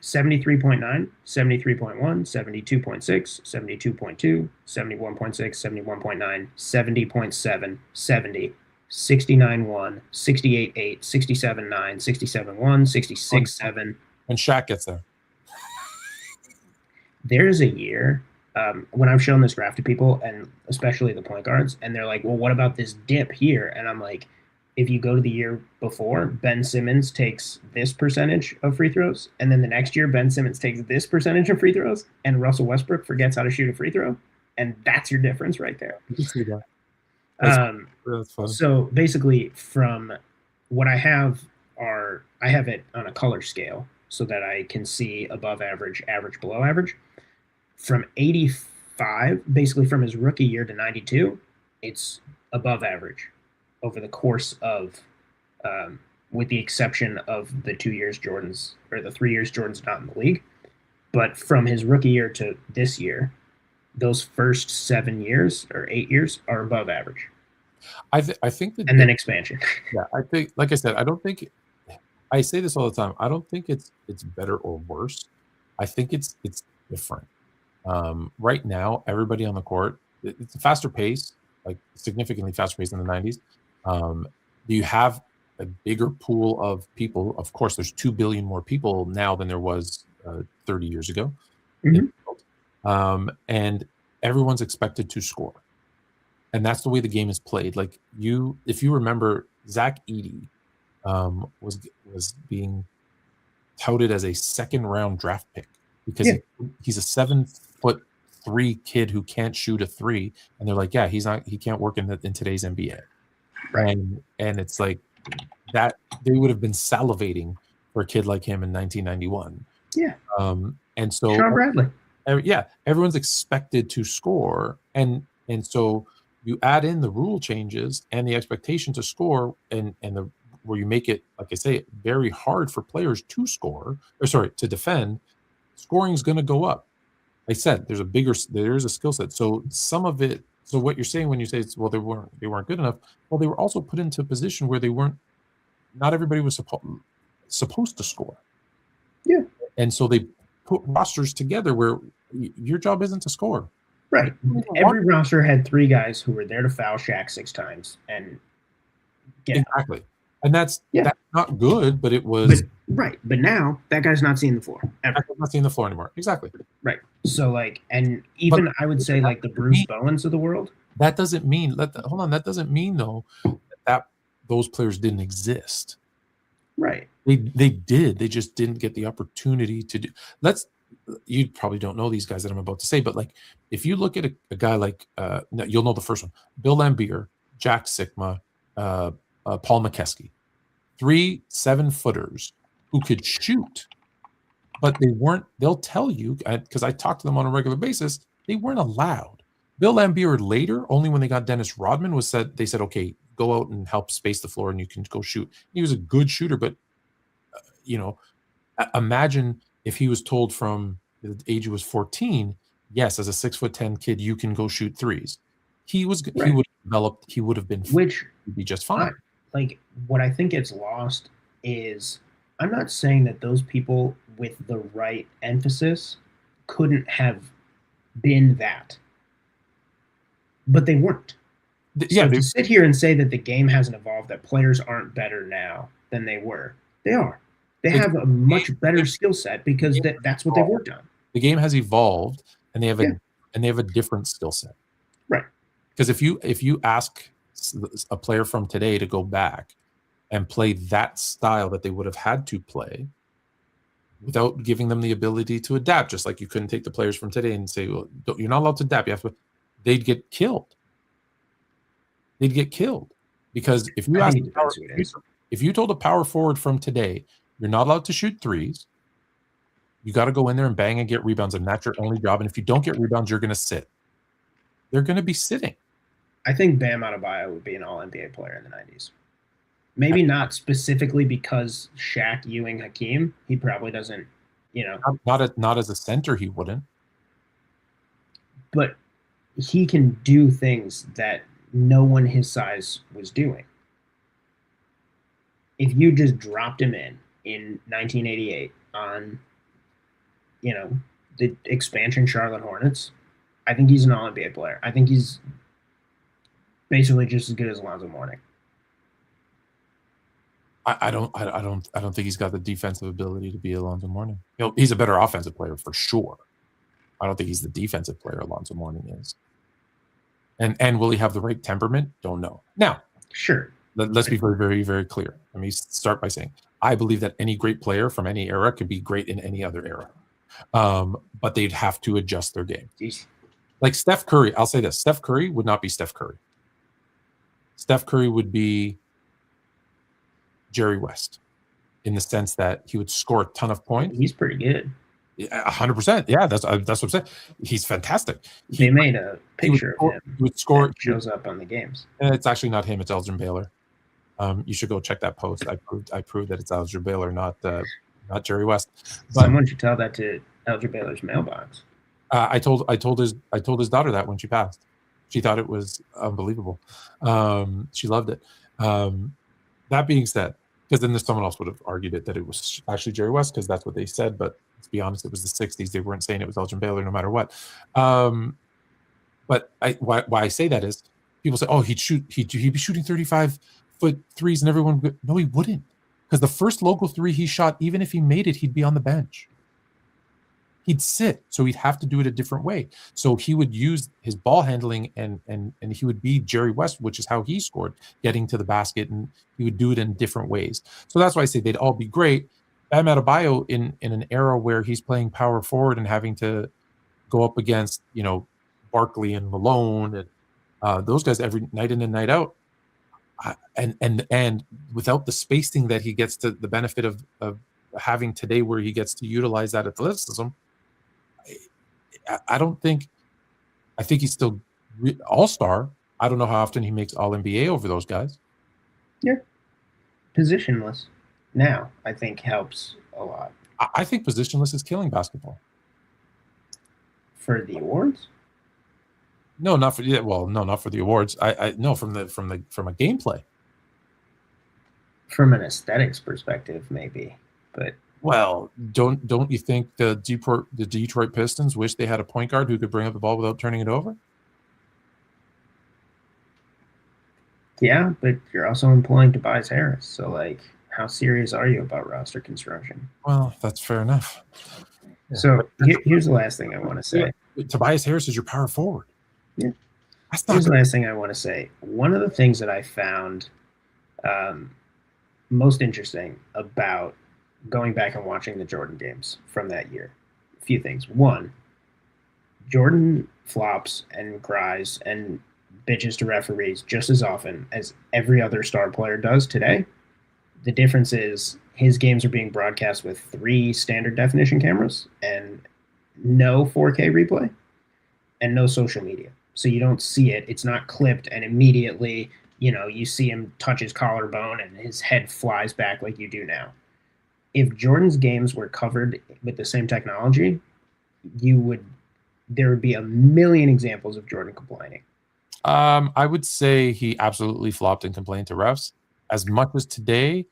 Speaker 2: 73.9, 73.1, 72.6, 72.2, 71.6, 71.9, 70.7, 70, 69.1, 68.8, 67.9, 67.1, 66.7.
Speaker 1: And Shaq gets there.
Speaker 2: There's a year when I've shown this graph to people, and especially the point guards, and they're like, well, what about this dip here? And I'm like, if you go to the year before, Ben Simmons takes this percentage of free throws, and then the next year, Ben Simmons takes this percentage of free throws, and Russell Westbrook forgets how to shoot a free throw, and that's your difference right there.
Speaker 1: You can see that. That's fun.
Speaker 2: So basically, from what I have it on a color scale so that I can see above average, average, below average. From 85, basically from his rookie year to 92, it's above average over the course of, with the exception of the 2 years Jordan's, or the 3 years Jordan's not in the league. But from his rookie year to this year, those first 7 years or 8 years are above average.
Speaker 1: I think that,
Speaker 2: and then expansion.
Speaker 1: Yeah, I think, like I said, I say this all the time. I don't think it's better or worse. I think it's different. Right now, everybody on the court, it's a faster pace, like significantly faster pace than the 90s. You have a bigger pool of people. Of course, there's 2 billion more people now than there was 30 years ago.
Speaker 2: Mm-hmm.
Speaker 1: And everyone's expected to score. And that's the way the game is played. Like if you remember, Zach Edey was being touted as a second-round draft pick because he's a 7'3" kid who can't shoot a three, and they're like, he can't work in today's NBA.
Speaker 2: Right.
Speaker 1: And it's like that they would have been salivating for a kid like him in 1991.
Speaker 2: Yeah. And so Sean Bradley.
Speaker 1: Everyone's expected to score, and so you add in the rule changes and the expectation to score, and where you make it, like I say, very hard for players to to defend. Scoring is going to go up. I said there is a skill set. So some of it. So what you're saying when you say, well, they weren't good enough. Well, they were also put into a position where they weren't. Not everybody was supposed to score. And so they put rosters together where your job isn't to score.
Speaker 2: Right. Every roster had 3 guys who were there to foul Shaq 6 times and get out.
Speaker 1: Exactly. And that's not good, but it
Speaker 2: But,
Speaker 1: was
Speaker 2: right. But now that guy's not seeing the floor ever.
Speaker 1: I'm not seeing the floor anymore. Exactly.
Speaker 2: Right. So like, and even I would say like the Bruce Bowens of the world.
Speaker 1: That doesn't mean hold on. That doesn't mean though that those players didn't exist.
Speaker 2: Right.
Speaker 1: They did. They just didn't get the opportunity to do. You probably don't know these guys that I'm about to say, but like if you look at a guy like you'll know the first one, Bill Laimbeer, Jack Sikma, Paul McKeskey, 3 7-footers who could shoot, but they weren't. They'll tell you because I talk to them on a regular basis. They weren't allowed. Bill Laimbeer later, only when they got Dennis Rodman, they said, okay, go out and help space the floor and you can go shoot. He was a good shooter, but imagine if he was told from the age he was 14, yes, as a 6'10" kid, you can go shoot threes. He would have developed. He would have been be just fine.
Speaker 2: Like what I think gets lost is I'm not saying that those people with the right emphasis couldn't have been that, but they weren't. To sit here and say that the game hasn't evolved, that players aren't better now than they were, they are. They have a much better skill set because that's what they've worked on.
Speaker 1: The game has evolved, and they have a different skill set.
Speaker 2: Right.
Speaker 1: Because if you ask a player from today to go back and play that style that they would have had to play without giving them the ability to adapt, just like you couldn't take the players from today and say, well, you're not allowed to adapt. You have to. They'd get killed. They'd get killed because if you told a power forward from today, you're not allowed to shoot threes. You got to go in there and bang and get rebounds, and that's your only job. And if you don't get rebounds, you're going to sit. They're going to be sitting.
Speaker 2: I think Bam Adebayo would be an All-NBA player in the 90s. Maybe not specifically because Shaq, Ewing, Hakeem. He probably doesn't,
Speaker 1: Not as a center, he wouldn't.
Speaker 2: But he can do things that no one his size was doing. If you just dropped him in 1988 on, the expansion Charlotte Hornets, I think he's an All-NBA player. I think he's basically just as good as Alonzo Mourning.
Speaker 1: I don't think he's got the defensive ability to be Alonzo Mourning. He's a better offensive player for sure. I don't think he's the defensive player Alonzo Mourning is. And will he have the right temperament? Don't know. Now,
Speaker 2: sure.
Speaker 1: Let's be very, very, very clear. Let me start by saying I believe that any great player from any era could be great in any other era. But they'd have to adjust their game.
Speaker 2: Jeez.
Speaker 1: Like Steph Curry, I'll say this. Steph Curry would not be Steph Curry. Steph Curry would be Jerry West in the sense that he would score a ton of points.
Speaker 2: He's pretty good.
Speaker 1: 100%. Yeah, that's what I'm saying. He's fantastic.
Speaker 2: They made a picture of him.
Speaker 1: He would score.
Speaker 2: That shows up on the games.
Speaker 1: And it's actually not him. It's Elgin Baylor. You should go check that post. I proved that it's Elgin Baylor, not Jerry West. But
Speaker 2: someone should tell that to Elgin Baylor's mailbox.
Speaker 1: I told his daughter that when she passed. She thought it was unbelievable. She loved it. That being said, because then someone else would have argued that it was actually Jerry West because that's what they said. But let's be honest, it was the 60s. They weren't saying it was Elgin Baylor no matter what. But why I say that is people say, oh, he'd be shooting 35-foot threes and everyone would. No, he wouldn't. Because the first local three he shot, even if he made it, he'd be on the bench. He'd sit, so he'd have to do it a different way. So he would use his ball handling and he would be Jerry West, which is how he scored, getting to the basket, and he would do it in different ways. So that's why I say they'd all be great. Bam Adebayo in an era where he's playing power forward and having to go up against, Barkley and Malone and those guys every night in and night out. And without the spacing that he gets to the benefit of having today where he gets to utilize that athleticism, I think he's still all-star. I don't know how often he makes All-NBA over those guys.
Speaker 2: Yeah. Positionless now, I think, helps a lot.
Speaker 1: I think positionless is killing basketball.
Speaker 2: For the awards?
Speaker 1: No, not for not for the awards. I no, from a gameplay.
Speaker 2: From an aesthetics perspective, maybe, but
Speaker 1: Well, don't you think the Detroit Pistons wish they had a point guard who could bring up the ball without turning it over?
Speaker 2: Yeah, but you're also employing Tobias Harris. So, like, how serious are you about roster construction?
Speaker 1: Well, that's fair enough.
Speaker 2: So here's the last thing I want to say.
Speaker 1: Tobias Harris is your power forward.
Speaker 2: Yeah.
Speaker 1: That's not
Speaker 2: Here's the
Speaker 1: good.
Speaker 2: last thing I want to say. One of the things that I found most interesting about going back and watching the Jordan games from that year, a few things. One, Jordan flops and cries and bitches to referees just as often as every other star player does today. The difference is his games are being broadcast with 3 standard definition cameras and no 4K replay and no social media. So you don't see it. It's not clipped and immediately, you see him touch his collarbone and his head flies back like you do now. If Jordan's games were covered with the same technology, there would be a million examples of Jordan complaining.
Speaker 1: I would say he absolutely flopped and complained to refs. As much as today,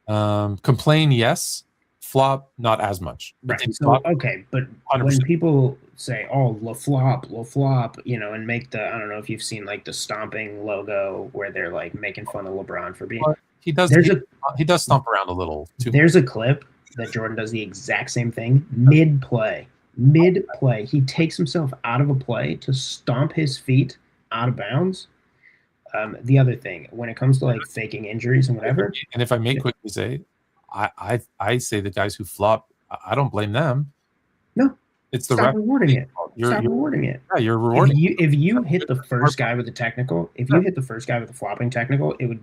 Speaker 1: complain, yes. Flop, not as much.
Speaker 2: Right. So,
Speaker 1: flop,
Speaker 2: okay, but
Speaker 1: 100%.
Speaker 2: when people say, "Oh, La Flop," and make I don't know if you've seen like the stomping logo where they're like making fun of LeBron for being.
Speaker 1: He does. He does stomp around a little too.
Speaker 2: There's a clip that Jordan does the exact same thing mid-play. Mid-play, he takes himself out of a play to stomp his feet out of bounds. The other thing, when it comes to like faking injuries and whatever,
Speaker 1: and if I may quickly say, I say the guys who flop, I don't blame them.
Speaker 2: No,
Speaker 1: it's the
Speaker 2: stop rewarding it.
Speaker 1: You're
Speaker 2: rewarding it.
Speaker 1: Yeah, you're rewarding.
Speaker 2: If you hit the first guy with the technical, if you hit the first guy with the flopping technical, it would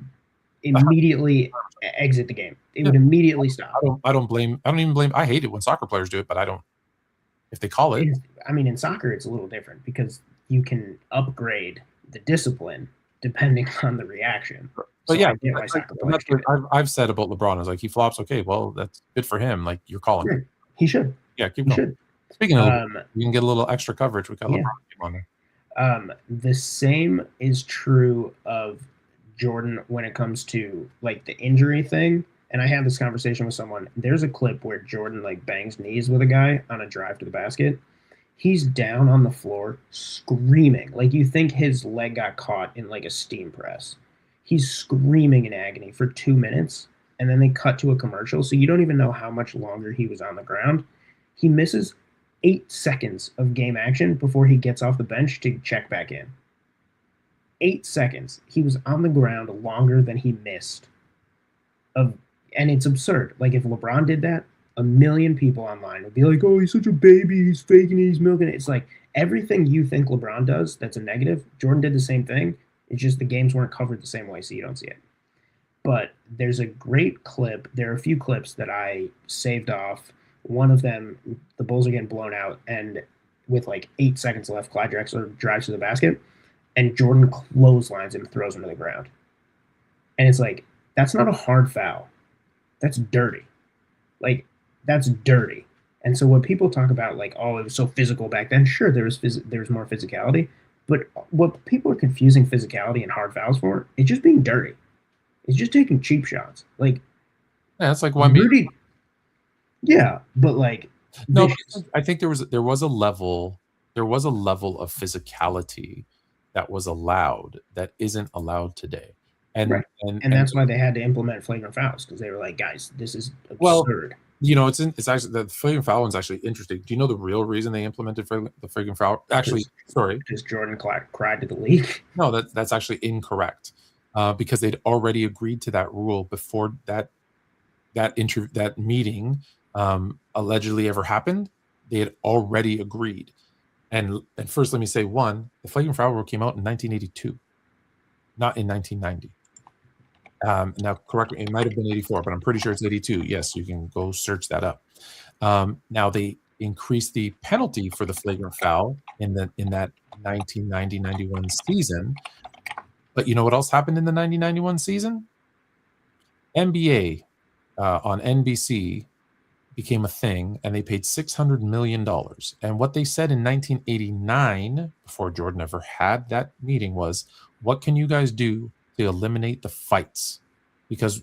Speaker 2: immediately exit the game. It would immediately stop.
Speaker 1: I don't even blame. I hate it when soccer players do it, but I don't. If they call it,
Speaker 2: in soccer, it's a little different because you can upgrade the discipline depending on the reaction.
Speaker 1: But yeah, I've said about LeBron is like he flops. Okay, well that's good for him. Like you're calling.
Speaker 2: Yeah, he should.
Speaker 1: Yeah, keep going. Speaking of, you can get a little extra coverage. We got LeBron on there.
Speaker 2: The same is true of Jordan when it comes to like the injury thing. And I had this conversation with someone. There's a clip where Jordan like bangs knees with a guy on a drive to the basket. He's down on the floor screaming. Like you think his leg got caught in like a steam press. He's screaming in agony for 2 minutes. And then they cut to a commercial. So you don't even know how much longer he was on the ground. He misses 8 seconds of game action before he gets off the bench to check back in. 8 seconds. He was on the ground longer than he missed. And it's absurd. Like if LeBron did that, a million people online would be like, "Oh, he's such a baby. He's faking it. He's milking it." It's like everything you think LeBron does that's a negative, Jordan did the same thing. It's just the games weren't covered the same way, so you don't see it. But there's a great clip. There are a few clips that I saved off. One of them, the Bulls are getting blown out, and with like 8 seconds left, Clyde Drexler drives to the basket, and Jordan clotheslines him and throws him to the ground. And it's like, that's not a hard foul. That's dirty. Like, that's dirty. And so when people talk about like, oh, it was so physical back then, sure, there was more physicality. But what people are confusing physicality and hard fouls for is just being dirty. It's just taking cheap shots. Like,
Speaker 1: yeah, it's like one.
Speaker 2: Yeah, but like,
Speaker 1: no, I think there was a level of physicality that was allowed that isn't allowed today. And,
Speaker 2: right. and that's why they had to implement flagrant fouls, because they were like, guys, this is absurd.
Speaker 1: Well, it's actually the flagrant foul one's actually interesting. Do you know the real reason they implemented the flagrant foul? Actually, sorry,
Speaker 2: because Jordan cried to the league.
Speaker 1: No, that's actually incorrect. Because they'd already agreed to that rule before that meeting allegedly ever happened. They had already agreed. And first, let me say the flagrant foul rule came out in 1982, not in 1990. Now, correct me, it might have been 84, but I'm pretty sure it's 82. Yes, you can go search that up. Now, they increased the penalty for the flagrant foul in that 1990-91 season. But you know what else happened in the 90-91 season? NBA on NBC became a thing, and they paid $600 million. And what they said in 1989, before Jordan ever had that meeting, was, what can you guys do to eliminate the fights? Because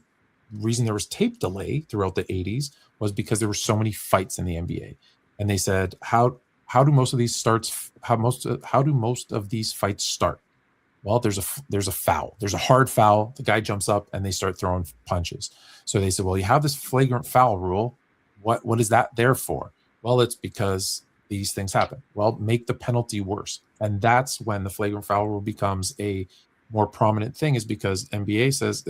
Speaker 1: reason there was tape delay throughout the 80s was because there were so many fights in the NBA. And they said, how do most of these fights start? Well, there's a foul. There's a hard foul. The guy jumps up and they start throwing punches. So they said, well, you have this flagrant foul rule. What is that there for? Well, it's because these things happen. Well, make the penalty worse. And that's when the flagrant foul rule becomes a more prominent thing, is because NBC says,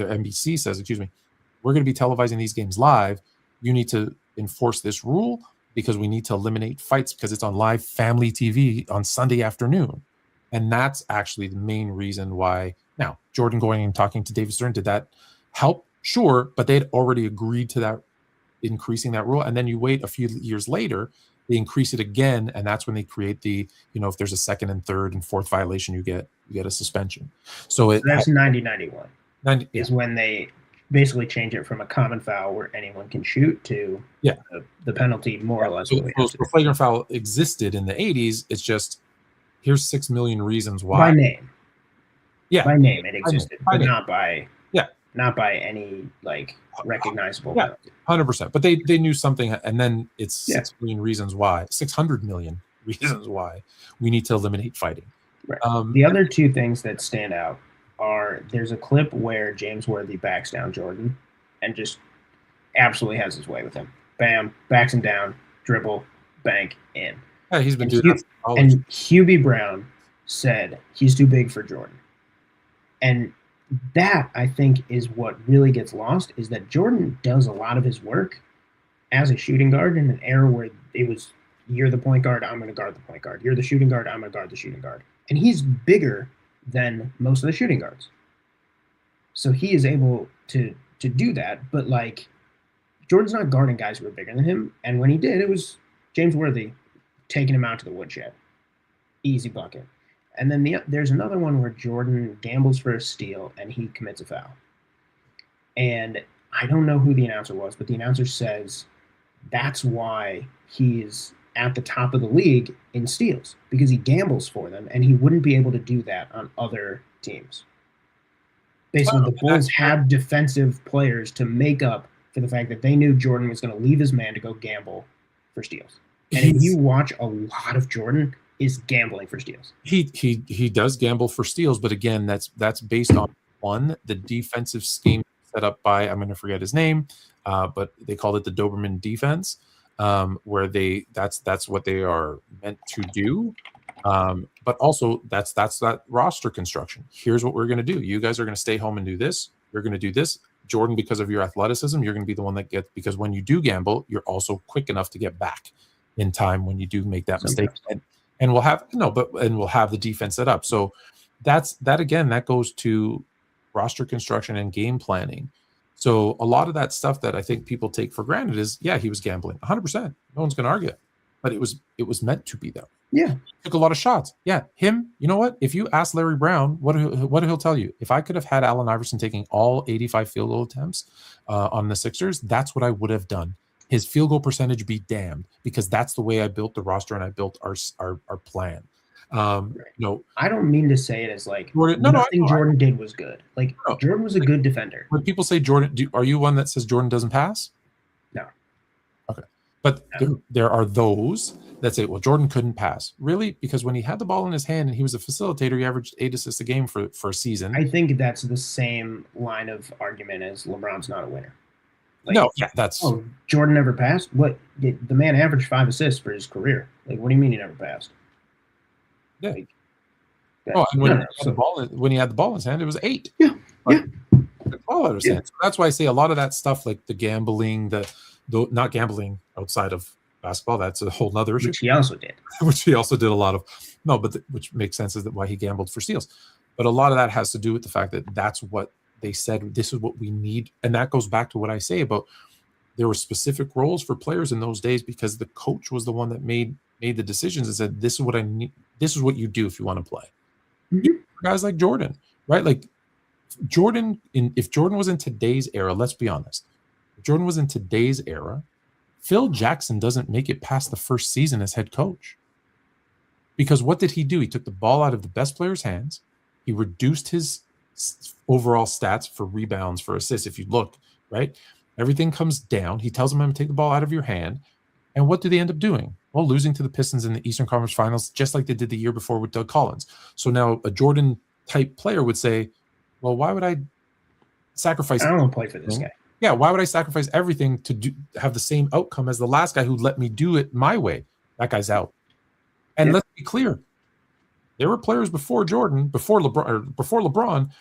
Speaker 1: we're going to be televising these games live. You need to enforce this rule because we need to eliminate fights because it's on live family TV on Sunday afternoon. And that's actually the main reason why. Now, Jordan going and talking to David Stern, did that help? Sure, but they'd already agreed to that, increasing that rule. And then you wait a few years later, they increase it again, and that's when they create the, if there's a second and third and fourth violation, you get a suspension. So
Speaker 2: that's 90-91 is when they basically change it from a common foul where anyone can shoot to the penalty more or less.
Speaker 1: So the flagrant foul existed in the 80s. It's just, here's 6 million reasons why.
Speaker 2: By name.
Speaker 1: Yeah.
Speaker 2: By name it existed,
Speaker 1: by
Speaker 2: but
Speaker 1: name.
Speaker 2: not by any recognizable penalty.
Speaker 1: 100%. But they knew something, and then it's 6 million reasons why, 600 million reasons why we need to eliminate fighting.
Speaker 2: Right. The other two things that stand out are, there's a clip where James Worthy backs down Jordan and just absolutely has his way with him. Bam, backs him down, dribble, bank, in.
Speaker 1: Yeah, he's been doing that.
Speaker 2: And Hubie Brown said he's too big for Jordan. And that, I think, is what really gets lost, is that Jordan does a lot of his work as a shooting guard in an era where it was, you're the point guard, I'm going to guard the point guard. You're the shooting guard, I'm going to guard the shooting guard. And he's bigger than most of the shooting guards. So he is able to do that. But, Jordan's not guarding guys who are bigger than him. And when he did, it was James Worthy taking him out to the woodshed. Easy bucket. And then there's another one where Jordan gambles for a steal and he commits a foul. And I don't know who the announcer was, but the announcer says that's why he's at the top of the league in steals, because he gambles for them, and he wouldn't be able to do that on other teams. Basically, the Bulls had defensive players to make up for the fact that they knew Jordan was going to leave his man to go gamble for steals. And if you watch a lot of Jordan, is gambling for steals.
Speaker 1: He does gamble for steals, but again, that's based on the defensive scheme set up by, I'm going to forget his name, but they called it the Doberman defense, where that's what they are meant to do. But also that's that roster construction. Here's what we're going to do. You guys are going to stay home and do this. You're going to do this. Jordan, because of your athleticism, you're going to be the one that gets, because when you do gamble, you're also quick enough to get back in time when you do make that mistake. And we'll have we'll have the defense set up. So that goes to roster construction and game planning. So a lot of that stuff that I think people take for granted is, he was gambling 100%. No one's going to argue it, but it was meant to be though.
Speaker 2: Yeah.
Speaker 1: Took a lot of shots. Yeah. Him, you know what? If you ask Larry Brown, what he'll tell you, if I could have had Allen Iverson taking all 85 field goal attempts on the Sixers, that's what I would have done. His field goal percentage be damned, because that's the way I built the roster and I built our plan.
Speaker 2: I don't mean to say it as
Speaker 1: nothing
Speaker 2: Jordan did was good. Jordan was a good defender.
Speaker 1: When people say Jordan, are you one that says Jordan doesn't pass?
Speaker 2: No.
Speaker 1: Okay. But there are those that say, well, Jordan couldn't pass. Really? Because when he had the ball in his hand and he was a facilitator, he averaged 8 assists a game for a season.
Speaker 2: I think that's the same line of argument as LeBron's not a winner. Jordan never passed? What? The man averaged 5 assists for his career. What do you mean he never passed?
Speaker 1: Yeah. When he had the ball in his hand, it was 8.
Speaker 2: Yeah.
Speaker 1: All out of hand. So that's why I say a lot of that stuff, like the gambling, not gambling outside of basketball, that's a whole nother issue.
Speaker 2: Which he also did.
Speaker 1: Which he also did a lot of. No, but which makes sense, is that why he gambled for steals. But a lot of that has to do with the fact that that's what they said, this is what we need. And that goes back to what I say about, there were specific roles for players in those days because the coach was the one that made the decisions and said, this is what I need. This is what you do if you want to play. Mm-hmm. Guys like Jordan, right? If Jordan was in today's era, let's be honest. If Jordan was in today's era, Phil Jackson doesn't make it past the first season as head coach. Because what did he do? He took the ball out of the best player's hands. He reduced his overall stats for rebounds, for assists. If you look, right? Everything comes down. He tells them, I'm going to take the ball out of your hand. And what do they end up doing? Well, losing to the Pistons in the Eastern Conference Finals, just like they did the year before with Doug Collins. So now a Jordan-type player would say, well, why would I sacrifice?
Speaker 2: I don't want to play for this guy.
Speaker 1: Yeah, why would I sacrifice everything to have the same outcome as the last guy who let me do it my way? That guy's out. And let's be clear. There were players before Jordan, before LeBron,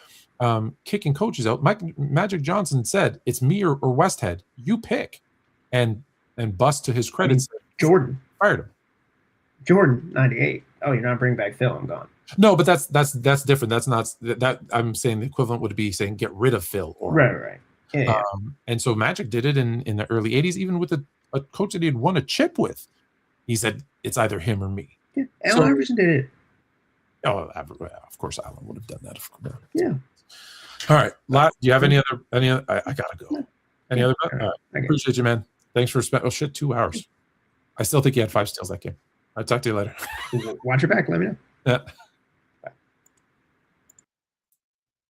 Speaker 1: kicking coaches out. Magic Johnson said, it's me or Westhead. You pick. And Bust, to his credit,
Speaker 2: Jordan
Speaker 1: fired him.
Speaker 2: Jordan, 98. Oh, you're not bringing back Phil. I'm gone.
Speaker 1: No, but that's different. That's not that. I'm saying the equivalent would be saying get rid of Phil. Or,
Speaker 2: right. Yeah.
Speaker 1: And so Magic did it in the early 80s, even with a coach that he had won a chip with. He said, it's either him or me.
Speaker 2: Yeah. Allen Iverson did it.
Speaker 1: Oh, of course, Allen would have done that.
Speaker 2: Yeah.
Speaker 1: All right. Do you have any other? I gotta go. Any other? All right. Appreciate you, man. Thanks for spending 2 hours. I still think you had 5 steals that game. I'll talk to you later.
Speaker 2: Watch your back. Let me know.
Speaker 1: Yeah.